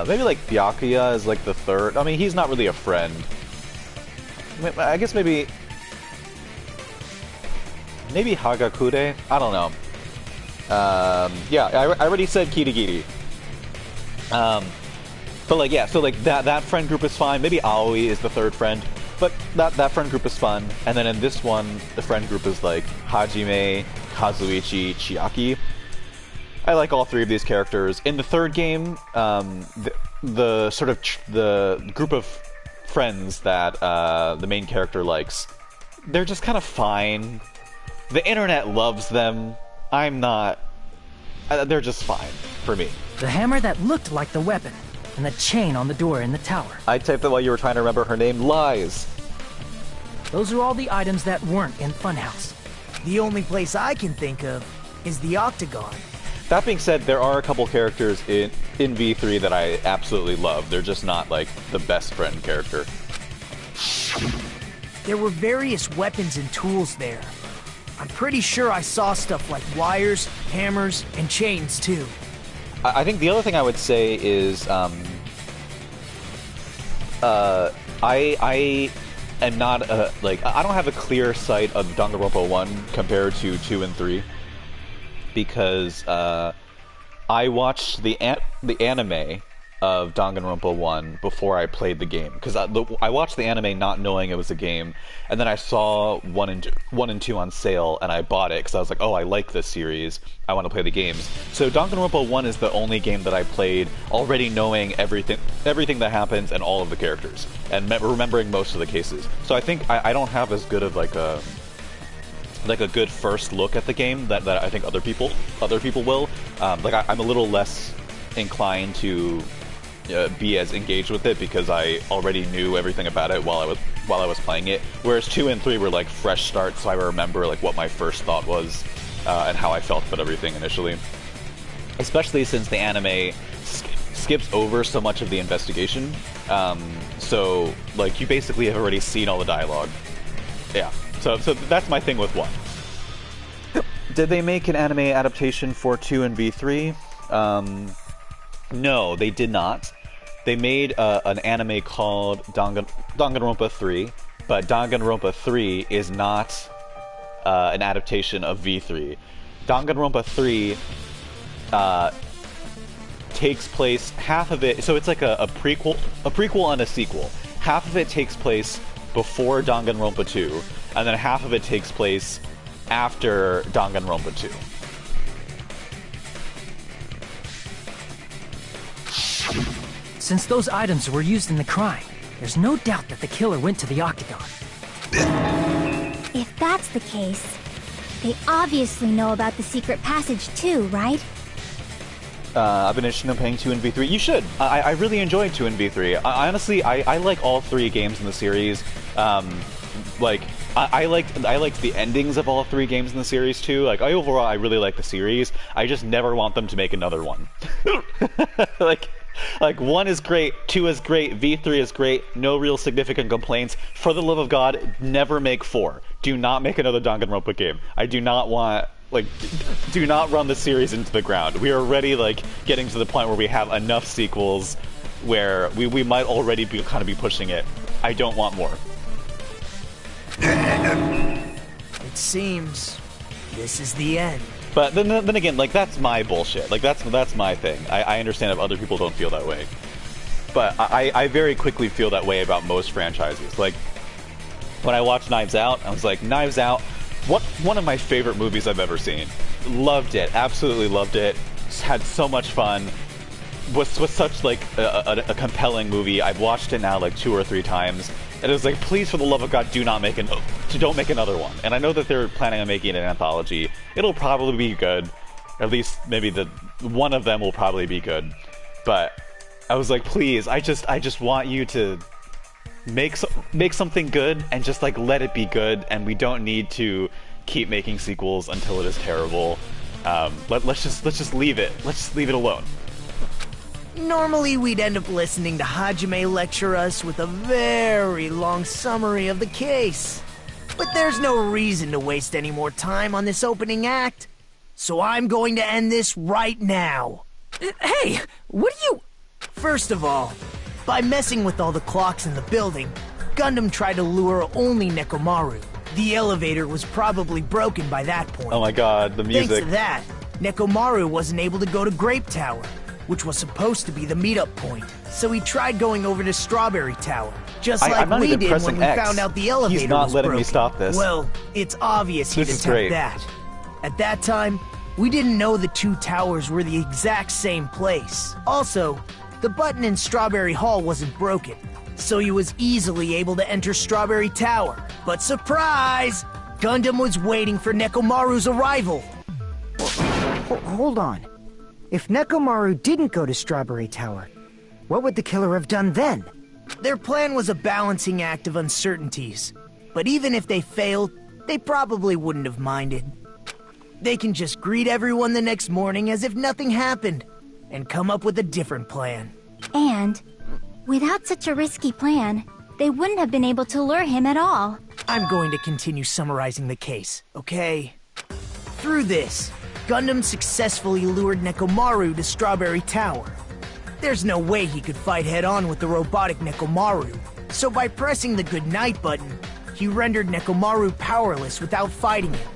maybe like Byakuya is like the 3rd. I mean, he's not really a friend. I guess maybe Hagakure? I don't know. Yeah, I already said Kirigiri. But like, yeah, so like that friend group is fine. Maybe Aoi is the third friend, but that friend group is fun. And then in this one, the friend group is like Hajime, Kazuichi, Chiaki. I like all three of these characters. In the third game, the sort of the group of friends that the main character likes, they're just kind of fine. The internet loves them. I'm not. They're just fine for me. The hammer that looked like the weapon, and the chain on the door in the tower. I typed that while you were trying to remember her name. Lies. Those are all the items that weren't in Funhouse. The only place I can think of is the Octagon. That being said, there are a couple characters in V3 that I absolutely love. They're just not, like, the best friend character. There were various weapons and tools there. I'm pretty sure I saw stuff like wires, hammers, and chains, too. I think the other thing I would say is, I am not, I don't have a clear sight of Danganronpa 1 compared to 2 and 3. Because I watched the anime of Danganronpa 1 before I played the game. Because I watched the anime not knowing it was a game, and then I saw 1 and 2 on sale, and I bought it because I was like, oh, I like this series, I want to play the games. So Danganronpa 1 is the only game that I played already knowing everything that happens and all of the characters, and remembering most of the cases. So I think I don't have as good of like a good first look at the game that I think other people will. I'm a little less inclined to be as engaged with it because I already knew everything about it while I was playing it. Whereas 2 and 3 were like fresh starts, so I remember like what my first thought was and how I felt about everything initially. Especially since the anime skips over so much of the investigation, so like you basically have already seen all the dialogue. Yeah. So that's my thing with 1. Did they make an anime adaptation for 2 and V3? No, they did not. They made an anime called Danganronpa 3, but Danganronpa 3 is not an adaptation of V3. Danganronpa 3 takes place, half of it, so it's like a prequel and a sequel. Half of it takes place before Danganronpa 2, and then half of it takes place after Danganronpa 2. Since those items were used in the crime, there's no doubt that the killer went to the Octagon. If that's the case, they obviously know about the secret passage too, right? I've been interested in playing 2 and V3. You should. I really enjoyed 2 and V3. Honestly, I like all 3 games in the series. I liked the endings of all 3 games in the series too. Like overall, I really like the series. I just never want them to make another one. Like 1 is great, 2 is great, V3 is great. No real significant complaints. For the love of God, never make 4. Do not make another Danganronpa game. I do not want. Do not run the series into the ground. We are already getting to the point where we have enough sequels where we might already be pushing it. I don't want more. It seems this is the end. But then again, that's my bullshit. That's my thing. I understand if other people don't feel that way. But I very quickly feel that way about most franchises. Like, when I watched Knives Out, I was like, Knives Out, one of my favorite movies I've ever seen. Loved it. Absolutely loved it. Had so much fun. Was such a compelling movie. I've watched it now 2 or 3 times. And it was like, please, for the love of God, don't make another one. And I know that they're planning on making an anthology. It'll probably be good. At least maybe one of them will probably be good. But I was like, please, I just want you to make something good and just let it be good. And we don't need to keep making sequels until it is terrible. Let's just leave it. Let's just leave it alone. Normally, we'd end up listening to Hajime lecture us with a very long summary of the case. But there's no reason to waste any more time on this opening act. So I'm going to end this right now. Hey, what are you... First of all, by messing with all the clocks in the building, Gundam tried to lure only Nekomaru. The elevator was probably broken by that point. Oh my god, the music. Thanks to that, Nekomaru wasn't able to go to Grape Tower. which was supposed to be the meetup point. So he tried going over to Strawberry Tower, just I'm like not we even did pressing when we X. found out the elevator He's not was letting me broken. stop this. Well, it's obvious he'd This is attempt great. that. At that time, we didn't know the two towers were the exact same place. Also, the button in Strawberry Hall wasn't broken, so he was easily able to enter Strawberry Tower. But surprise! Gundam was waiting for Nekomaru's arrival. Hold on. If Nekomaru didn't go to Strawberry Tower, what would the killer have done then? Their plan was a balancing act of uncertainties. But even if they failed, they probably wouldn't have minded. They can just greet everyone the next morning as if nothing happened, and come up with a different plan. And, without such a risky plan, they wouldn't have been able to lure him at all. I'm going to continue summarizing the case, okay? Through this, Gundam successfully lured Nekomaru to Strawberry Tower. There's no way he could fight head-on with the robotic Nekomaru, so by pressing the goodnight button, he rendered Nekomaru powerless without fighting him.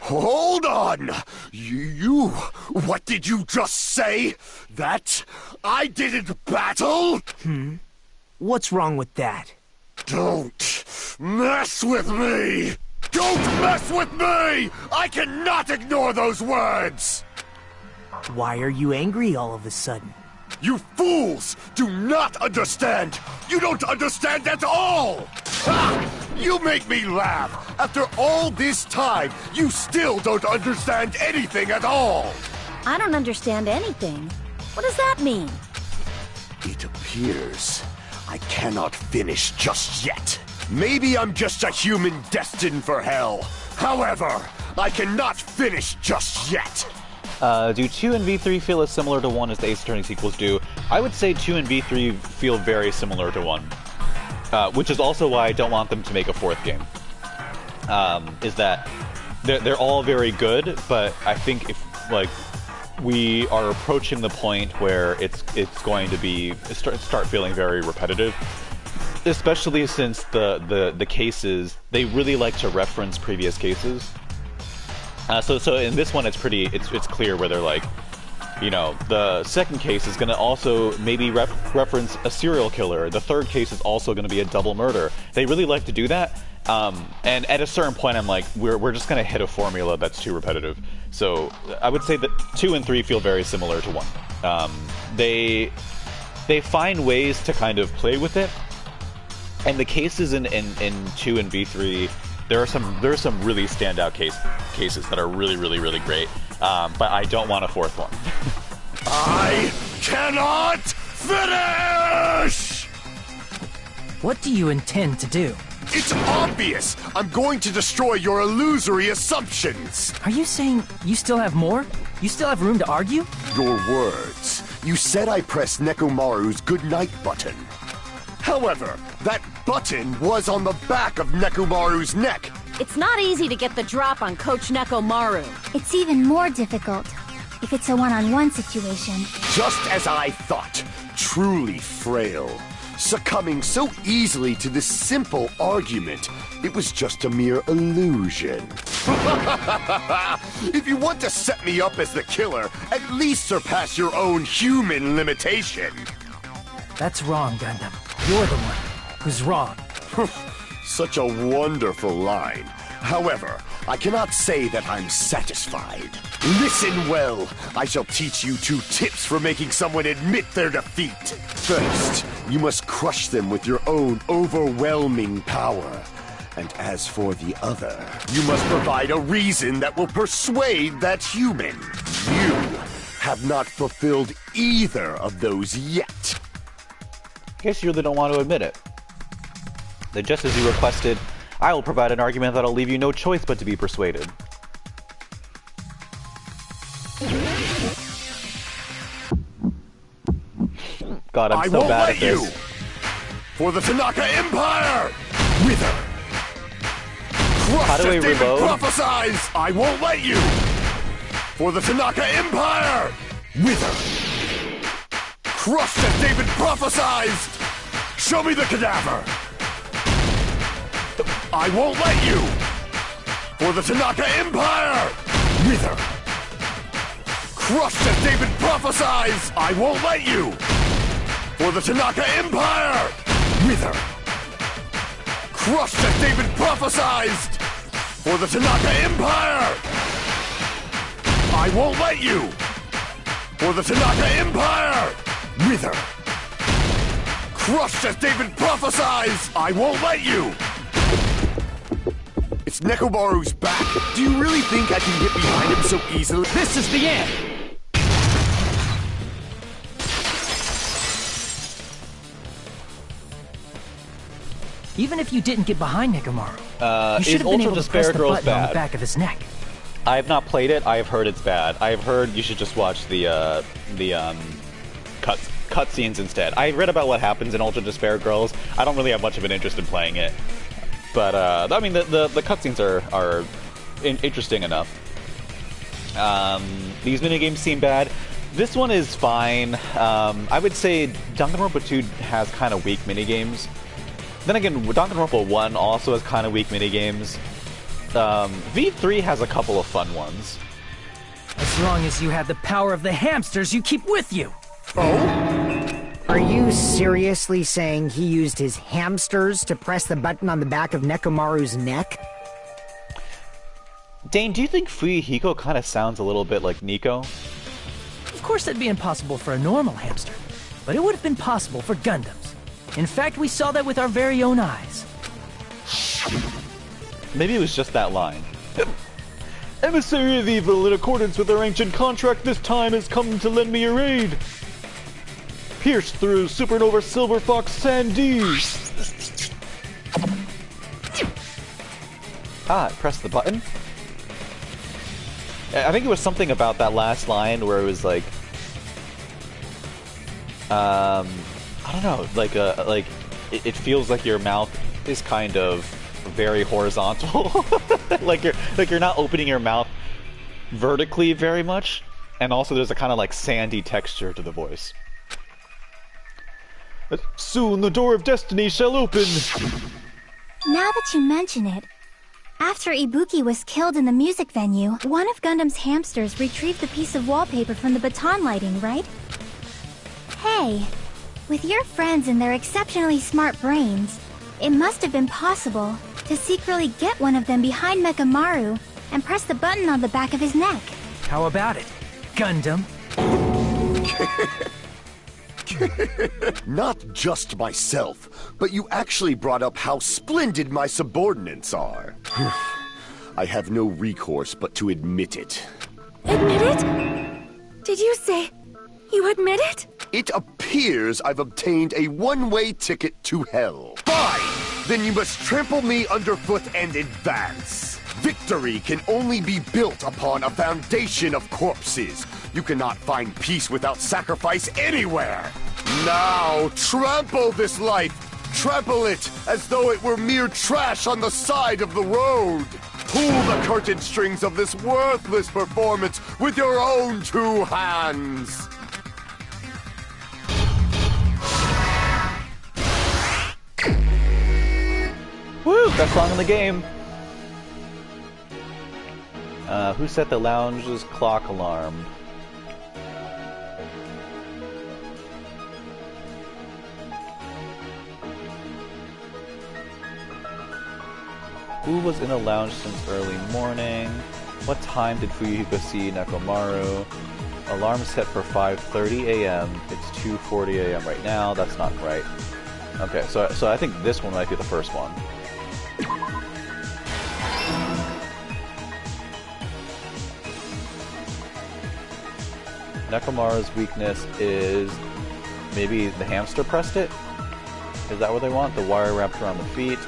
Hold on! What did you just say? That I didn't battle? What's wrong with that? Don't mess with me! Don't mess with me! I cannot ignore those words! Why are you angry all of a sudden? You fools do not understand! You don't understand at all! Ha! You make me laugh! After all this time, you still don't understand anything at all! I don't understand anything. What does that mean? It appears I cannot finish just yet. Maybe I'm just a human destined for hell. However, I cannot finish just yet. Do 2 and V3 feel as similar to 1 as the Ace Attorney sequels do? I would say 2 and V3 feel very similar to 1. Which is also why I don't want them to make a 4th game. Is that they're all very good, but I think if, like, we are approaching the point where it's going to be start feeling very repetitive, especially since the cases, they really like to reference previous cases. So in this one, it's clear where they're like, you know, the second case is going to also maybe reference a serial killer. The third case is also going to be a double murder. They really like to do that. And at a certain point, I'm like, we're just going to hit a formula that's too repetitive. So I would say that 2 and 3 feel very similar to 1. They find ways to kind of play with it. And the cases in 2 and V3, there are some really standout cases that are really, really, really great. But I don't want a 4th one. I cannot finish! What do you intend to do? It's obvious! I'm going to destroy your illusory assumptions! Are you saying you still have more? You still have room to argue? Your words. You said I pressed Nekomaru's goodnight button. However, that button was on the back of Nekomaru's neck. It's not easy to get the drop on Coach Nekomaru. It's even more difficult if it's a one-on-one situation. Just as I thought. Truly frail. Succumbing so easily to this simple argument. It was just a mere illusion. If you want to set me up as the killer, at least surpass your own human limitation. That's wrong, Gundam. You're the one who's wrong. Such a wonderful line. However, I cannot say that I'm satisfied. Listen well. I shall teach you 2 tips for making someone admit their defeat. First, you must crush them with your own overwhelming power. And as for the other, you must provide a reason that will persuade that human. You have not fulfilled either of those yet. Guess you really don't want to admit it. Then just as you requested, I will provide an argument that'll leave you no choice but to be persuaded. God, I'm so bad at this. For the Tanaka Empire! Wither! How do we Crush as David reload? prophesies! I won't let you! For the Tanaka Empire! Wither! Crushed as David prophesies! Show me the cadaver! I won't let you! For the Tanaka Empire! Wither! Crushed as David prophesies, I won't let you! For the Tanaka Empire! Wither! Crushed as David prophesied! For the Tanaka Empire! I won't let you! For the Tanaka Empire! Wither! Crushed as David prophesies, I won't let you! It's Nekomaru's back. Do you really think I can get behind him so easily? This is the end! Even if you didn't get behind Nekomaru, you should have been able to press the button on the back of his neck. I have not played it. I have heard it's bad. I have heard you should just watch the cutscenes instead. I read about what happens in Ultra Despair Girls. I don't really have much of an interest in playing it, but I mean the cutscenes are interesting enough. These minigames seem bad. This one is fine. I would say Danganronpa 2 has kind of weak minigames. Then again, Danganronpa 1 also has kind of weak minigames. V3 has a couple of fun ones. As long as you have the power of the hamsters you keep with you. Oh? Are you seriously saying he used his hamsters to press the button on the back of Nekomaru's neck? Dane, do you think Fuyuhiko kind of sounds a little bit like Nico? Of course that'd be impossible for a normal hamster, but it would have been possible for Gundams. In fact, we saw that with our very own eyes. Maybe it was just that line. Emissary of Evil, in accordance with our ancient contract, this time has come to lend me your aid. Pierced through Supernova Silver Fox Sandy. Press the button. I think it was something about that last line where it was like, I don't know, like it feels like your mouth is kind of very horizontal. like you're not opening your mouth vertically very much, and also there's a kind of like sandy texture to the voice. Soon the door of destiny shall open. Now that you mention it, after Ibuki was killed in the music venue, one of Gundam's hamsters retrieved the piece of wallpaper from the baton lighting, right? Hey, with your friends and their exceptionally smart brains, it must have been possible to secretly get one of them behind Nekomaru and press the button on the back of his neck. How about it, Gundam? Not just myself, but you actually brought up how splendid my subordinates are. I have no recourse but to admit it. Admit it? Did you say you admit it? It appears I've obtained a one-way ticket to hell. Fine! Then you must trample me underfoot and advance. Victory can only be built upon a foundation of corpses. You cannot find peace without sacrifice anywhere. Now, trample this life. Trample it as though it were mere trash on the side of the road. Pull the curtain strings of this worthless performance with your own two hands. Woo! Best song in the game. Who set the lounge's clock alarm? Who was in a lounge since early morning? What time did Fuyuhiko see Nekomaru? Alarm set for 5:30 a.m. It's 2:40 a.m. right now. That's not right. Okay, so I think this one might be the first one. Nekomaru's weakness is maybe the hamster pressed it? Is that what they want? The wire wrapped around the feet?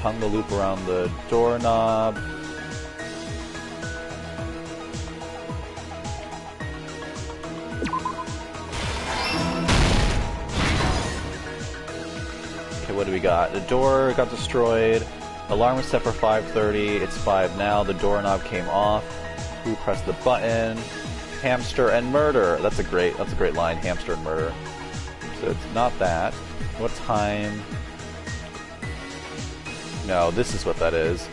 Hung the loop around the doorknob. Okay, what do we got? The door got destroyed. Alarm was set for 5:30. It's 5 now. The doorknob came off. Who pressed the button? Hamster and murder. That's a great line. Hamster and murder. So it's not that. What time? No, this is what that is.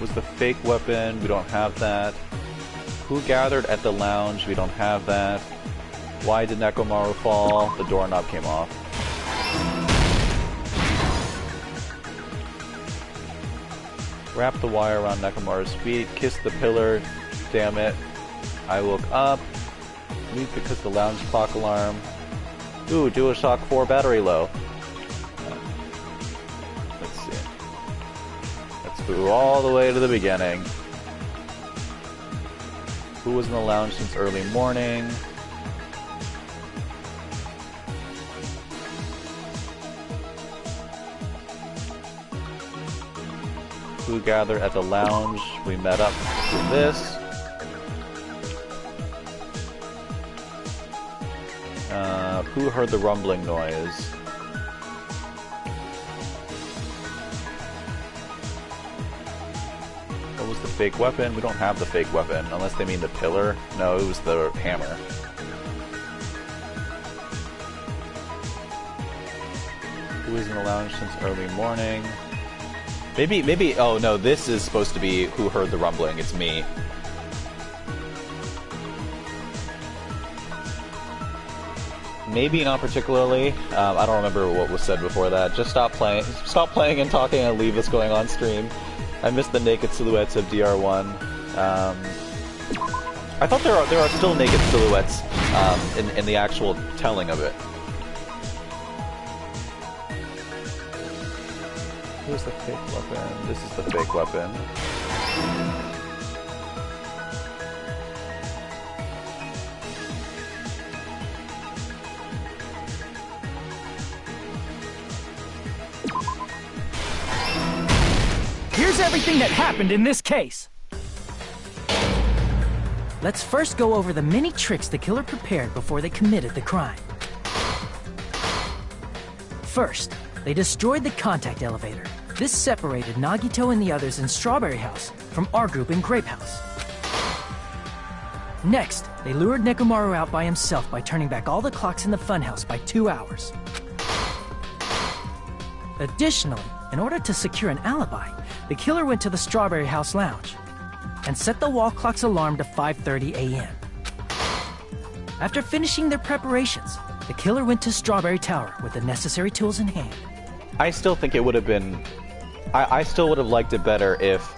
was the fake weapon? We don't have that. Who gathered at the lounge? We don't have that. Why did Nekomaru fall? The doorknob came off. Wrap the wire around Nekomaru's feet. Kiss the pillar. Damn it. I woke up. Leave because the lounge clock alarm. Ooh, DualShock 4 battery low. Let's see. Let's go all the way to the beginning. Who was in the lounge since early morning? Who gathered at the lounge? We met up with this. Who heard the rumbling noise? What was the fake weapon? We don't have the fake weapon, unless they mean the pillar. No, it was the hammer. Who was in the lounge since early morning? Maybe, oh no, this is supposed to be who heard the rumbling. It's me. Maybe not particularly. I don't remember what was said before that. Just stop playing and talking and leave this going on stream. I missed the naked silhouettes of DR1. I thought there are still naked silhouettes in the actual telling of it. Here's the fake weapon. This is the fake weapon. Here's everything that happened in this case. Let's first go over the many tricks the killer prepared before they committed the crime. First, they destroyed the contact elevator. This separated Nagito and the others in Strawberry House from our group in Grape House. Next, they lured Nekomaru out by himself by turning back all the clocks in the funhouse by 2 hours. Additionally, in order to secure an alibi, the killer went to the Strawberry House lounge and set the wall clock's alarm to 5:30 a.m. After finishing their preparations, the killer went to Strawberry Tower with the necessary tools in hand. I still think it would have been... I still would have liked it better if...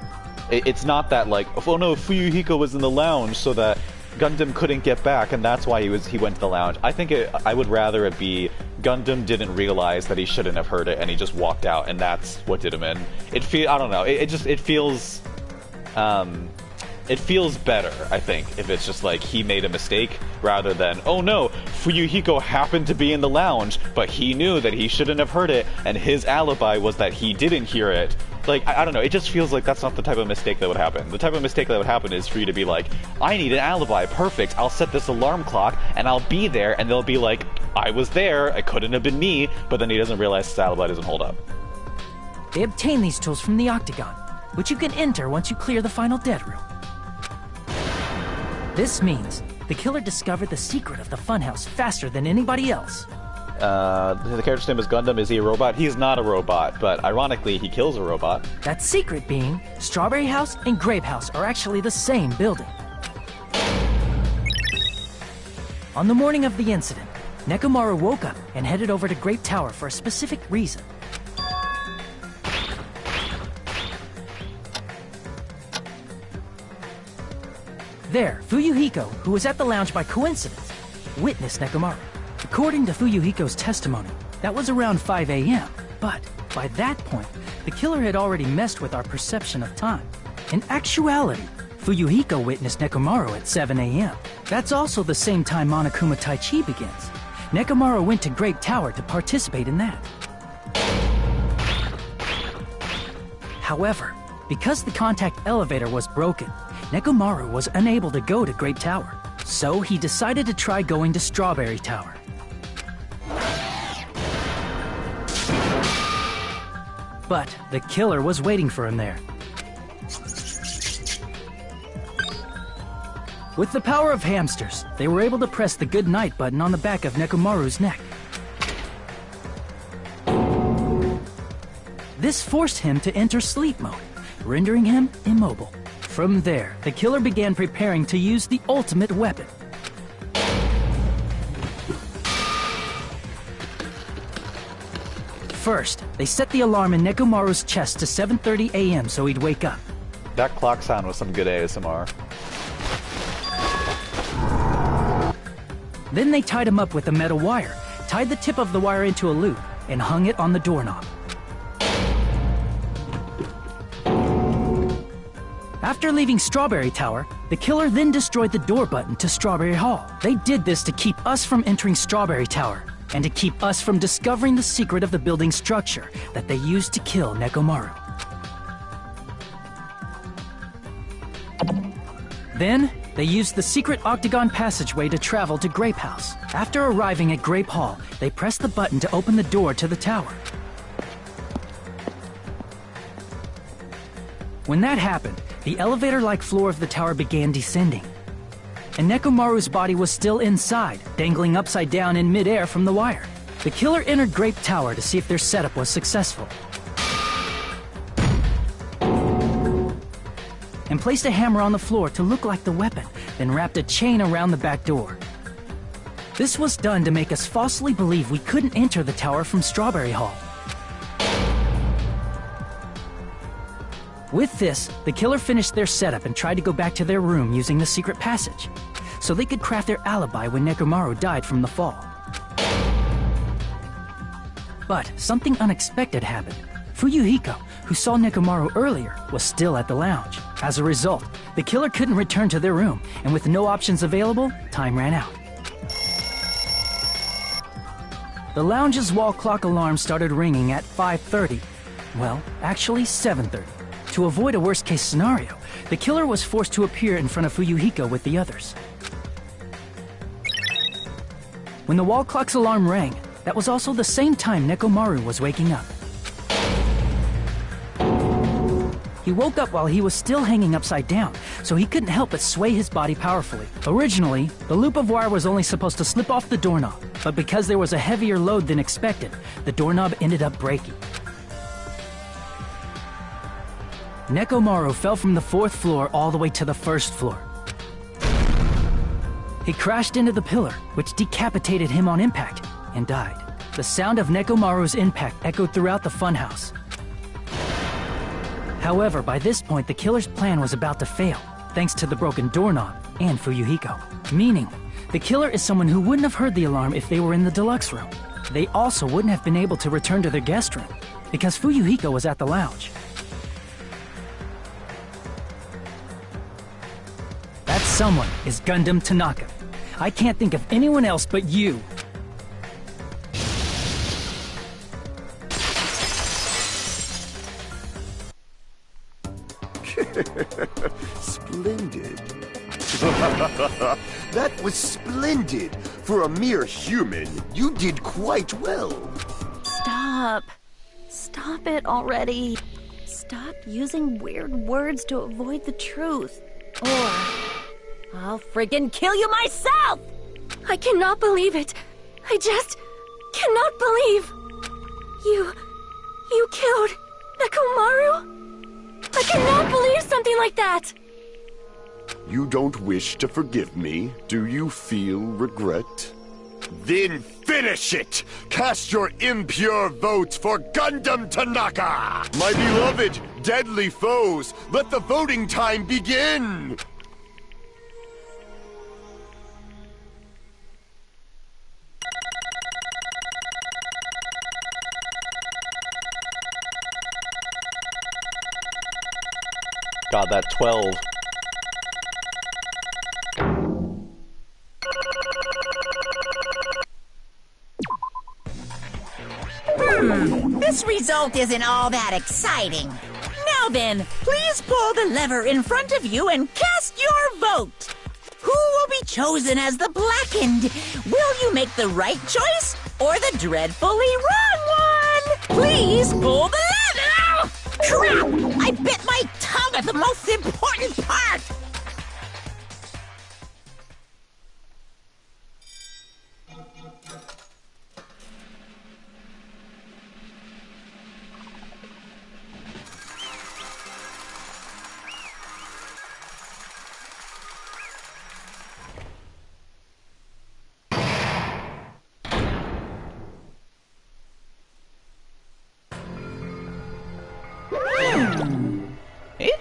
It's not that, like, oh no, Fuyuhiko was in the lounge so that Gundam couldn't get back and that's why he went to the lounge. I think I would rather it be Gundam didn't realize that he shouldn't have heard it and he just walked out and that's what did him in. I don't know, it feels... it feels better, I think, if it's just like he made a mistake rather than, oh no, Fuyuhiko happened to be in the lounge, but he knew that he shouldn't have heard it, and his alibi was that he didn't hear it. Like, I don't know, it just feels like that's not the type of mistake that would happen. The type of mistake that would happen is for you to be like, I need an alibi, perfect, I'll set this alarm clock, and I'll be there, and they'll be like, I was there, it couldn't have been me, but then he doesn't realize his alibi doesn't hold up. They obtain these tools from the Octagon, which you can enter once you clear the final dead room. This means the killer discovered the secret of the funhouse faster than anybody else. The character's name is Gundam. Is he a robot? He's not a robot, but ironically, he kills a robot. That secret being, Strawberry House and Grape House are actually the same building. On the morning of the incident, Nekomaru woke up and headed over to Grape Tower for a specific reason. There, Fuyuhiko, who was at the lounge by coincidence, witnessed Nekomaru. According to Fuyuhiko's testimony, that was around 5 a.m., but by that point, the killer had already messed with our perception of time. In actuality, Fuyuhiko witnessed Nekomaru at 7 a.m. That's also the same time Monokuma Taichi begins. Nekomaru went to Grape Tower to participate in that. However, because the contact elevator was broken, Nekomaru was unable to go to Grape Tower, so he decided to try going to Strawberry Tower. But the killer was waiting for him there. With the power of hamsters, they were able to press the good night button on the back of Nekomaru's neck. This forced him to enter sleep mode, rendering him immobile. From there, the killer began preparing to use the ultimate weapon. First, they set the alarm in Nekomaru's chest to 7:30 a.m. so he'd wake up. That clock sound was some good ASMR. Then they tied him up with a metal wire, tied the tip of the wire into a loop, and hung it on the doorknob. After leaving Strawberry Tower, the killer then destroyed the door button to Strawberry Hall. They did this to keep us from entering Strawberry Tower, and to keep us from discovering the secret of the building's structure that they used to kill Nekomaru. Then, they used the secret octagon passageway to travel to Grape House. After arriving at Grape Hall, they pressed the button to open the door to the tower. When that happened, the elevator-like floor of the tower began descending. And Nekomaru's body was still inside, dangling upside down in midair from the wire. The killer entered Grape Tower to see if their setup was successful, and placed a hammer on the floor to look like the weapon, then wrapped a chain around the back door. This was done to make us falsely believe we couldn't enter the tower from Strawberry Hall. With this, the killer finished their setup and tried to go back to their room using the secret passage, so they could craft their alibi when Nekomaru died from the fall. But something unexpected happened. Fuyuhiko, who saw Nekomaru earlier, was still at the lounge. As a result, the killer couldn't return to their room, and with no options available, time ran out. The lounge's wall clock alarm started ringing at 5:30. Well, actually 7:30. To avoid a worst-case scenario, the killer was forced to appear in front of Fuyuhiko with the others. When the wall clock's alarm rang, that was also the same time Nekomaru was waking up. He woke up while he was still hanging upside down, so he couldn't help but sway his body powerfully. Originally, the loop of wire was only supposed to slip off the doorknob, but because there was a heavier load than expected, the doorknob ended up breaking. Nekomaru fell from the 4th floor all the way to the 1st floor. He crashed into the pillar, which decapitated him on impact, and died. The sound of Nekomaru's impact echoed throughout the funhouse. However, by this point, the killer's plan was about to fail, thanks to the broken doorknob and Fuyuhiko. Meaning, the killer is someone who wouldn't have heard the alarm if they were in the deluxe room. They also wouldn't have been able to return to their guest room, because Fuyuhiko was at the lounge. That someone is Gundam Tanaka. I can't think of anyone else but you. Splendid. That was splendid. For a mere human, you did quite well. Stop. Stop it already. Stop using weird words to avoid the truth. Or I'll friggin' kill you myself! I cannot believe it. I just cannot believe. You killed Nekomaru? I cannot believe something like that! You don't wish to forgive me? Do you feel regret? Then finish it! Cast your impure votes for Gundam Tanaka! My beloved, deadly foes, let the voting time begin! God, that 12. This result isn't all that exciting. Now then, please pull the lever in front of you and cast your vote. Who will be chosen as the blackened? Will you make the right choice or the dreadfully wrong one? Please pull the lever! Oh, crap! I bit my tongue at the most important part!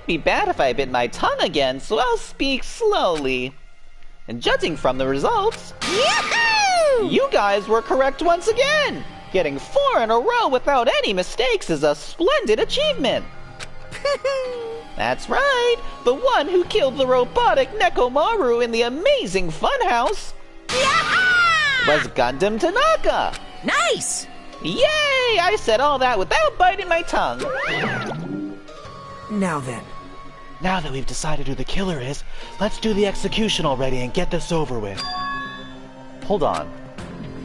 might be bad if I bit my tongue again, so I'll speak slowly. And judging from the results, Yahoo! you guys were correct once again! Getting 4 in a row without any mistakes is a splendid achievement! That's right! The one who killed the robotic Nekomaru in the amazing funhouse was Gundam Tanaka! Nice! Yay! I said all that without biting my tongue! Now then. Now that we've decided who the killer is, let's do the execution already and get this over with. Hold on.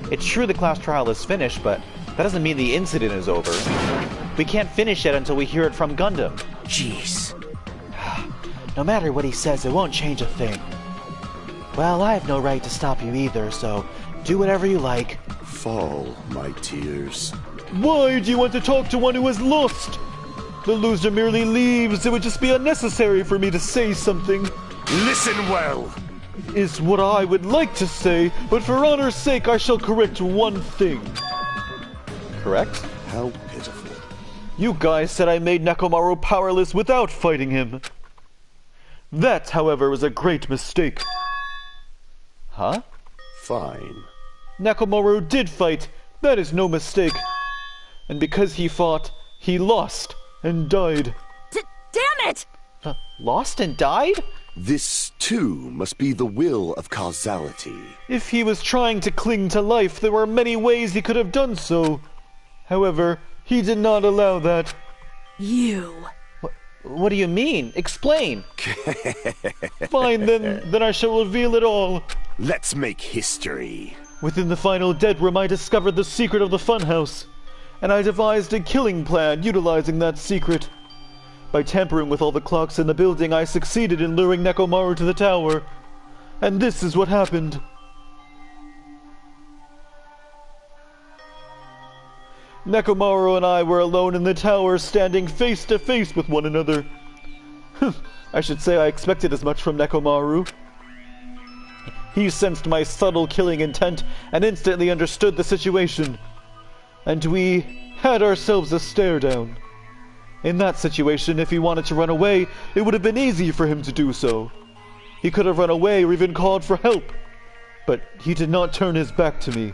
It's true the class trial is finished, but that doesn't mean the incident is over. We can't finish it until we hear it from Gundam. Jeez. No matter what he says, it won't change a thing. Well, I have no right to stop you either, so do whatever you like. Fall, my tears. Why do you want to talk to one who has lost? The loser merely leaves. It would just be unnecessary for me to say something. Listen well. Is what I would like to say, but for honor's sake I shall correct one thing. Correct? How pitiful. You guys said I made Nekomaru powerless without fighting him. That, however, was a great mistake. Huh? Fine. Nekomaru did fight. That is no mistake. And because he fought, he lost and died. Damn it! Lost and died? This, too, must be the will of causality. If he was trying to cling to life, there were many ways he could have done so. However, he did not allow that. You. What do you mean? Explain. Fine, then I shall reveal it all. Let's make history. Within the final dead room, I discovered the secret of the funhouse, and I devised a killing plan utilizing that secret. By tampering with all the clocks in the building, I succeeded in luring Nekomaru to the tower. And this is what happened. Nekomaru and I were alone in the tower, standing face to face with one another. I should say I expected as much from Nekomaru. He sensed my subtle killing intent and instantly understood the situation. And we had ourselves a stare down. In that situation, if he wanted to run away, it would have been easy for him to do so. He could have run away or even called for help. But he did not turn his back to me.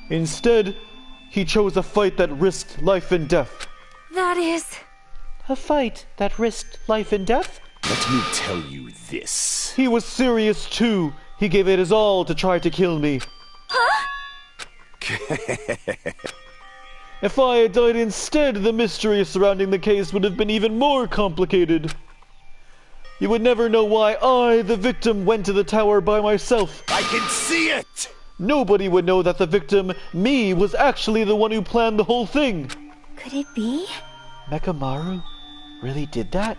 Instead, he chose a fight that risked life and death. That is... A fight that risked life and death? Let me tell you this. He was serious too. He gave it his all to try to kill me. Huh? If I had died instead, the mystery surrounding the case would have been even more complicated. You would never know why I, the victim, went to the tower by myself. I can see it! Nobody would know that the victim, me, was actually the one who planned the whole thing. Could it be? Nekomaru really did that?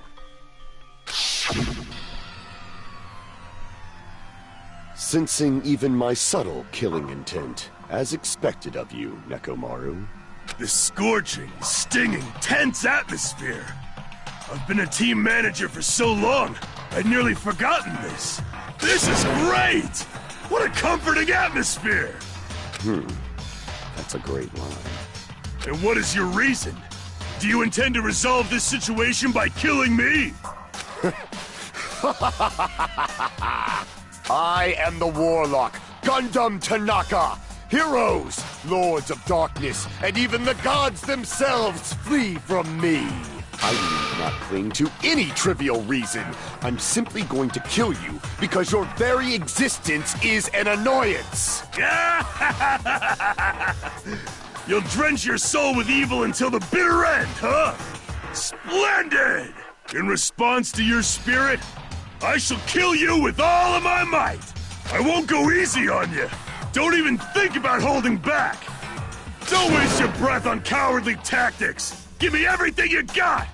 Sensing even my subtle killing intent, as expected of you, Nekomaru. The scorching, stinging, tense atmosphere. I've been a team manager for so long, I'd nearly forgotten this. This is great! What a comforting atmosphere! That's a great line. And what is your reason? Do you intend to resolve this situation by killing me? I am the Warlock, Gundam Tanaka. Heroes, Lords of Darkness, and even the gods themselves flee from me. I need not cling to any trivial reason. I'm simply going to kill you because your very existence is an annoyance. You'll drench your soul with evil until the bitter end, huh? Splendid! In response to your spirit, I shall kill you with all of my might. I won't go easy on you. Don't even think about holding back. Don't waste your breath on cowardly tactics. Give me everything you got.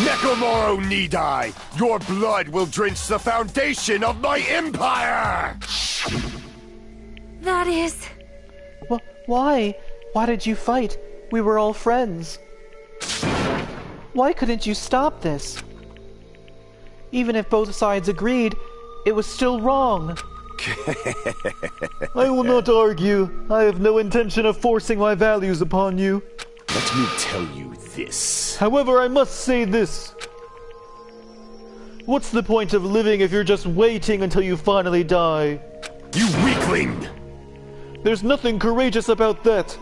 Nekomaru need I. Your blood will drench the foundation of my empire. That is... Why? Why did you fight? We were all friends. Why couldn't you stop this? Even if both sides agreed, it was still wrong. I will not argue. I have no intention of forcing my values upon you. Let me tell you this. However, I must say this. What's the point of living if you're just waiting until you finally die? You weakling! There's nothing courageous about that.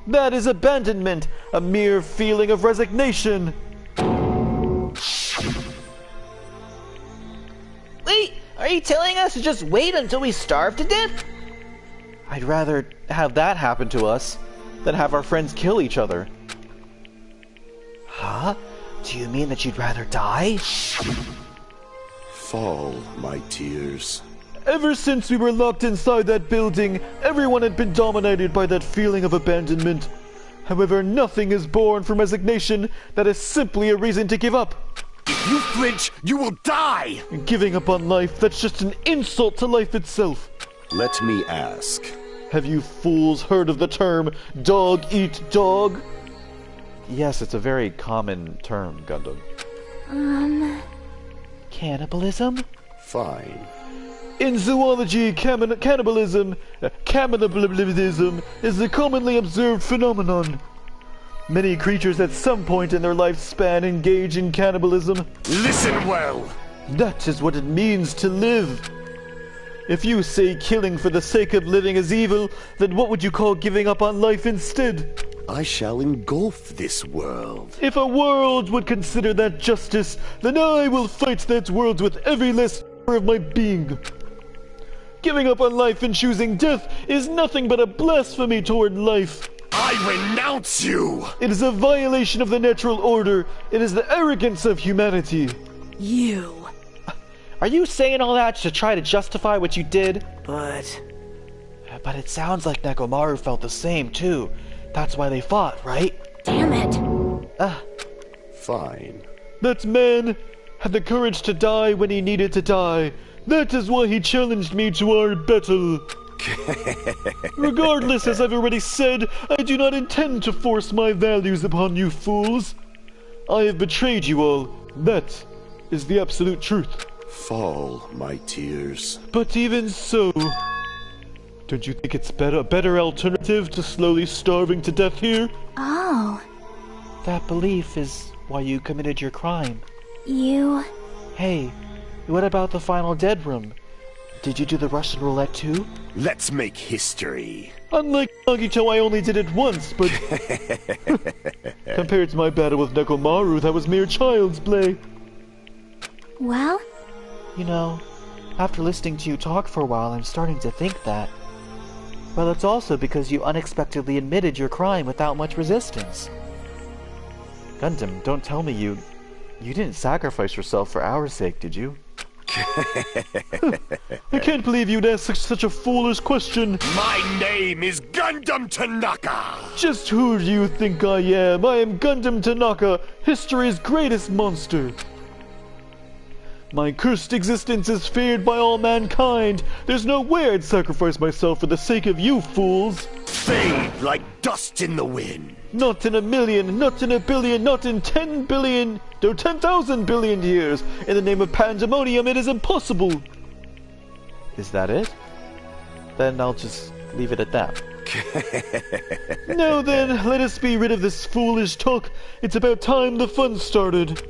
That is abandonment, a mere feeling of resignation. Wait, are you telling us to just wait until we starve to death? I'd rather have that happen to us than have our friends kill each other. Huh? Do you mean that you'd rather die? Fall, my tears. Ever since we were locked inside that building, everyone had been dominated by that feeling of abandonment. However, nothing is born from resignation that is simply a reason to give up. If you flinch, you will die! Giving up on life, that's just an insult to life itself. Let me ask. Have you fools heard of the term dog eat dog? Yes, it's a very common term, Gundam. Cannibalism? Fine. In zoology, cannibalism is a commonly observed phenomenon. Many creatures at some point in their lifespan engage in cannibalism. Listen well! That is what it means to live. If you say killing for the sake of living is evil, then what would you call giving up on life instead? I shall engulf this world. If a world would consider that justice, then I will fight that world with every last of my being. Giving up on life and choosing death is nothing but a blasphemy toward life. I renounce you! It is a violation of the natural order. It is the arrogance of humanity. You. Are you saying all that to try to justify what you did? But it sounds like Nekomaru felt the same, too. That's why they fought, right? Damn it. Fine. That man had the courage to die when he needed to die. That is why he challenged me to our battle. Regardless, as I've already said, I do not intend to force my values upon you fools. I have betrayed you all. That is the absolute truth. Fall, my tears. But even so, don't you think it's a better alternative to slowly starving to death here? Oh, That belief is why you committed your crime. you... Hey, what about the final dead room? Did you do the Russian roulette too? Let's make history. Unlike Nagito, I only did it once, but... compared to my battle with Nekomaru, that was mere child's play. Well, You know, after listening to you talk for a while, I'm starting to think that. Well, it's also because you unexpectedly admitted your crime without much resistance. Gundam, don't tell me you didn't sacrifice yourself for our sake, did you? I can't believe you'd ask such a foolish question. My name is Gundam Tanaka! Just who do you think I am? I am Gundam Tanaka, history's greatest monster. My cursed existence is feared by all mankind. There's no way I'd sacrifice myself for the sake of you fools. Fade like dust in the wind. Not in a million, not in a billion, not in 10 billion, no 10,000 billion years. In the name of pandemonium, it is impossible. Is that it? Then I'll just leave it at that. Now then, let us be rid of this foolish talk. It's about time the fun started.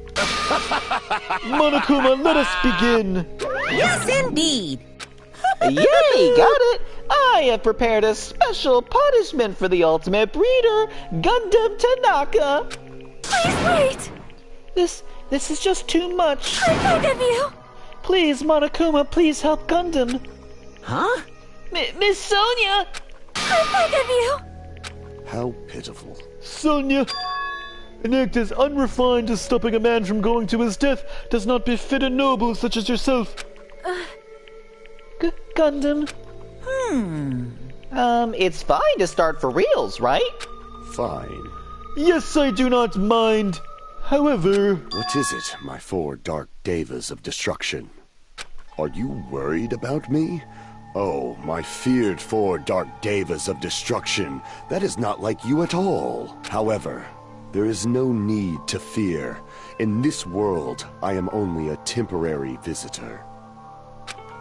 Monokuma, let us begin. Yes, indeed. Yay, got it! I have prepared a special punishment for the ultimate breeder, Gundam Tanaka. Please wait! This is just too much. I beg of you! Please, Monokuma, please help Gundam. Huh? Miss Sonia! I beg of you! How pitiful. Sonia, an act as unrefined as stopping a man from going to his death does not befit a noble such as yourself. Gundam. It's fine to start for reals, right? Fine. Yes, I do not mind. However... What is it, my 4 dark devas of destruction? Are you worried about me? Oh, my feared 4 dark devas of destruction. That is not like you at all. However, there is no need to fear. In this world, I am only a temporary visitor.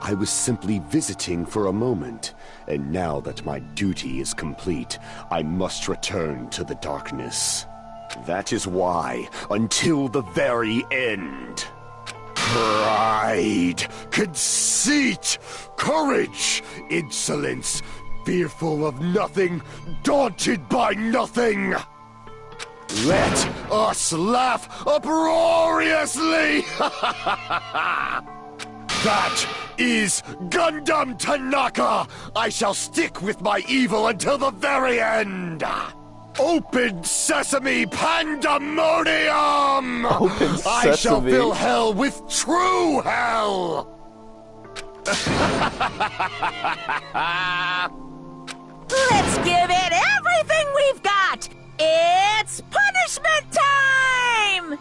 I was simply visiting for a moment, and now that my duty is complete, I must return to the darkness. That is why, until the very end, pride, conceit, courage, insolence, fearful of nothing, daunted by nothing. Let us laugh uproariously! That is Gundam Tanaka! I shall stick with my evil until the very end! Open sesame pandemonium! Open sesame. I shall fill hell with true hell! Let's give it everything we've got! It's punishment time!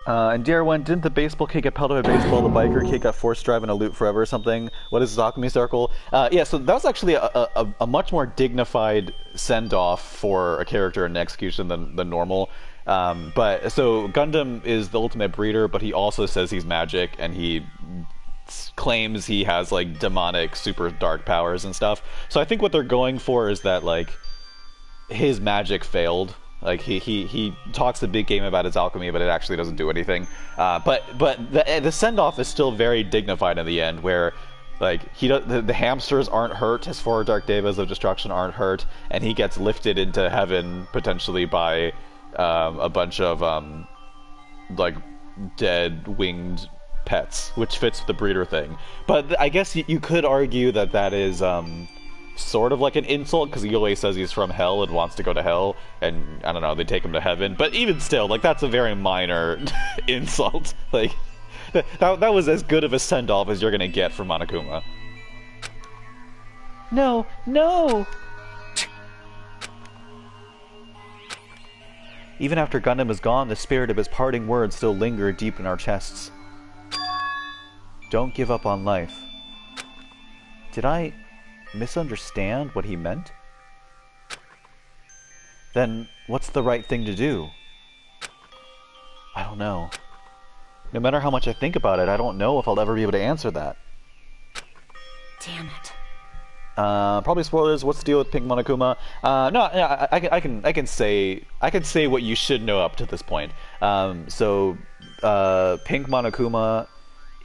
And Dear One, didn't the baseball kid get pelted by baseball, the biker kid got forced driving a loop forever or something? What is this alchemy circle? Yeah, so that was actually a much more dignified send-off for a character in Execution than normal. But so Gundam is the ultimate breeder, but he also says he's magic, and he claims he has like demonic super dark powers and stuff. So I think what they're going for is that like his magic failed. Like he talks a big game about his alchemy, but it actually doesn't do anything. But the send off is still very dignified in the end, where like the hamsters aren't hurt, his four dark devas of destruction aren't hurt, and he gets lifted into heaven potentially by a bunch of like dead winged pets, which fits the breeder thing. But I guess you could argue that that is sort of like an insult, because he always says he's from hell and wants to go to hell, and I don't know, they take him to heaven. But even still, like, that's a very minor insult. Like, that was as good of a send-off as you're gonna get from Monokuma. No, no! Even after Gundam is gone, the spirit of his parting words still linger deep in our chests. Don't give up on life. Did I misunderstand what he meant? Then what's the right thing to do? I don't know. No matter how much I think about it, I don't know if I'll ever be able to answer that. Damn it. Probably spoilers. What's the deal with Pink Monokuma? No, I can say what you should know up to this point. So Pink Monokuma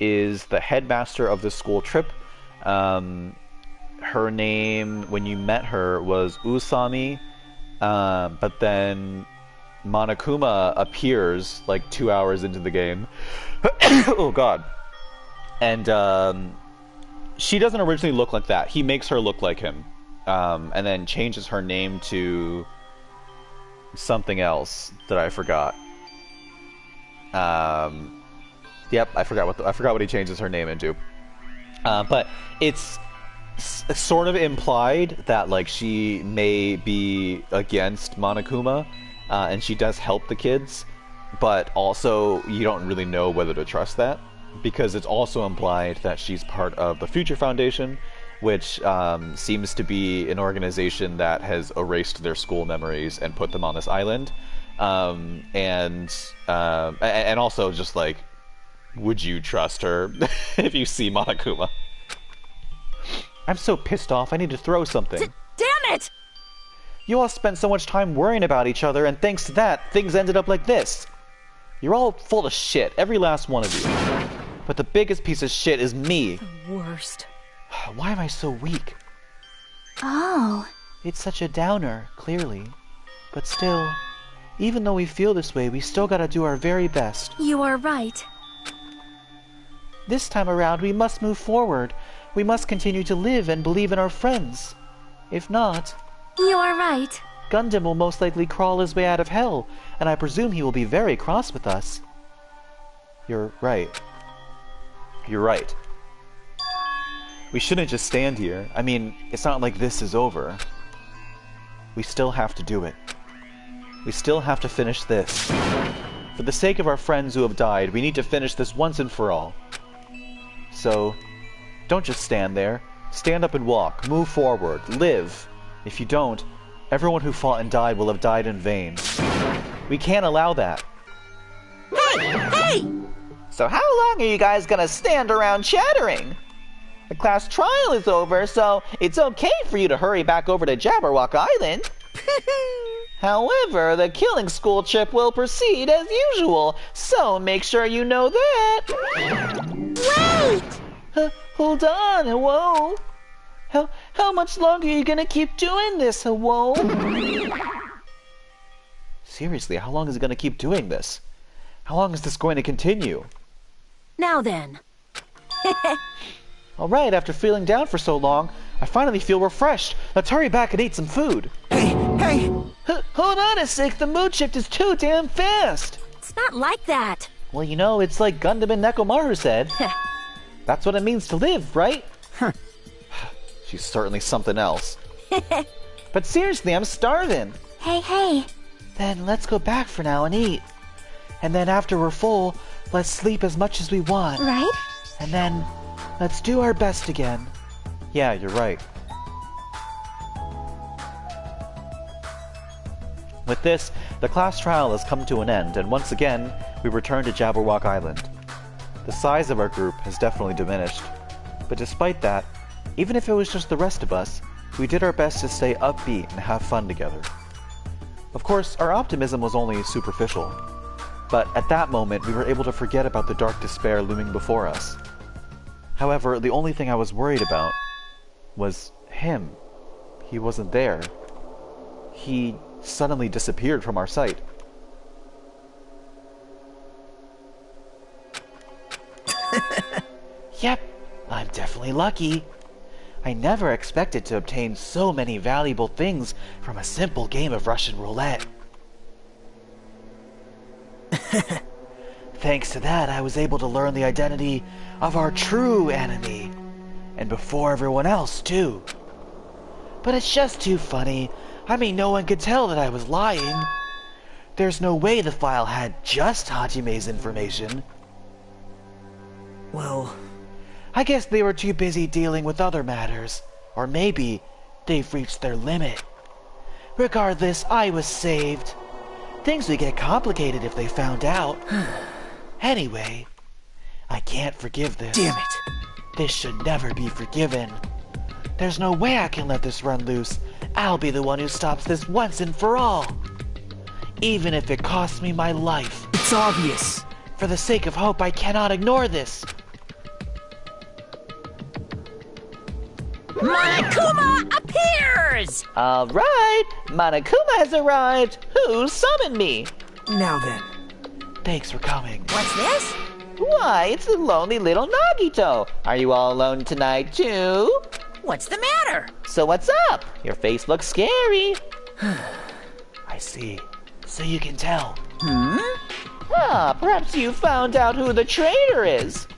is the headmaster of the school trip. Her name, when you met her, was Usami, but then Monokuma appears like 2 hours into the game. Oh god. And she doesn't originally look like that. He makes her look like him, and then changes her name to something else that I forgot. Yep, I forgot what he changes her name into. But it's sort of implied that like she may be against Monokuma, and she does help the kids, but also you don't really know whether to trust that, because it's also implied that she's part of the Future Foundation, which seems to be an organization that has erased their school memories and put them on this island. And also just like, would you trust her if you see Monokuma? I'm so pissed off, I need to throw something. Damn it! You all spent so much time worrying about each other, and thanks to that, things ended up like this. You're all full of shit, every last one of you. But the biggest piece of shit is me. The worst. Why am I so weak? Oh. It's such a downer, clearly. But still, even though we feel this way, we still gotta do our very best. You are right. This time around, we must move forward. We must continue to live and believe in our friends. If not... You are right. Gundam will most likely crawl his way out of hell, and I presume he will be very cross with us. You're right. You're right. We shouldn't just stand here. I mean, it's not like this is over. We still have to do it. We still have to finish this. For the sake of our friends who have died, we need to finish this once and for all. So, don't just stand there. Stand up and walk. Move forward. Live. If you don't, everyone who fought and died will have died in vain. We can't allow that. Hey! So how long are you guys gonna stand around chattering? The class trial is over, so it's okay for you to hurry back over to Jabberwock Island. However, the killing school trip will proceed as usual, so make sure you know that. Wait! Hold on, whoa. How much longer are you gonna keep doing this, whoa? Seriously, how long is it gonna keep doing this? How long is this going to continue? Now then. Alright, after feeling down for so long, I finally feel refreshed. Let's hurry back and eat some food. Hey! Hold on a sec, the mood shift is too damn fast. It's not like that. Well, you know, it's like Gundam and Nekomaru said. That's what it means to live, right? She's certainly something else. But seriously, I'm starving. Hey. Then let's go back for now and eat. And then after we're full, let's sleep as much as we want. Right? And then, let's do our best again. Yeah, you're right. With this, the class trial has come to an end, and once again, we return to Jabberwock Island. The size of our group has definitely diminished, but despite that, even if it was just the rest of us, we did our best to stay upbeat and have fun together. Of course, our optimism was only superficial, but at that moment we were able to forget about the dark despair looming before us. However, the only thing I was worried about was him. He wasn't there. He suddenly disappeared from our sight. Yep, I'm definitely lucky. I never expected to obtain so many valuable things from a simple game of Russian roulette. Thanks to that, I was able to learn the identity of our true enemy. And before everyone else, too. But it's just too funny. I mean, no one could tell that I was lying. There's no way the file had just Hajime's information. Well, I guess they were too busy dealing with other matters. Or maybe they've reached their limit. Regardless, I was saved. Things would get complicated if they found out. Anyway, I can't forgive this. damn it. This should never be forgiven. There's no way I can let this run loose. I'll be the one who stops this once and for all. Even if it costs me my life. It's obvious. For the sake of hope, I cannot ignore this. Monokuma appears! Alright, Monokuma has arrived. Who summoned me? Now then. Thanks for coming. What's this? Why, it's the lonely little Nagito. Are you all alone tonight, too? What's the matter? So what's up? Your face looks scary. I see. So you can tell. Ah, perhaps you found out who the traitor is.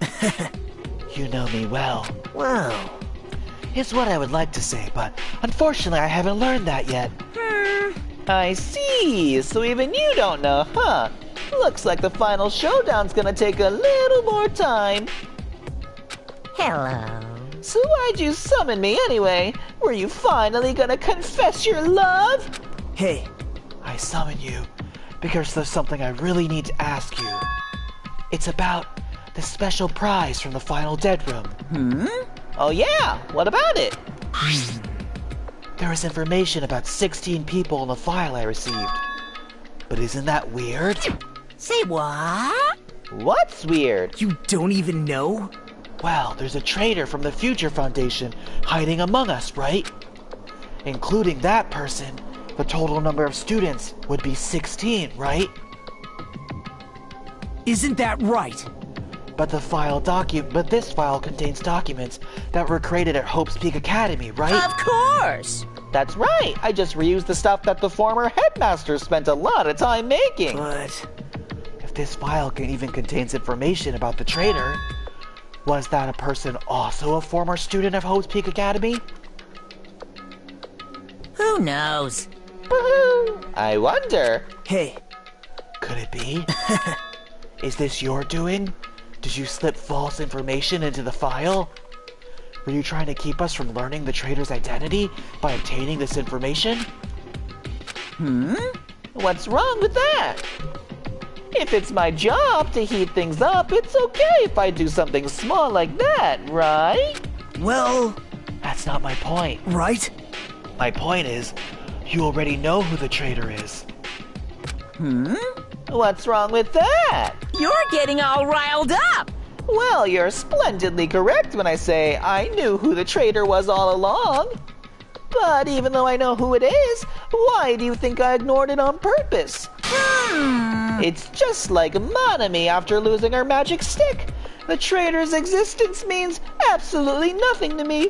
You know me well. Well, It's what I would like to say, but unfortunately I haven't learned that yet. I see. So even you don't know, huh? Looks like the final showdown's gonna take a little more time. Hello. So why'd you summon me anyway? Were you finally gonna confess your love? Hey, I summon you because there's something I really need to ask you. It's about the special prize from the final dead room. Oh yeah, what about it? There is information about 16 people in the file I received. But isn't that weird? Say what? What's weird? you don't even know? Well, there's a traitor from the Future Foundation hiding among us, right? Including that person, the total number of students would be 16, right? Isn't that right? But this file contains documents that were created at Hope's Peak Academy, right? Of course. That's right. I just reused the stuff that the former headmaster spent a lot of time making. But If this file even contains information about the traitor, was that a person also a former student of Hope's Peak Academy? Who knows? I wonder. hey, Could it be? Is this your doing? Did you slip false information into the file? Were you trying to keep us from learning the traitor's identity by obtaining this information? What's wrong with that? If it's my job to heat things up, it's okay if I do something small like that, right? well, That's not my point. right? My point is, you already know who the traitor is. What's wrong with that? You're getting all riled up. Well, you're splendidly correct when I say I knew who the traitor was all along. But even though I know who it is, why do you think I ignored it on purpose? It's just like Monami after losing her magic stick. The traitor's existence means absolutely nothing to me.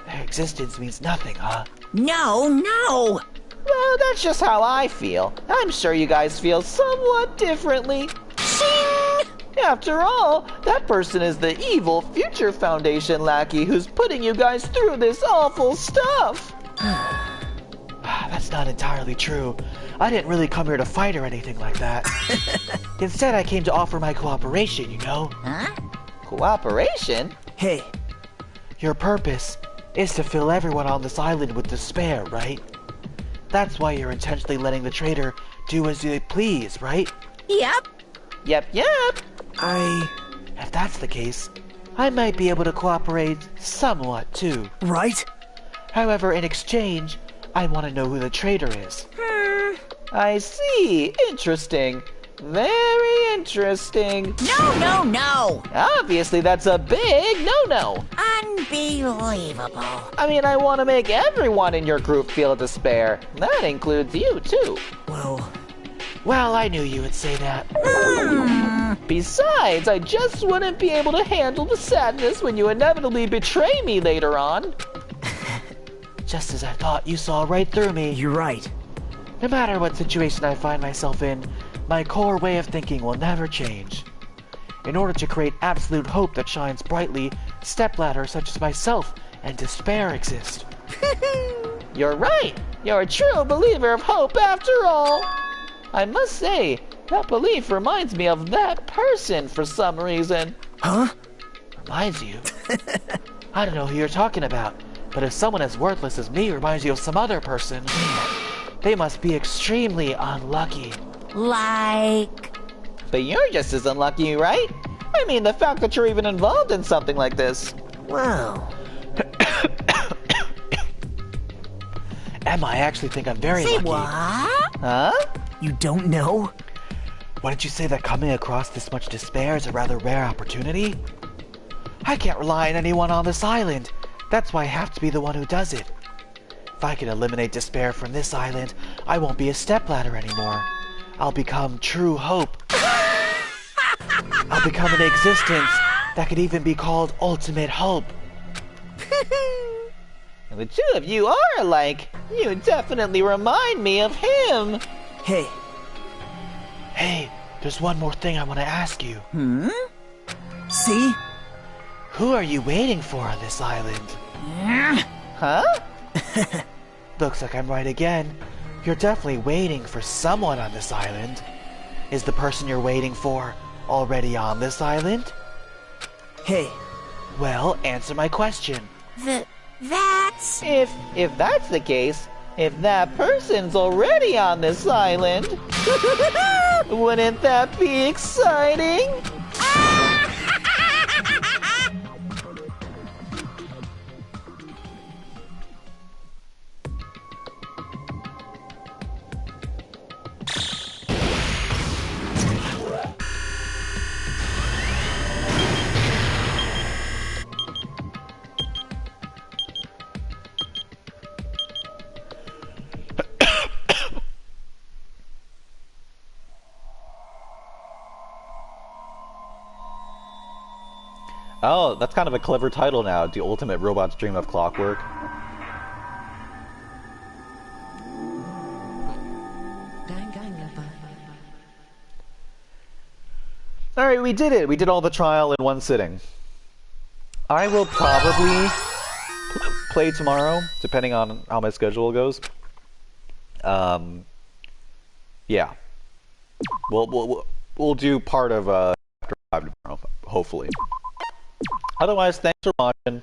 Their existence means nothing, huh? No. Well, that's just how I feel. I'm sure you guys feel somewhat differently. Shing! After all, that person is the evil Future Foundation lackey who's putting you guys through this awful stuff. That's not entirely true. I didn't really come here to fight or anything like that. Instead, I came to offer my cooperation, you know? Huh? Cooperation? Hey, Your purpose is to fill everyone on this island with despair, right? That's why you're intentionally letting the traitor do as they please, right? Yep. Yep. If that's the case, I might be able to cooperate somewhat too. right? However, in exchange, I want to know who the traitor is. I see. Interesting. Very interesting. No. Obviously, that's a big no-no. Unbelievable. I mean, I want to make everyone in your group feel despair. That includes you, too. Well, I knew you would say that. Besides, I just wouldn't be able to handle the sadness when you inevitably betray me later on. Just as I thought, you saw right through me. You're right. No matter what situation I find myself in, my core way of thinking will never change. In order to create absolute hope that shines brightly, stepladders such as myself and despair exist. You're right. You're a true believer of hope after all. I must say, that belief reminds me of that person for some reason. Huh? Reminds you? I don't know who you're talking about, but if someone as worthless as me reminds you of some other person, they must be extremely unlucky. Like... But you're just as unlucky, right? I mean, the fact that you're even involved in something like this. Well, Emma, I actually think I'm very Say lucky. what? Huh? you don't know? Why did you say that coming across this much despair is a rather rare opportunity? I can't rely on anyone on this island. That's why I have to be the one who does it. If I can eliminate despair from this island, I won't be a stepladder anymore. I'll become true hope. I'll become an existence that could even be called ultimate hope. The two of you are alike. You definitely remind me of him. Hey, Hey, there's one more thing I want to ask you. see? Who are you waiting for on this island? Huh? Looks like I'm right again. You're definitely waiting for someone on this island. Is the person you're waiting for already on this island? Hey. Well, answer my question. That's... If that's the case, if that person's already on this island, wouldn't that be exciting? Oh, that's kind of a clever title now. The Ultimate Robot's Dream of Clockwork. Alright, we did it! We did all the trial in one sitting. I will probably play tomorrow, depending on how my schedule goes. Yeah. We'll do part of Chapter 5 tomorrow, hopefully. Otherwise, thanks for watching.